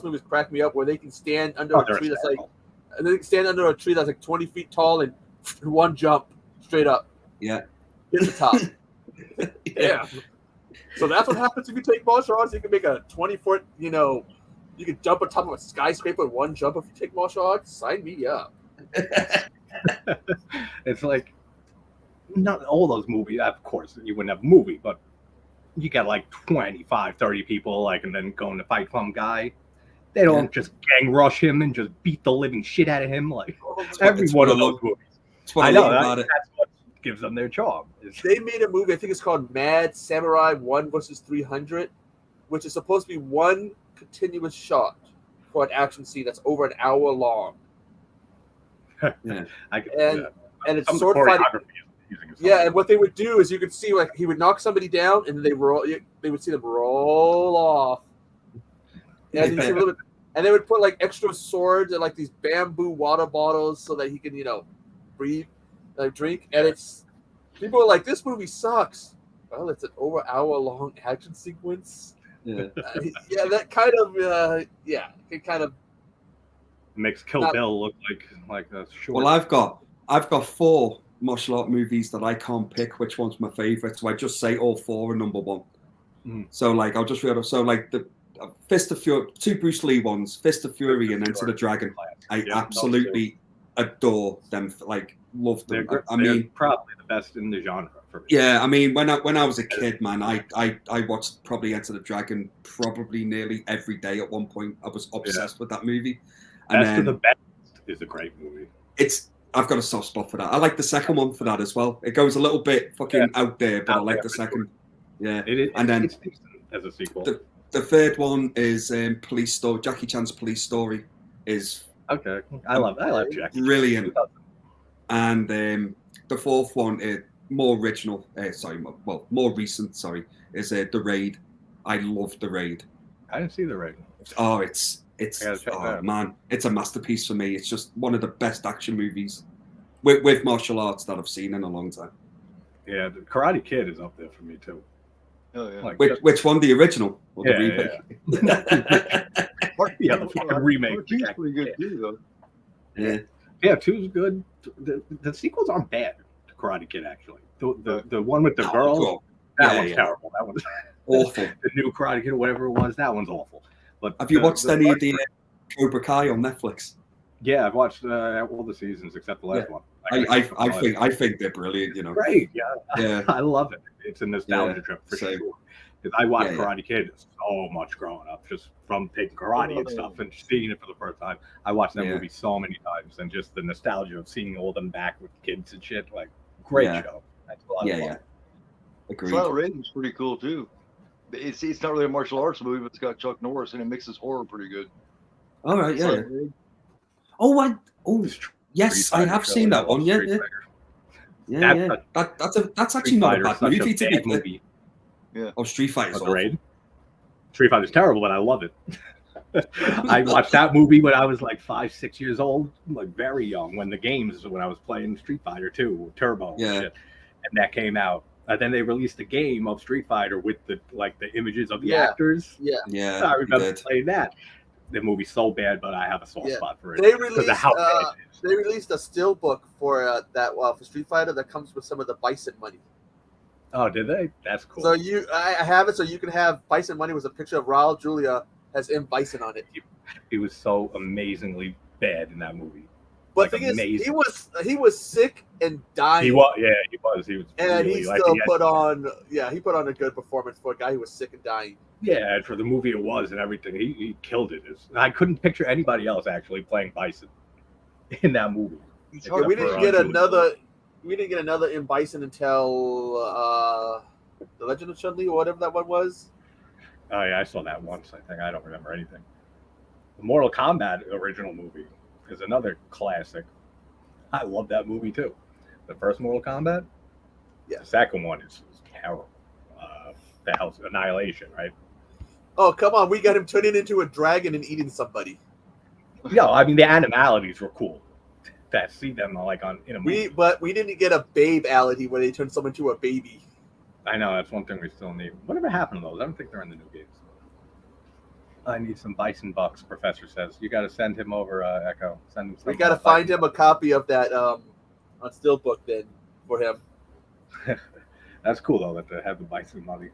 movies crack me up where they can stand under a tree that's like 20 feet tall and one jump straight up. Yeah. hit the top. Yeah. So that's what happens if you take martial arts. You can make a 20-foot, you can jump on top of a skyscraper in one jump if you take martial arts. Sign me up. It's like not all those movies. Of course, you wouldn't have a movie, but you got like 25, 30 people, like, and then going to fight some guy. They don't just gang rush him and just beat the living shit out of him. Like every one of those movies. I know that's what gives them their charm. They made a movie, I think it's called Mad Samurai 1 versus 300, which is supposed to be one continuous shot for an action scene that's over an hour long. Yeah. And it's sword fighting. Yeah, and what they would do is you could see, like, he would knock somebody down, and then they would see them roll off. And, you see a little bit, and they would put like extra swords and like these bamboo water bottles so that he can, breathe, like drink. And it's people are like, this movie sucks. Well, it's an over hour long action sequence. Yeah, that kind of it kind of makes Kill Bill look like a short. Well, I've got 4 martial art movies that I can't pick which one's my favorite, so I just say all 4 are number 1. So like I'll just read off. So like the Fist of Fury, 2 Bruce Lee ones, Fist of Fury and Enter the Dragon. I absolutely adore them. Like love them. I mean, probably the best in the genre for me. Yeah, I mean, when I was a kid, man, I watched probably Enter the Dragon probably nearly every day at one point. I was obsessed with that movie. And Best of the Best is a great movie. I've got a soft spot for that. I like the second one for that as well. It goes a little bit fucking out there, but I like the second. Yeah, it is. And then as a sequel. The third one is Police Story. Jackie Chan's Police Story is okay. I love Jackie. Brilliant. And the fourth one is more original. More recent. Sorry, is The Raid. I love The Raid. I didn't see The Raid. Oh, it's man, it's a masterpiece for me. It's just one of the best action movies with martial arts that I've seen in a long time. Yeah, the Karate Kid is up there for me too. Oh yeah. Like, which one? The original or the remake? Yeah, the fucking remake. Two's pretty good too, though. Yeah, 2's good. The sequels aren't bad to Karate Kid actually. The one with the girl, that one's terrible. That one's awful. The new Karate Kid, whatever it was, that one's awful. But have you watched any of the Cobra Kai on Netflix? Yeah, I've watched all the seasons except the last one. I think they're brilliant. Great. Yeah. I love it. It's a nostalgia trip for sure. Because I watched Karate Kid so much growing up, just from taking karate and stuff and seeing it for the first time. I watched that movie so many times, and just the nostalgia of seeing all them back with kids and shit. Like, great show. That's a lot of fun. Agreed. Silent Raven's pretty cool too. It's not really a martial arts movie, but it's got Chuck Norris and it mixes horror pretty good. All right, yeah. Yes, I have seen that one. Yeah. That's actually not a bad movie to be movie. Yeah. Oh, Street Fighter's great. Street Fighter's terrible, but I love it. I watched that movie when I was like 5, 6 years old, like very young, when I was playing Street Fighter 2, Turbo, and shit, and that came out. Then they released a game of Street Fighter with the images of the actors. Yeah. I remember playing that. The movie's so bad, but I have a soft spot for it. They released a still book for for Street Fighter that comes with some of the Bison money. Oh, did they? That's cool. So I have it, so you can have Bison money with a picture of Raul Julia has M. Bison on it. He was so amazingly bad in that movie. But the thing is, he was sick and dying. He was. And really, he still put on a good performance for a guy who was sick and dying. Yeah, and for the movie it was and everything, he killed it. I couldn't picture anybody else actually playing Bison in that movie. We didn't get another M. Bison until The Legend of Chun-Li or whatever that one was. Oh yeah, I saw that once. I think I don't remember anything. The Mortal Kombat original movie is another classic. I love that movie too. The first Mortal Kombat. Yeah. The second one is terrible. The hell's Annihilation, right? Oh come on! We got him turning into a dragon and eating somebody. No, I mean the animalities were cool. To see them in a movie. But we didn't get a babe-ality where they turned someone into a baby. I know that's one thing we still need. Whatever happened to those? I don't think they're in the new games. I need some Bison bucks. Professor says you got to send him over. Echo, send him. We got to find him a copy of that on Steelbook then for him. That's cool though that they have the bison money,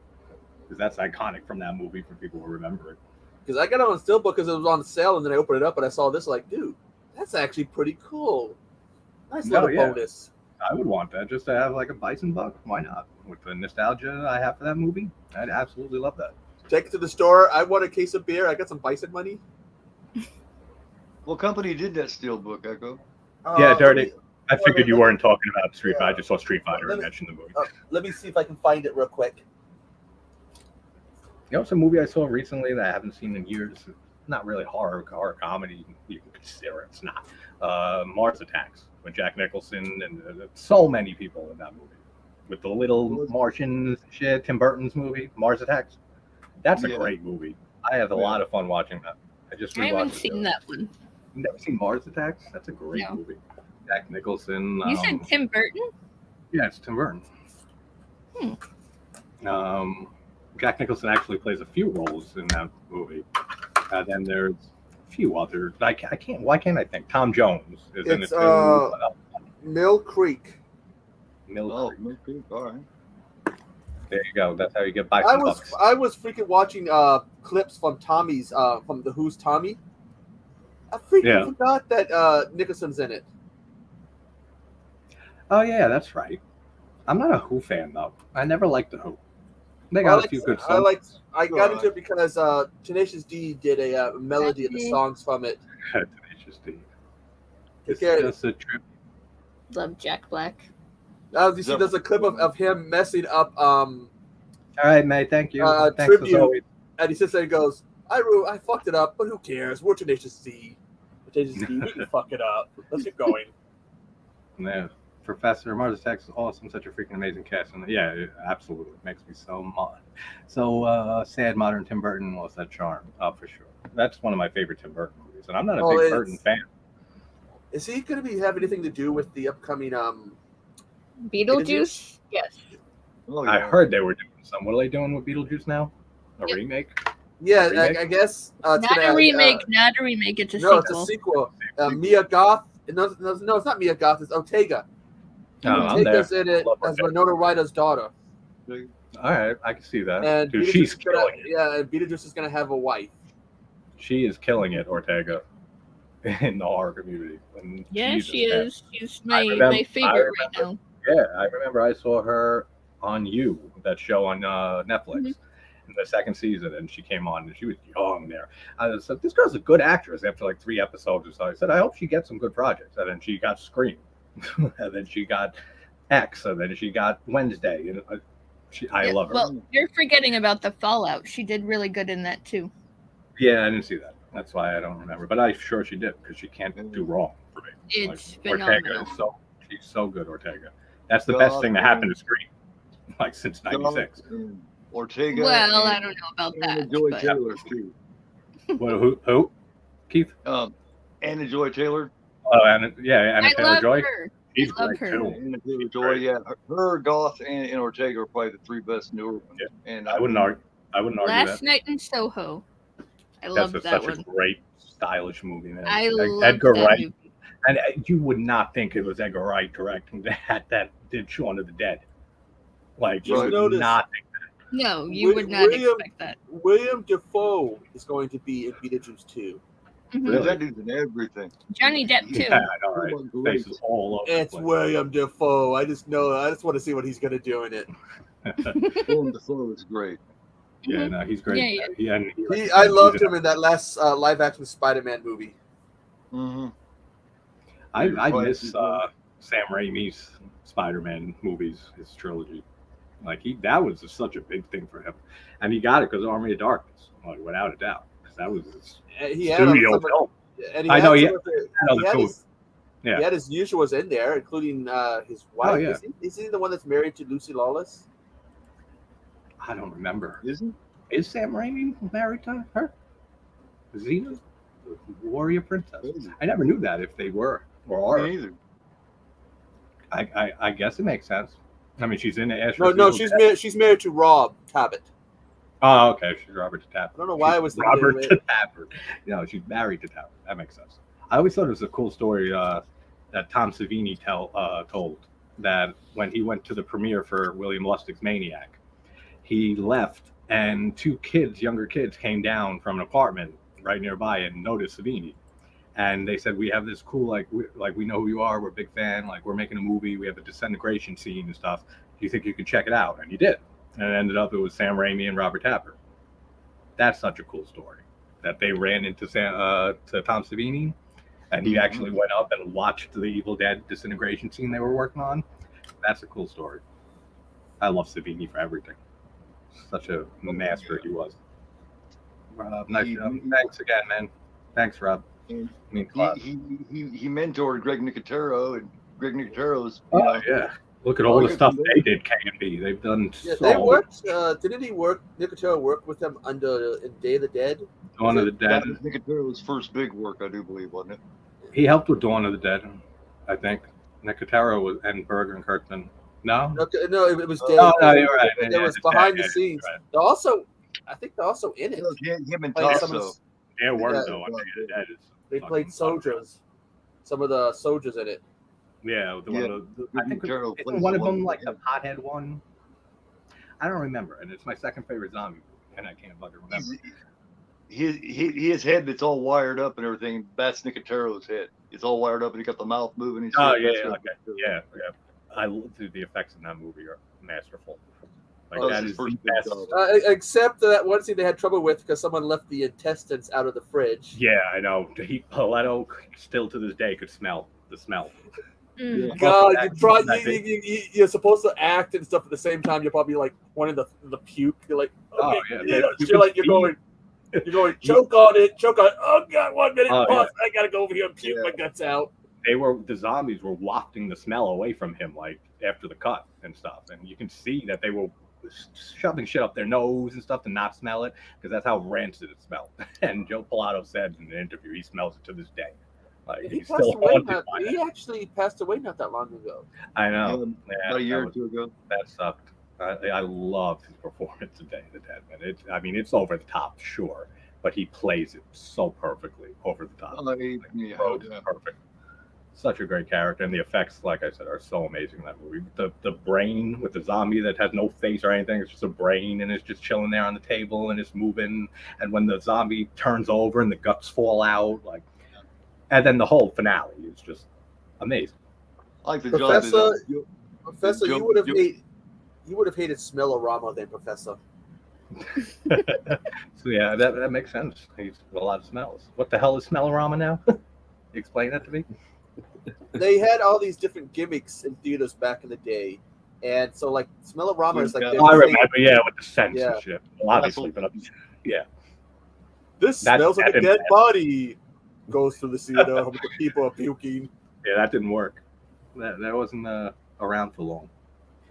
because that's iconic from that movie for people who remember it. Because I got it on Steelbook because it was on sale, and then I opened it up and I saw this. Like, dude, that's actually pretty cool. Nice little bonus. I would want that just to have like a bison buck. Why not? With the nostalgia I have for that movie, I'd absolutely love that. Take it to the store. I want a case of beer. I got some bison money. What company did that Steelbook, Echo? Yeah, Dirty. I figured you weren't talking about Street Fighter. I just saw Street Fighter and mentioned the movie. Let me see if I can find it real quick. You know, it's a movie I saw recently that I haven't seen in years. Not really horror comedy. You can consider it. It's not. Mars Attacks with Jack Nicholson and so many people in that movie. With the little Martians shit. Tim Burton's movie, Mars Attacks. That's a great movie. I have a lot of fun watching that. I haven't seen that one. You've never seen Mars Attacks? That's a great movie. Jack Nicholson. You said Tim Burton? Yeah, it's Tim Burton. Jack Nicholson actually plays a few roles in that movie. Then there's a few others. I can't. Why can't I think? Tom Jones is in it too. Mill Creek. Mill Creek. Mill Creek. All right. There you go. That's how you get bison bucks. I was freaking watching clips from Tommy's from the Who's Tommy. I freaking forgot that Nicholson's in it. Oh yeah, that's right. I'm not a Who fan though. I never liked the Who. They got a few good songs. I got into it because Tenacious D did a melody of the songs from it. Tenacious D. It's just a trip. Love Jack Black. You see, there's a clip of him messing up. All right, mate. Thank you. Thanks tribute, as always. And he sits there and goes, I fucked it up, but who cares? We're Tenacious D. Tenacious D, we can fuck it up. Let's get going. Yeah. Professor Mars Attacks is awesome, such a freaking amazing cast, and yeah, it absolutely makes me so sad. Modern Tim Burton lost that charm, for sure. That's one of my favorite Tim Burton movies, and I'm not a big Burton fan. Is he going to have anything to do with the upcoming Beetlejuice? Yes. Oh, yeah. I heard they were doing some. What are they doing with Beetlejuice now? A remake? Yeah, I guess. Not a remake. It's a sequel. No, it's a sequel. Mia Goth. No, it's not Mia Goth. It's Ortega. Ortega's in it as Winona Ryder's daughter. All right, I can see that. And dude, she's killing it. Yeah, and Beetlejuice is going to have a wife. She is killing it, Ortega, in the horror community. And yeah, she is. She's my favorite right now. Yeah, I remember I saw her on You, that show on Netflix, in the second season, and she came on, and she was young there. I said, this girl's a good actress after like 3 episodes or so. I said, I hope she gets some good projects. And then she got Scream. And then she got X, and then she got Wednesday. And I love her. Well, you're forgetting about the Fallout. She did really good in that too. Yeah, I didn't see that. That's why I don't remember. But I'm sure she did, because she can't do wrong for me. It's phenomenal. Ortega she's so good, Ortega. That's the best thing to happen to Scream, like since '96. Ortega. Well, I don't know about that. Joy Taylor too. Who? Keith? Anna Joy Taylor. Oh, Anna Taylor-Joy. She's great too. Anna Taylor-Joy, yeah. Her, Goth, and Ortega are probably the 3 best newer ones. Yeah. And I wouldn't argue. Last Night in Soho. I love that one. That's such a great, stylish movie, man. I love Edgar that Wright. movie. And you would not think it was Edgar Wright directing that did Shaun of the Dead. Like, you would not think that. No, you would not expect that. William Dafoe is going to be in Beetlejuice 2. Really? That dude's in everything. Johnny Depp too. Yeah, I know, right? Faces all over. It's William Dafoe. I just want to see what he's going to do in it. William Dafoe is great. Yeah, no, he's great. Yeah. I loved him in that last live-action Spider-Man movie. Mm-hmm. I miss Sam Raimi's Spider-Man movies, his trilogy. Like that was such a big thing for him, and he got it because of Army of Darkness, like without a doubt. Because that was his studio film. I know. He had his usuals in there, including his wife. Oh, yeah. Is he the one that's married to Lucy Lawless? I don't remember. Is he? Is Sam Raimi married to her? Is he the warrior princess? I never knew that if they were or are. Me either. I guess it makes sense. I mean, she's in the Ash. No, she's married to Rob Tabbert. Oh, okay. She's Robert to Tapper. I don't know why I was thinking Robert to Tapper. No, she's married to Tapper. That makes sense. I always thought it was a cool story that Tom Savini told that when he went to the premiere for William Lustig's Maniac, he left and two kids, younger kids, came down from an apartment right nearby and noticed Savini. And they said, we have this cool, we know who you are. We're a big fan. Like, we're making a movie. We have a disintegration scene and stuff. Do you think you could check it out? And he did. And it ended up, it was Sam Raimi and Robert Tapper. That's such a cool story. That they ran into to Tom Savini, and he actually went up and watched the Evil Dead disintegration scene they were working on. That's a cool story. I love Savini for everything. Such a master he was. Rob, nice. Thanks again, man. Thanks, Rob. He mentored Greg Nicotero, and Greg Nicotero's. Yeah. Look at all the stuff they did, K&B. They've done. Yeah, they worked. Didn't Nicotero work with them in Day of the Dead? Dawn of the Dead. That was Nicotero's first big work, I do believe, wasn't it? He helped with Dawn of the Dead, I think. Nicotero was and Berger and Kurtzman. No, it was Dave. No, you're right. It was behind the scenes. Right. They're also, I think they're also in it. Him and Played Tasso. They were though. I mean, that is They played soldiers. Some of the soldiers in it. Yeah, I think Nicotero one of them like the pothead one. I don't remember, and it's my second favorite zombie, and I can't fucking remember. His head that's all wired up and everything. That's Nicotero's head. It's all wired up, and he got the mouth moving. Yeah. I love the effects in that movie are masterful. Like that is the best. Except that one scene they had trouble with because someone left the intestines out of the fridge. Yeah, I know. Paletto still to this day could smell the smell. Mm. God, you're supposed to act and stuff at the same time. You're probably like wanting the puke. You're like, okay, you're going choke on it. Oh God, 1 minute, pause. I gotta go over here and puke my guts out. The zombies were wafting the smell away from him, like after the cut and stuff, and you can see that they were shoving shit up their nose and stuff to not smell it because that's how rancid it smelled. And Joe Pilato said in an interview he smells it to this day. Like he actually passed away not that long ago. I know. About a year or two ago. That sucked. I love his performance in Day of the Dead, man. It's over the top, sure, but he plays it so perfectly over the top. Perfect. Such a great character, and the effects, like I said, are so amazing in that movie. The brain with the zombie that has no face or anything, it's just a brain, and it's just chilling there on the table, and it's moving. And when the zombie turns over and the guts fall out, and then the whole finale is just amazing. I like the Professor, you would have hated Smellorama than Professor. So yeah, that makes sense. He's a lot of smells. What the hell is Smellorama now? Explain that to me. They had all these different gimmicks in theaters back in the day, and so like Smellorama is like. I remember, with the scents and shit. Obviously, but this smells like a dead body. Goes through the theater with the people are puking. Yeah, that didn't work. That wasn't around for long.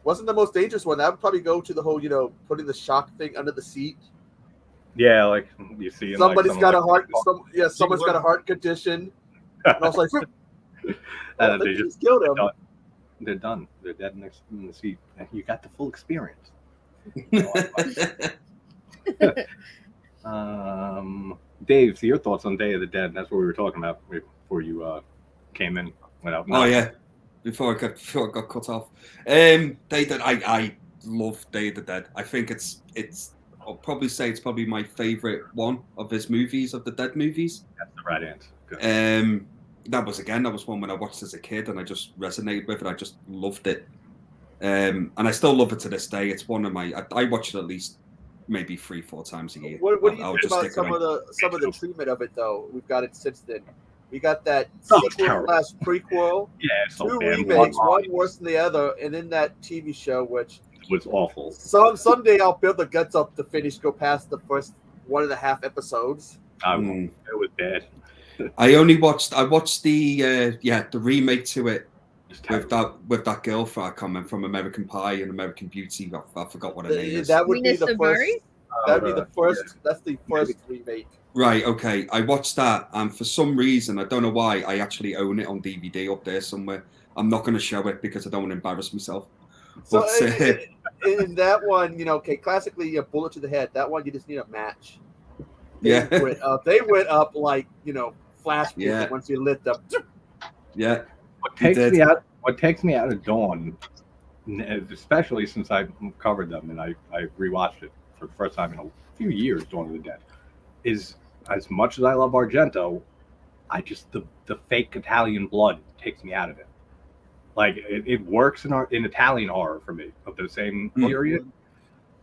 Wasn't the most dangerous one. That would probably go to the whole, putting the shock thing under the seat. Yeah, like you see. Somebody's got a heart. Someone's got a heart condition. And I was like, they just killed him. They're done. They're dead next in the seat. You got the full experience. Dave, so your thoughts on Day of the Dead? That's what we were talking about before you came in. Went out. Oh yeah, before I got cut off. Day Dead. I love Day of the Dead. I think it's. I'll probably say it's probably my favorite one of his movies, of the Dead movies. That's the right answer. Good. That was one when I watched as a kid, and I just resonated with it. I just loved it, and I still love it to this day. It's one of my. I watch it at least maybe 3-4 times a year. What do you think about some of the treatment of it though? We've got it since then. We got that sequel/prequel, two remakes, one worse than the other, and then that TV show which was awful. Someday I'll build the guts up to go past the first 1.5 episodes. It was bad. I watched the remake to it with that girl from American Pie and American Beauty. I forgot what her name is. That would be the first. That would be the first. Yeah. That's the first remake. Right. Okay. I watched that, and for some reason, I don't know why, I actually own it on DVD up there somewhere. I'm not going to show it because I don't want to embarrass myself. So in that one, classically a bullet to the head. That one you just need a match. They went up like flash once you lit them. Yeah. What takes me out of Dawn, especially since I covered them and I rewatched it for the first time in a few years, Dawn of the Dead, is as much as I love Argento, I just the fake Italian blood takes me out of it. Like it works in Italian horror for me of the same period,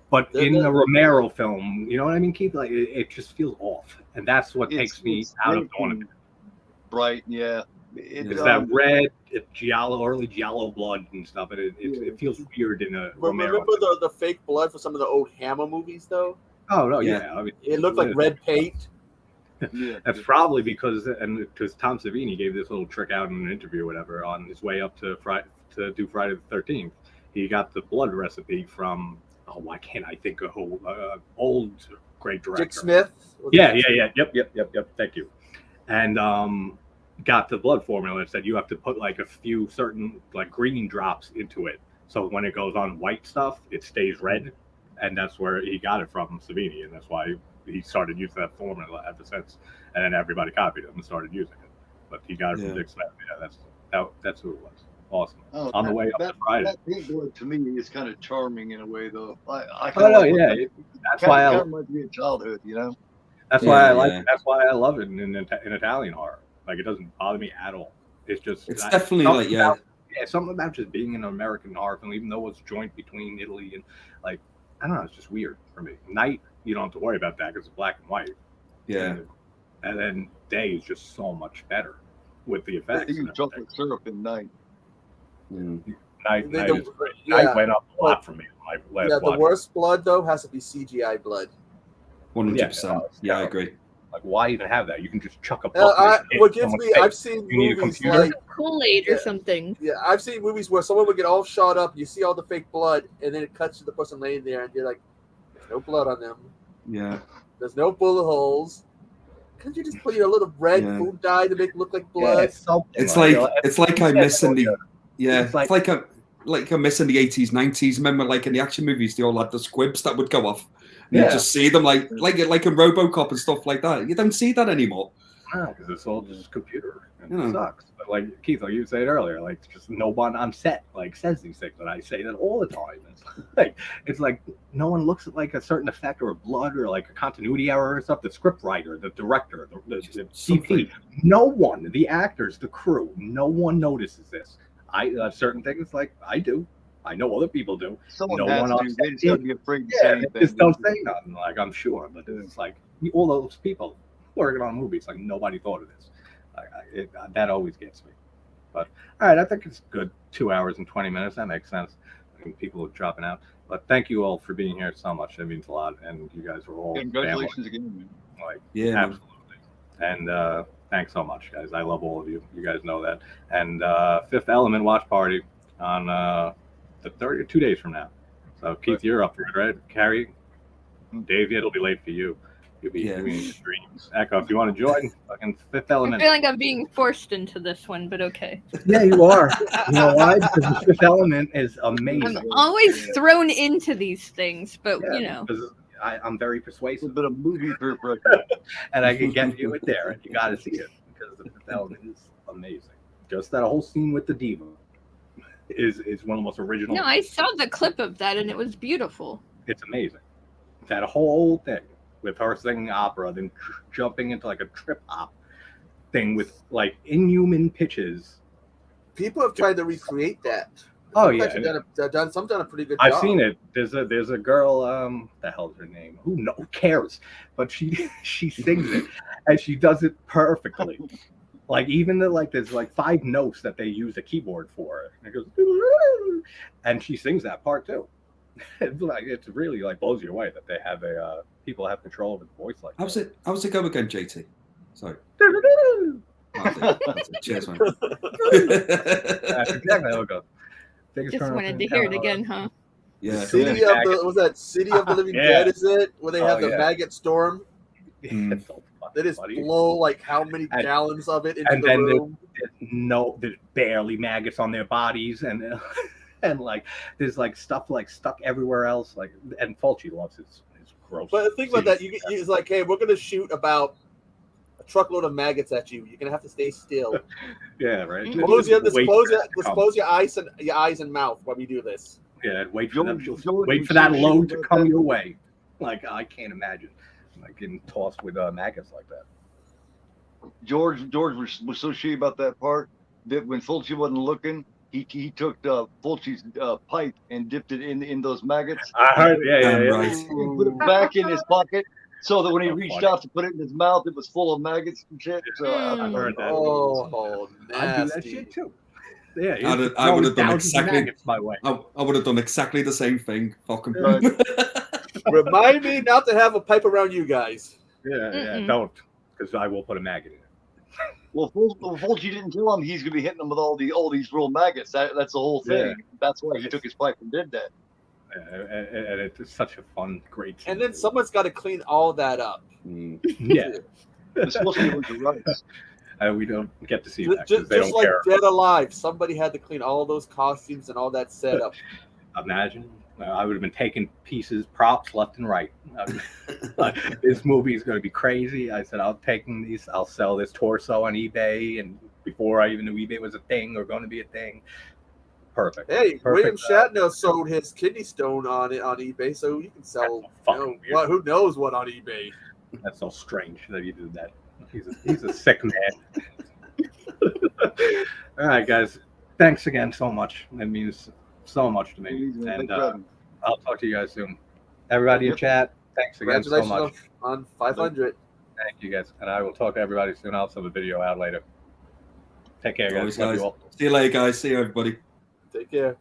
but in the Romero film, you know what I mean, Keith? Like it just feels off, and that's what takes me out of Dawn of the Dead. Right? Yeah. It's that red early giallo blood and stuff, and it feels weird in a Romero. Remember the fake blood for some of the old Hammer movies, though? Oh no, yeah. I mean, it looked like red paint. Yeah. That's probably because Tom Savini gave this little trick out in an interview or whatever on his way up to do Friday the 13th. He got the blood recipe from why can't I think of old great director Dick Smith. Yep. Thank you. And got the blood formula and said you have to put like a few certain like green drops into it, so when it goes on white stuff, it stays red, and that's where he got it from Savini, and that's why he started using that formula ever since, and then everybody copied him and started using it. But he got it from Dick Smith. Yeah, that's who it was. Awesome. On the way up to Friday. That pink blood to me is kind of charming in a way, though. That's why I reminds me of childhood, you know. That's why I like. That's why I love it in Italian horror. Like it doesn't bother me at all. It's just definitely like something about just being an American horror film, even though it's joint between Italy and like I don't know, it's just weird for me. Night, you don't have to worry about that because it's black and white. Yeah. And then day is just so much better with the effects. You chocolate syrup in Night. Night went up a lot for me. The worst blood though has to be CGI blood. 100%. Yeah, I agree. Like, why even have that? You can just chuck a puck. What gets me, I've seen movies like Kool-Aid or something. Yeah, I've seen movies where someone would get all shot up, you see all the fake blood, and then it cuts to the person laying there, and you're like, there's no blood on them. Yeah. There's no bullet holes. Couldn't you just put a little red food dye to make it look like blood? It's like I'm missing the I'm missing the 80s, 90s. Remember, like in the action movies, they all had the squibs that would go off. You just see them like in RoboCop and stuff like that. You don't see that anymore. No, because it's all just computer and it sucks. But like Keith, like you said earlier, like just no one on set like says these things, and I say that all the time. It's like no one looks at like a certain effect or blood or like a continuity error or stuff. The script writer, the director, the CP, no one, the actors, the crew, no one notices this. Certain things like I do. I know other people do. Someone has to. They just gotta be afraid to say anything. Just don't say nothing. Like I'm sure, but it's like all those people working on movies. Like nobody thought of this. That always gets me. But all right, I think it's good. 2 hours and 20 minutes. That makes sense. I mean, people are dropping out. But thank you all for being here so much. It means a lot. And you guys are all congratulations again, man. Like absolutely. And thanks so much, guys. I love all of you. You guys know that. And Fifth Element watch party on the 2 days from now. So Keith, you're up for it, right? Carrie, Dave, it'll be late for you. You'll be doing your dreams. Echo, if you want to join, fucking Fifth Element. I feel like I'm being forced into this one, but okay. Yeah, you are. You know why? Because the Fifth Element is amazing. I'm always thrown into these things, but you know. I'm very persuasive. A bit of movie group right and I can get you in there, and you got to see it because the Fifth Element is amazing. Just that whole scene with the diva is one of the most original. No, I saw the clip of that, and it was beautiful. It's amazing. That whole thing with her singing opera, then jumping into like a trip hop thing with like inhuman pitches. People have tried to recreate that. Some done a pretty good job. I've seen it. There's a girl. The hell's her name? Who cares? But she sings it, and she does it perfectly. Like even there's like 5 notes that they use a keyboard for, and it goes, and she sings that part too. It's really like blows you away that they have people have control over the voice like that. How's it go again, JT? Sorry. Cheers, man. That's exactly how it goes. Just wanted to hear it again, huh? Yeah. City of the Living Dead? Is it where they have the maggot storm? They just blow like how many gallons of it into the room? There's barely maggots on their bodies, and like there's like stuff like stuck everywhere else. Like, and Fulci loves his gross. But think about that. It's like, hey, we're gonna shoot about a truckload of maggots at you. You're gonna have to stay still. Yeah, right. Close your Wait for that to come. your eyes and mouth while we do this. Yeah, wait for them. George Wait was for that so load sure to about come that. your way. Like I can't imagine, like getting tossed with maggots like that. George was so shitty about that part that when Fulci wasn't looking, he took Fulci's pipe and dipped it in those maggots. I heard. Damn Yeah. right. And put it back in his pocket, so that when he So reached funny. out to put it in his mouth, it was full of maggots and shit. So I heard that. Oh, I'd do that nasty. shit too. Yeah, I would have done thousands of exactly. maggots my way. I would have done exactly the same thing. Fucking. Right. Remind me not to have a pipe around you guys. Yeah, don't, because I will put a maggot in it. well, Fulci didn't tell him he's gonna be hitting them with all these real maggots. That's the whole thing. Yeah. That's why he took his pipe and did that. And it's such a fun, great scene. And then someone's got to clean all that up. Yeah, It's supposed to be with the rights. we don't get to see that Just, because they just don't like care. Dead Alive, somebody had to clean all those costumes and all that setup. Imagine. I would have been taking props left and right. This movie is going to be crazy. I said, I'll sell this torso on eBay. And before I even knew eBay was a thing or going to be a thing. Perfect. Hey, Perfect. William Shatner sold his kidney stone on eBay, so you can sell. Who knows what on eBay? That's so strange that he did that. He's a sick man. All right, guys. Thanks again so much. It means so much to me. And I'll talk to you guys soon. Everybody in chat, thanks again so Congratulations much. on 500. Thank you, guys. And I will talk to everybody soon. I'll have a video out later. Take care, guys. Always, Love guys. you all. See you later, guys. See you, everybody. Take care.